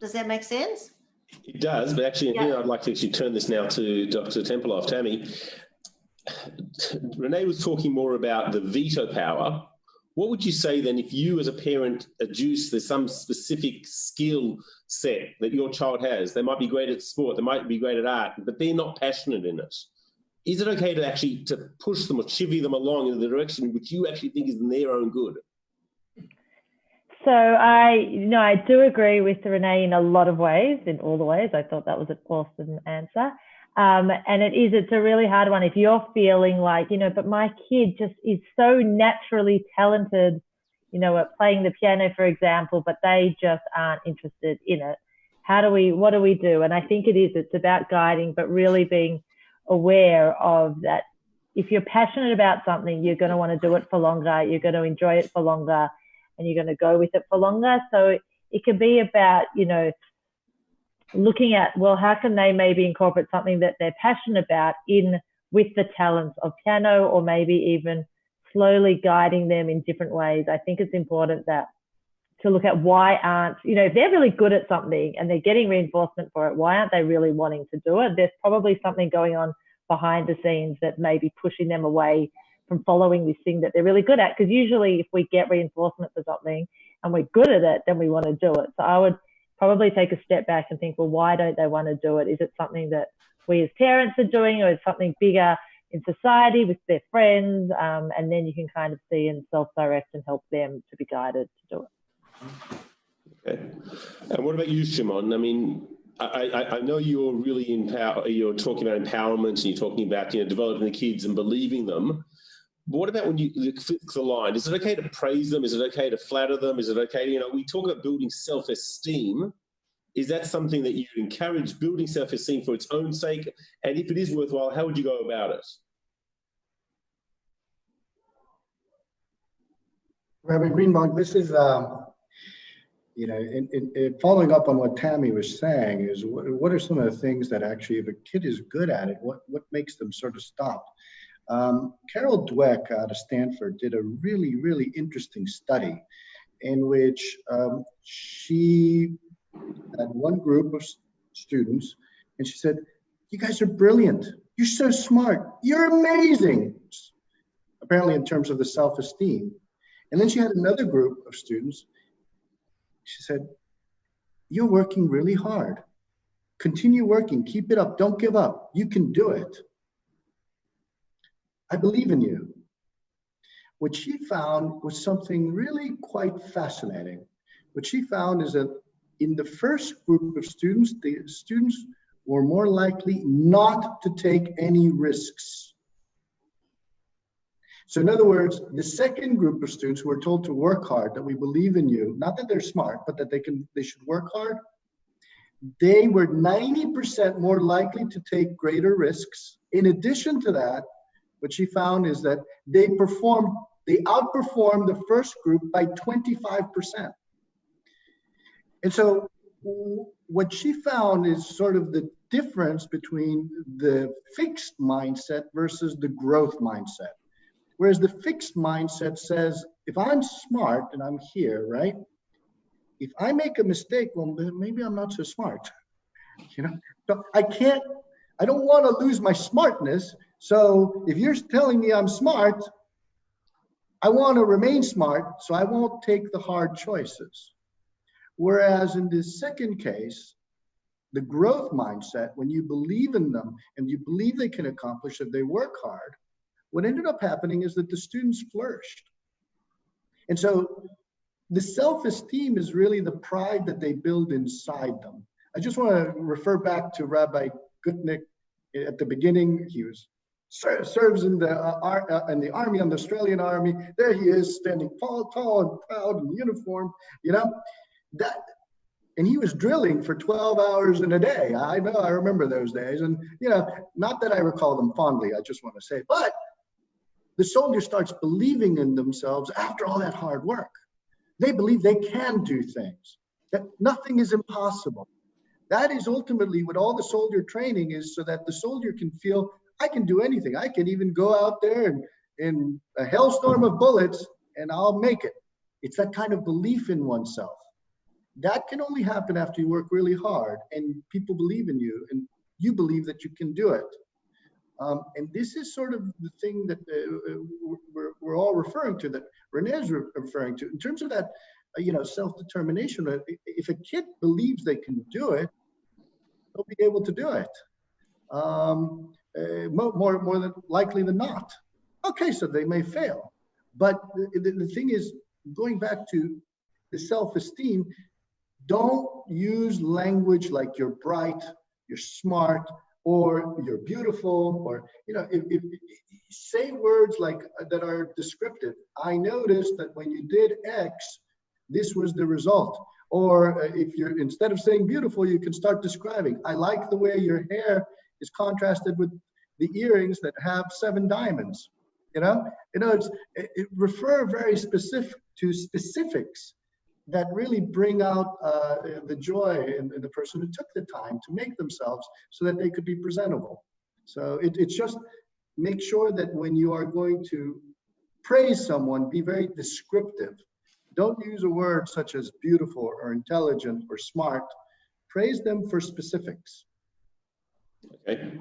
Does that make sense? It does, but actually, Yeah. here I'd like to actually turn this now to Dr. Tempelhof. Tammy, Renee was talking more about the veto power. What would you say then if you as a parent adduce there's some specific skill set that your child has? They might be great at sport, they might be great at art, but they're not passionate in it. Is it okay to actually to push them or chivvy them along in the direction which you actually think is in their own good? So I do agree with Renee in a lot of ways, in all the ways. I thought that was an awesome answer. And it's a really hard one. If you're feeling like, but my kid just is so naturally talented, at playing the piano, for example, but they just aren't interested in it. What do we do? And I think it's about guiding, but really being aware of that. If you're passionate about something, you're going to want to do it for longer. You're going to enjoy it for longer, and you're going to go with it for longer. So it can be about, looking at, well, how can they maybe incorporate something that they're passionate about in with the talents of piano, or maybe even slowly guiding them in different ways. I think it's important to look at why aren't, if they're really good at something and they're getting reinforcement for it, why aren't they really wanting to do it? There's probably something going on behind the scenes that may be pushing them away from following this thing that they're really good at. Because usually if we get reinforcement for something and we're good at it, then we want to do it. So I would probably take a step back and think, well, why don't they want to do it? Is it something that we as parents are doing, or is something bigger in society with their friends? And then you can kind of see and self-direct and help them to be guided to do it. Okay. And what about you, Shimon? I mean, I know you're really you're talking about empowerment, and you're talking about developing the kids and believing them. But what about when you flip the line? Is it okay to praise them? Is it okay to flatter them? Is it okay to, we talk about building self-esteem. Is that something that you encourage, building self-esteem for its own sake? And if it is worthwhile, how would you go about it? Rabbi Greenbaum, this is, in following up on what Tammy was saying, is what are some of the things that actually, if a kid is good at it, what makes them sort of stop? Carol Dweck out of Stanford did a really, really interesting study in which she had one group of students, and she said, "You guys are brilliant. You're so smart. You're amazing," apparently in terms of the self-esteem. And then she had another group of students. She said, "You're working really hard. Continue working. Keep it up. Don't give up. You can do it. I believe in you." What she found was something really quite fascinating. What she found is that in the first group of students, the students were more likely not to take any risks. So in other words, the second group of students who were told to work hard, that we believe in you, not that they're smart, but that they should work hard, they were 90% more likely to take greater risks. In addition to that, what she found is that they outperformed the first group by 25%. And so what she found is sort of the difference between the fixed mindset versus the growth mindset. Whereas the fixed mindset says, if I'm smart and I'm here, right? If I make a mistake, well, maybe I'm not so smart. So I don't want to lose my smartness. So if you're telling me I'm smart, I want to remain smart, so I won't take the hard choices. Whereas in this second case, the growth mindset, when you believe in them and you believe they can accomplish it, they work hard, what ended up happening is that the students flourished. And so the self-esteem is really the pride that they build inside them. I just want to refer back to Rabbi Gutnick at the beginning. He serves in the army, in the Australian army. There he is, standing tall and proud in uniform, and he was drilling for 12 hours in a day. I know, I remember those days. And, not that I recall them fondly, I just want to say, but the soldier starts believing in themselves after all that hard work. They believe they can do things, that nothing is impossible. That is ultimately what all the soldier training is, so that the soldier can feel, I can do anything. I can even go out there and in a hailstorm of bullets and I'll make it. It's that kind of belief in oneself. That can only happen after you work really hard and people believe in you and you believe that you can do it. And this is sort of the thing that we're all referring to, that Renee is referring to, in terms of that, self-determination. If a kid believes they can do it, they'll be able to do it. More than likely than not. Okay, so they may fail. But the thing is, going back to the self-esteem, don't use language like you're bright, you're smart, or you're beautiful, or, if say words like that are descriptive. I noticed that when you did X, this was the result. Or if you're, instead of saying beautiful, you can start describing. I like the way your hair is contrasted with the earrings that have 7 diamonds. Refer very specific to specifics that really bring out the joy in the person who took the time to make themselves so that they could be presentable. So it's just make sure that when you are going to praise someone, be very descriptive. Don't use a word such as beautiful or intelligent or smart. Praise them for specifics. Okay.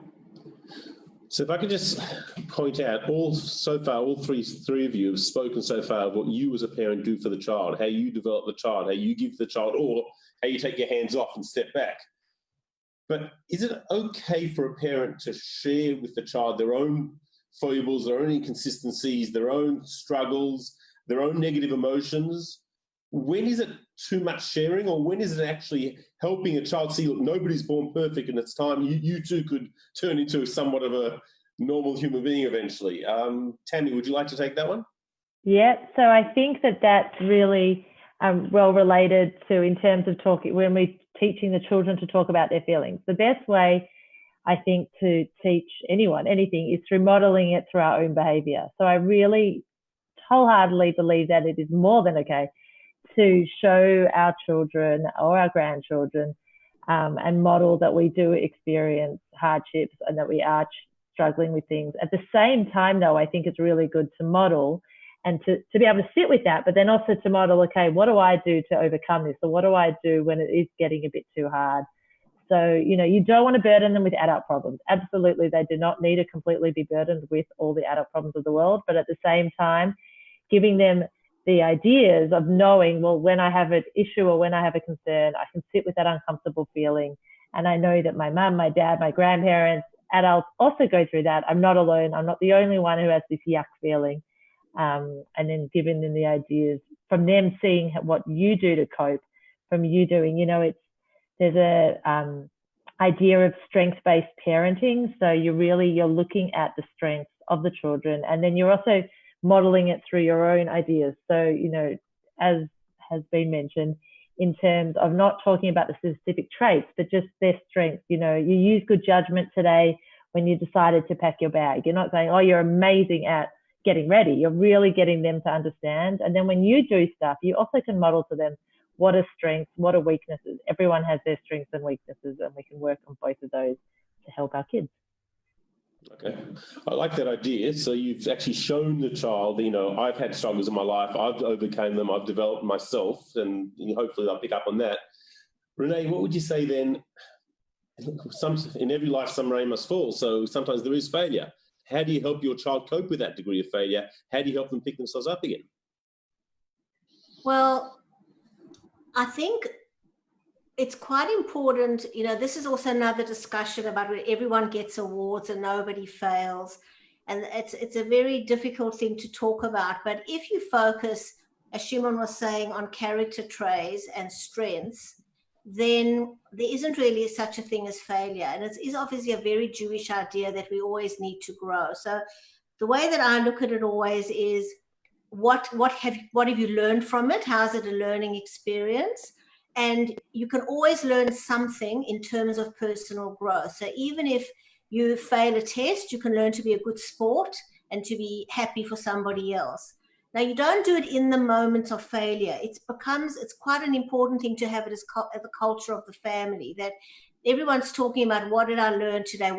So if I could just point out, all three of you have spoken so far of what you as a parent do for the child, how you develop the child, how you give the child, or how you take your hands off and step back. But is it okay for a parent to share with the child their own foibles, their own inconsistencies, their own struggles, their own negative emotions? When is it too much sharing, or when is it actually helping a child see, look, nobody's born perfect and it's time you too could turn into somewhat of a normal human being eventually? Tammy, would you like to take that one? Yeah, so I think that's really well related to, in terms of talking, when we're teaching the children to talk about their feelings. The best way, I think, to teach anyone anything is through modeling it through our own behavior. So I really wholeheartedly believe that it is more than okay to show our children or our grandchildren and model that we do experience hardships and that we are struggling with things. At the same time, though, I think it's really good to model and to be able to sit with that, but then also to model, okay, what do I do to overcome this? Or what do I do when it is getting a bit too hard? So, you don't want to burden them with adult problems. Absolutely, they do not need to completely be burdened with all the adult problems of the world, but at the same time, giving them the ideas of knowing, well, when I have an issue or when I have a concern, I can sit with that uncomfortable feeling. And I know that my mum, my dad, my grandparents, adults also go through that. I'm not alone. I'm not the only one who has this yuck feeling. And then giving them the ideas from them, seeing what you do to cope, from you doing, there's a idea of strength-based parenting. So you're looking at the strengths of the children, and then you're also modeling it through your own ideas. So, as has been mentioned, in terms of not talking about the specific traits, but just their strengths. You use good judgment today when you decided to pack your bag. You're not saying, oh, you're amazing at getting ready. You're really getting them to understand. And then when you do stuff, you also can model to them what are strengths, what are weaknesses. Everyone has their strengths and weaknesses, and we can work on both of those to help our kids. Okay, I like that idea. So you've actually shown the child, I've had struggles in my life, I've overcome them, I've developed myself, and hopefully they'll pick up on that. Renee, what would you say then? In every life, some rain must fall, so sometimes there is failure. How do you help your child cope with that degree of failure? How do you help them pick themselves up again? Well, I think it's quite important, this is also another discussion about where everyone gets awards and nobody fails. And it's a very difficult thing to talk about. But if you focus, as Shimon was saying, on character traits and strengths, then there isn't really such a thing as failure. And it is obviously a very Jewish idea that we always need to grow. So the way that I look at it always is, what have you learned from it? How's it a learning experience? And you can always learn something in terms of personal growth. So even if you fail a test, you can learn to be a good sport and to be happy for somebody else. Now, you don't do it in the moments of failure. It's quite an important thing to have it as the culture of the family, that everyone's talking about, what did I learn today?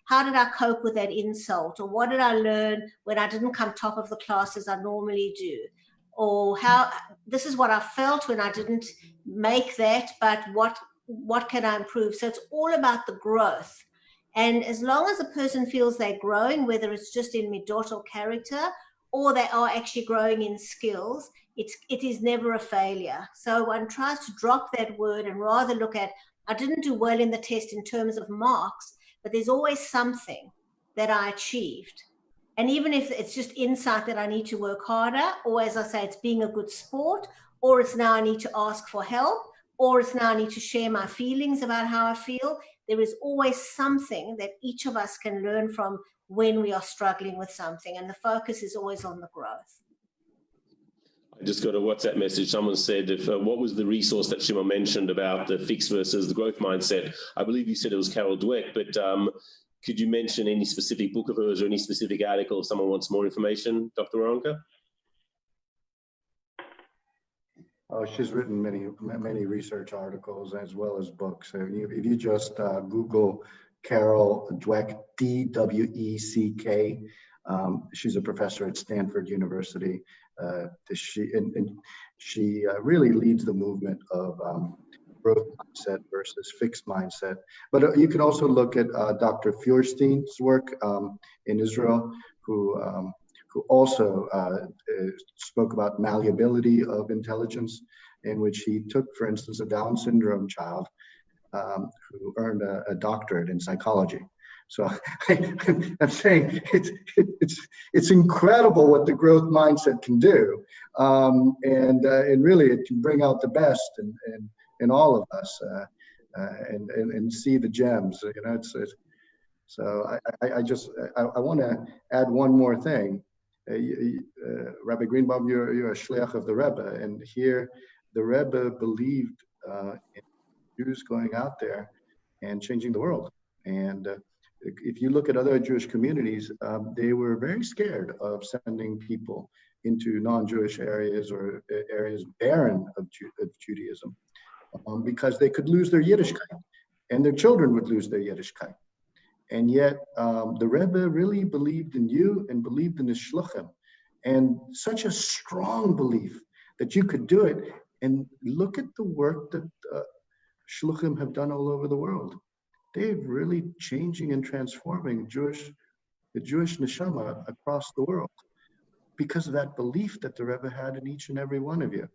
How did I cope with that insult? Or what did I learn when I didn't come top of the class as I normally do? Or this is what I felt when I didn't make that, but what can I improve? So it's all about the growth. And as long as a person feels they're growing, whether it's just in midot or character, or they are actually growing in skills, it is never a failure. So one tries to drop that word and rather look at, I didn't do well in the test in terms of marks, but there's always something that I achieved. And even if it's just insight that I need to work harder, or as I say, it's being a good sport, or it's now I need to ask for help, or it's now I need to share my feelings about how I feel, There is always something that each of us can learn from when we are struggling with something, and the focus is always on the growth. I just got a WhatsApp message. Someone said, what was the resource that Shimon mentioned about the fixed versus the growth mindset? I believe you said it was Carol Dweck, but could you mention any specific book of hers or any specific article if someone wants more information, Dr. Waronker? Oh, she's written many research articles as well as books. If you just Google Carol Dweck, D-W-E-C-K, she's a professor at Stanford University. She really leads the movement of growth mindset versus fixed mindset. But you can also look at Dr. Feuerstein's work in Israel, who also spoke about malleability of intelligence, in which he took, for instance, a Down syndrome child who earned a doctorate in psychology. So I'm saying it's incredible what the growth mindset can do, and really it can bring out the best in all of us, and see the gems. You know, so I want to add one more thing. Rabbi Greenbaum, you're a shliach of the Rebbe, and here the Rebbe believed in Jews going out there and changing the world. And if you look at other Jewish communities, they were very scared of sending people into non-Jewish areas or areas barren of Judaism, because they could lose their Yiddishkeit, and their children would lose their Yiddishkeit. And yet, the Rebbe really believed in you and believed in his shluchim, and such a strong belief that you could do it. And look at the work that shluchim have done all over the world. They're really changing and transforming the Jewish neshama across the world because of that belief that the Rebbe had in each and every one of you.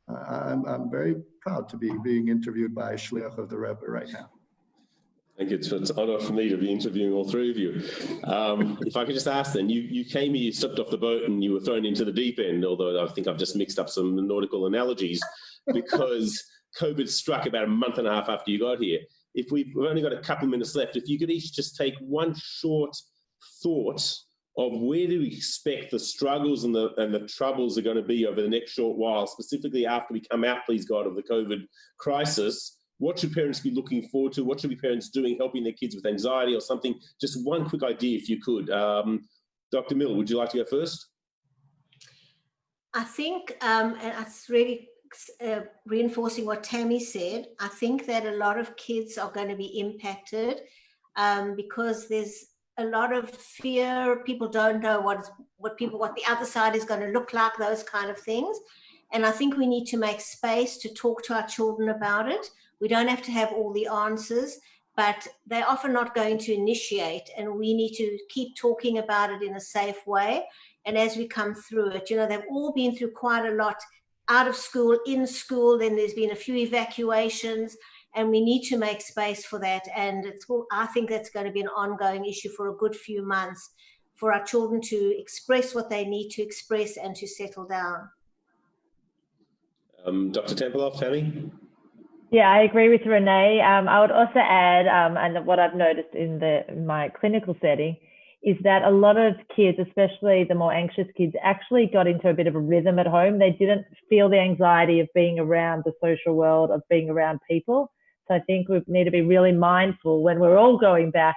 I'm very proud to be being interviewed by a shliach of the Rebbe right now. Thank you. It's an honor for me to be interviewing all three of you. If I could just ask then, you came here, you stepped off the boat and you were thrown into the deep end, although I think I've just mixed up some nautical analogies, because COVID struck about a month and a half after you got here. If we've only got a couple of minutes left, if you could each just take one short thought of where do we expect the struggles and the troubles are going to be over the next short while, specifically after we come out, please God, of the COVID crisis. What should parents be looking forward to? What should be parents doing, helping their kids with anxiety or something? Just one quick idea, if you could. Dr. Miller, would you like to go first? I think, and it's really reinforcing what Tammy said, I think that a lot of kids are going to be impacted because there's a lot of fear. People don't know what the other side is going to look like, those kind of things. And I think we need to make space to talk to our children about it. We don't have to have all the answers, but they're often not going to initiate, and we need to keep talking about it in a safe way. And as we come through it, you know, they've all been through quite a lot out of school, in school, then there's been a few evacuations, and we need to make space for that. And I think that's going to be an ongoing issue for a good few months for our children to express what they need to express and to settle down. Dr. Tempelhof, Tammy? Yeah, I agree with Renee. I would also add, and what I've noticed in my clinical setting, is that a lot of kids, especially the more anxious kids, actually got into a bit of a rhythm at home. They didn't feel the anxiety of being around the social world, of being around people. So I think we need to be really mindful when we're all going back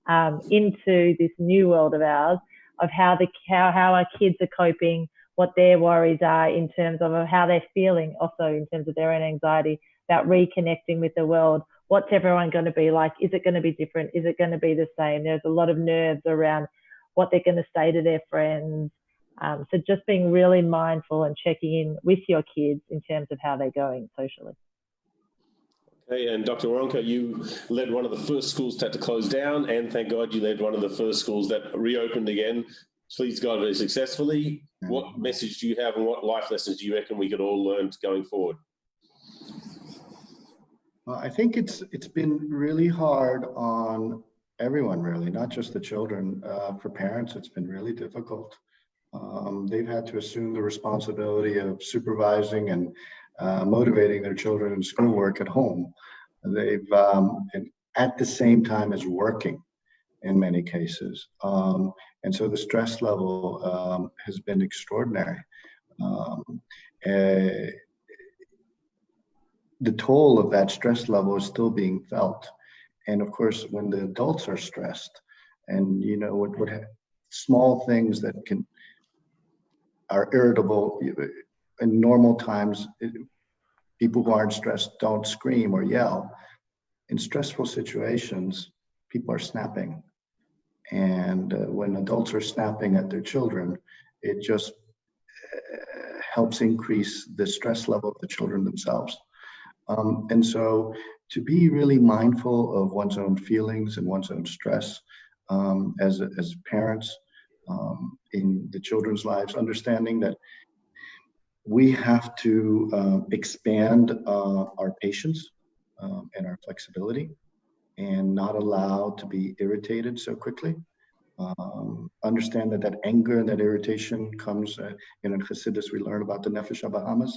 into this new world of ours, of how our kids are coping, what their worries are in terms of how they're feeling, also in terms of their own anxiety, about reconnecting with the world. What's everyone going to be like? Is it going to be different? Is it going to be the same? There's a lot of nerves around what they're going to say to their friends. So just being really mindful and checking in with your kids in terms of how they're going socially. Okay, and Dr. Waronker, you led one of the first schools that had to close down, and thank God you led one of the first schools that reopened again. Please God, very successfully. What message do you have, and what life lessons do you reckon we could all learn going forward? Well, I think it's been really hard on everyone, really, not just the children. For parents, it's been really difficult. They've had to assume the responsibility of supervising and motivating their children in schoolwork at home. They've at the same time as working in many cases. And so the stress level has been extraordinary. The toll of that stress level is still being felt. And of course, when the adults are stressed, and you know what small things that are irritable in normal times, people who aren't stressed don't scream or yell. In stressful situations, people are snapping. And when adults are snapping at their children, it just helps increase the stress level of the children themselves. And so to be really mindful of one's own feelings and one's own stress as parents in the children's lives, understanding that we have to expand our patience and our flexibility and not allow to be irritated so quickly. Understand that anger and that irritation comes, in Chassidus we learn about the Nefesh HaBahamas,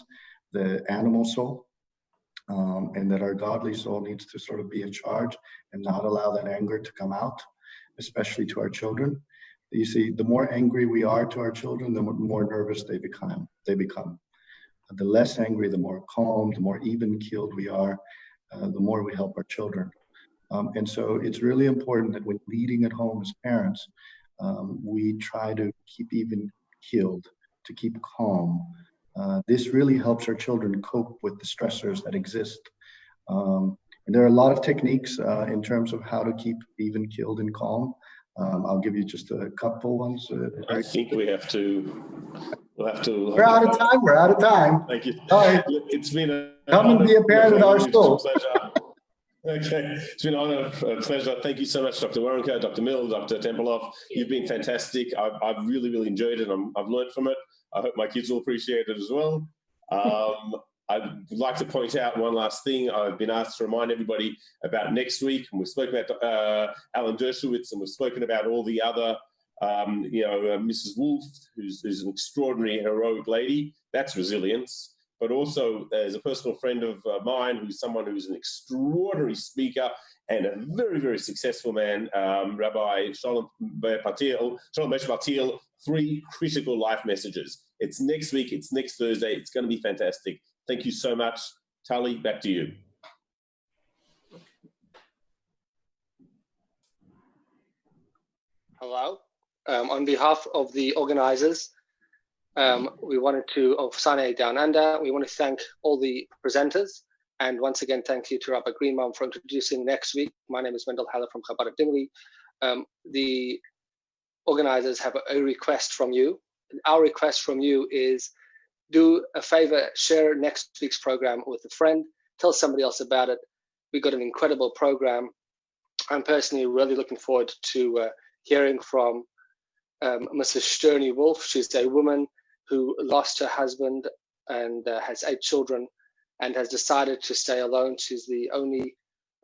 the animal soul, and that our godly soul needs to sort of be in charge and not allow that anger to come out, especially to our children. You see, the more angry we are to our children, the more nervous they become. The less angry, the more calm, the more even-keeled we are, the more we help our children. And so it's really important that when leading at home as parents, we try to keep even-keeled, to keep calm. This really helps our children cope with the stressors that exist. And there are a lot of techniques in terms of how to keep even-keeled and calm. I'll give you just a couple ones. I think we'll have to. We're out of time. Thank you. All right. It's been Come and be a parent at our school. Okay, it's been a pleasure. Thank you so much, Dr. Waronker, Dr. Mill, Dr. Tempelhof. You've been fantastic. I've really, really enjoyed it. I've learned from it. I hope my kids will appreciate it as well. I'd like to point out one last thing. I've been asked to remind everybody about next week, and we've spoken about Alan Dershowitz, and we've spoken about all the other, Mrs. Wolf, who's an extraordinary, heroic lady. That's resilience. But also, there's a personal friend of mine who's someone who's an extraordinary speaker and a very, very successful man, Rabbi Shalom Patil, 3 critical life messages. It's next week, it's next Thursday, it's going to be fantastic. Thank you so much. Tali, back to you. Hello. On behalf of the organizers, of Sinai Down Under, we want to thank all the presenters. And once again, thank you to Rabbi Greenbaum for introducing next week. My name is Mendel Haller from Kabbalah Dini. The organizers have a request from you. Our request from you is do a favor, share next week's program with a friend, tell somebody else about it. We've got an incredible program. I'm personally really looking forward to hearing from Mrs. Sturny Wolf. She's a woman who lost her husband and has 8 children and has decided to stay alone. She's the only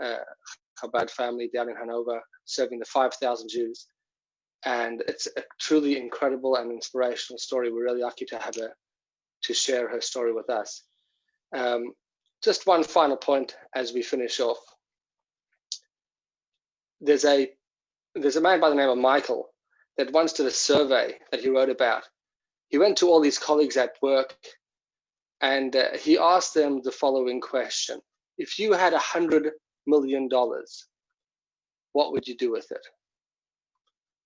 Chabad family down in Hanover, serving the 5,000 Jews. And it's a truly incredible and inspirational story. We're really lucky to have her to share her story with us. Just one final point as we finish off. There's a man by the name of Michael that once did a survey that he wrote about. He went to all his colleagues at work and he asked them the following question. If you had $100 million, what would you do with it?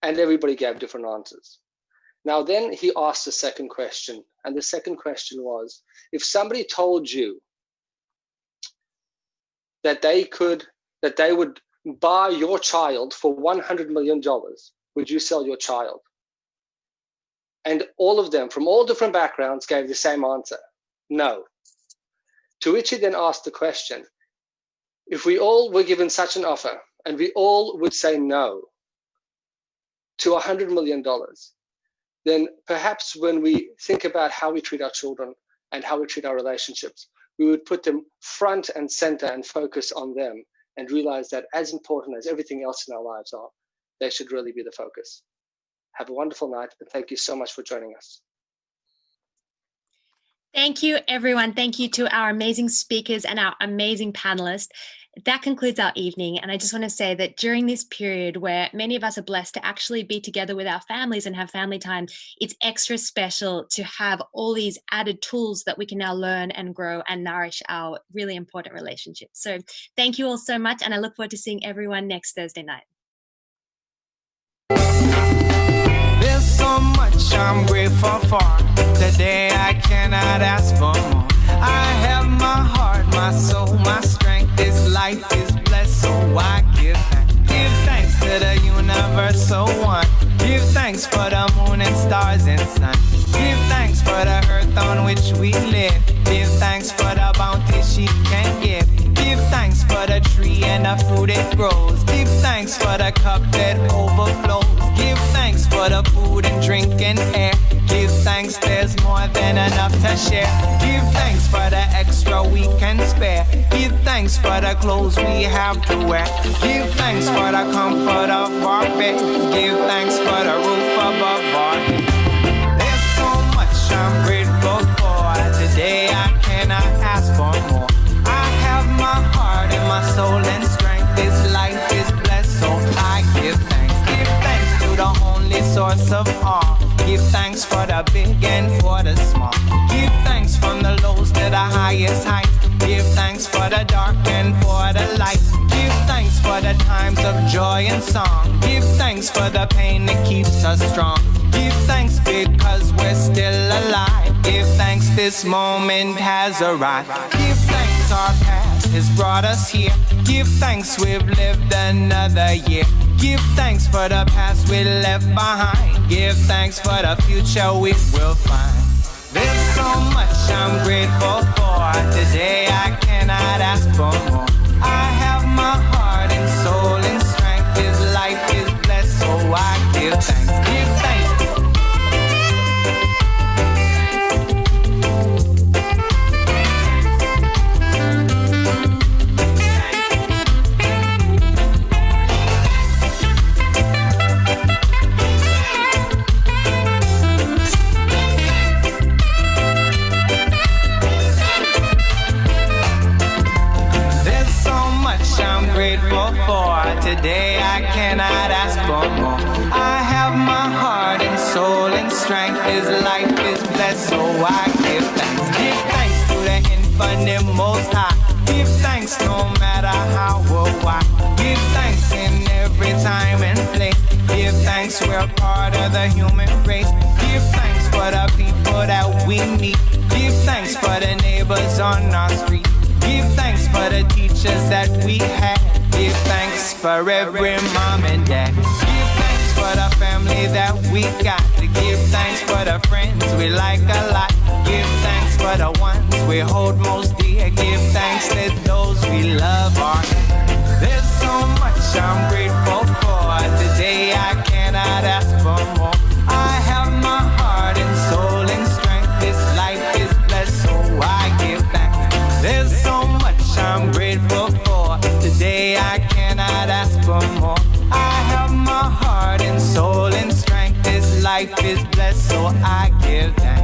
And everybody gave different answers. Now then he asked the second question, and the second question was, if somebody told you that they would buy your child for $100 million, would you sell your child? And all of them, from all different backgrounds, gave the same answer, no. To which he then asked the question, if we all were given such an offer, and we all would say no to $100 million, then perhaps when we think about how we treat our children and how we treat our relationships, we would put them front and center and focus on them and realize that as important as everything else in our lives are, they should really be the focus. Have a wonderful night, and thank you so much for joining us. Thank you, everyone. Thank you to our amazing speakers and our amazing panelists. that concludes our evening. And I just want to say that during this period where many of us are blessed to actually be together with our families and have family time, it's extra special to have all these added tools that we can now learn and grow and nourish our really important relationships. So thank you all so much. And I look forward to seeing everyone next Thursday night. There's so much I'm grateful for. Today I cannot ask for more. I have my heart, my soul, my strength. This life is blessed, so I give thanks. Give thanks to the universal one. Give thanks for the moon and stars and sun. Give thanks for the earth on which we live. Give thanks for the bounty she can give. Give thanks for the tree and the fruit it grows. Give thanks for the cup that overflows. Give thanks for the food and drink and air. Give thanks there's more than enough to share. Give thanks for the extra we can spare. Give thanks for the clothes we have to wear. Give thanks for the comfort of our bed. Give thanks for the roof above our head. There's so much I'm grateful for. Today I cannot ask for more. I have my heart and my soul and strength. This life is blessed, so I give thanks. Give thanks to the only source of all. Give thanks for the big and for the small. Give thanks from the lows to the highest heights. Give thanks for the dark and for the light. Give thanks for the times of joy and song. Give thanks for the pain that keeps us strong. Give thanks because we're still alive. Give thanks this moment has arrived. Give thanks our past has brought us here. Give thanks we've lived another year. Give thanks for the past we left behind. Give thanks for the future we will find. There's so much I'm grateful for. Today I cannot ask for more. I have my heart and soul and strength. This life is blessed, so I give thanks. Give thanks. I'm grateful for. Today I cannot ask for more. I have my heart and soul and strength. This life is blessed, so I give thanks. Give thanks to the infinite most high. Give thanks no matter how or why. Give thanks in every time and place. Give thanks we're part of the human race. Give thanks for the people that we meet. Give thanks for the neighbors on our street. Give thanks for the teachers that we had. Give thanks for every mom and dad. Give thanks for the family that we got. Give thanks for the friends we like a lot. Give thanks for the ones we hold most dear. Give thanks to those we love are. There's so much I'm grateful for. Today I cannot ask for more. I have my heart and soul and strength. This life is blessed, so I give thanks. There's so much I'm grateful for. Today I cannot ask for more. I have my heart and soul and strength. This life is blessed, so I give thanks.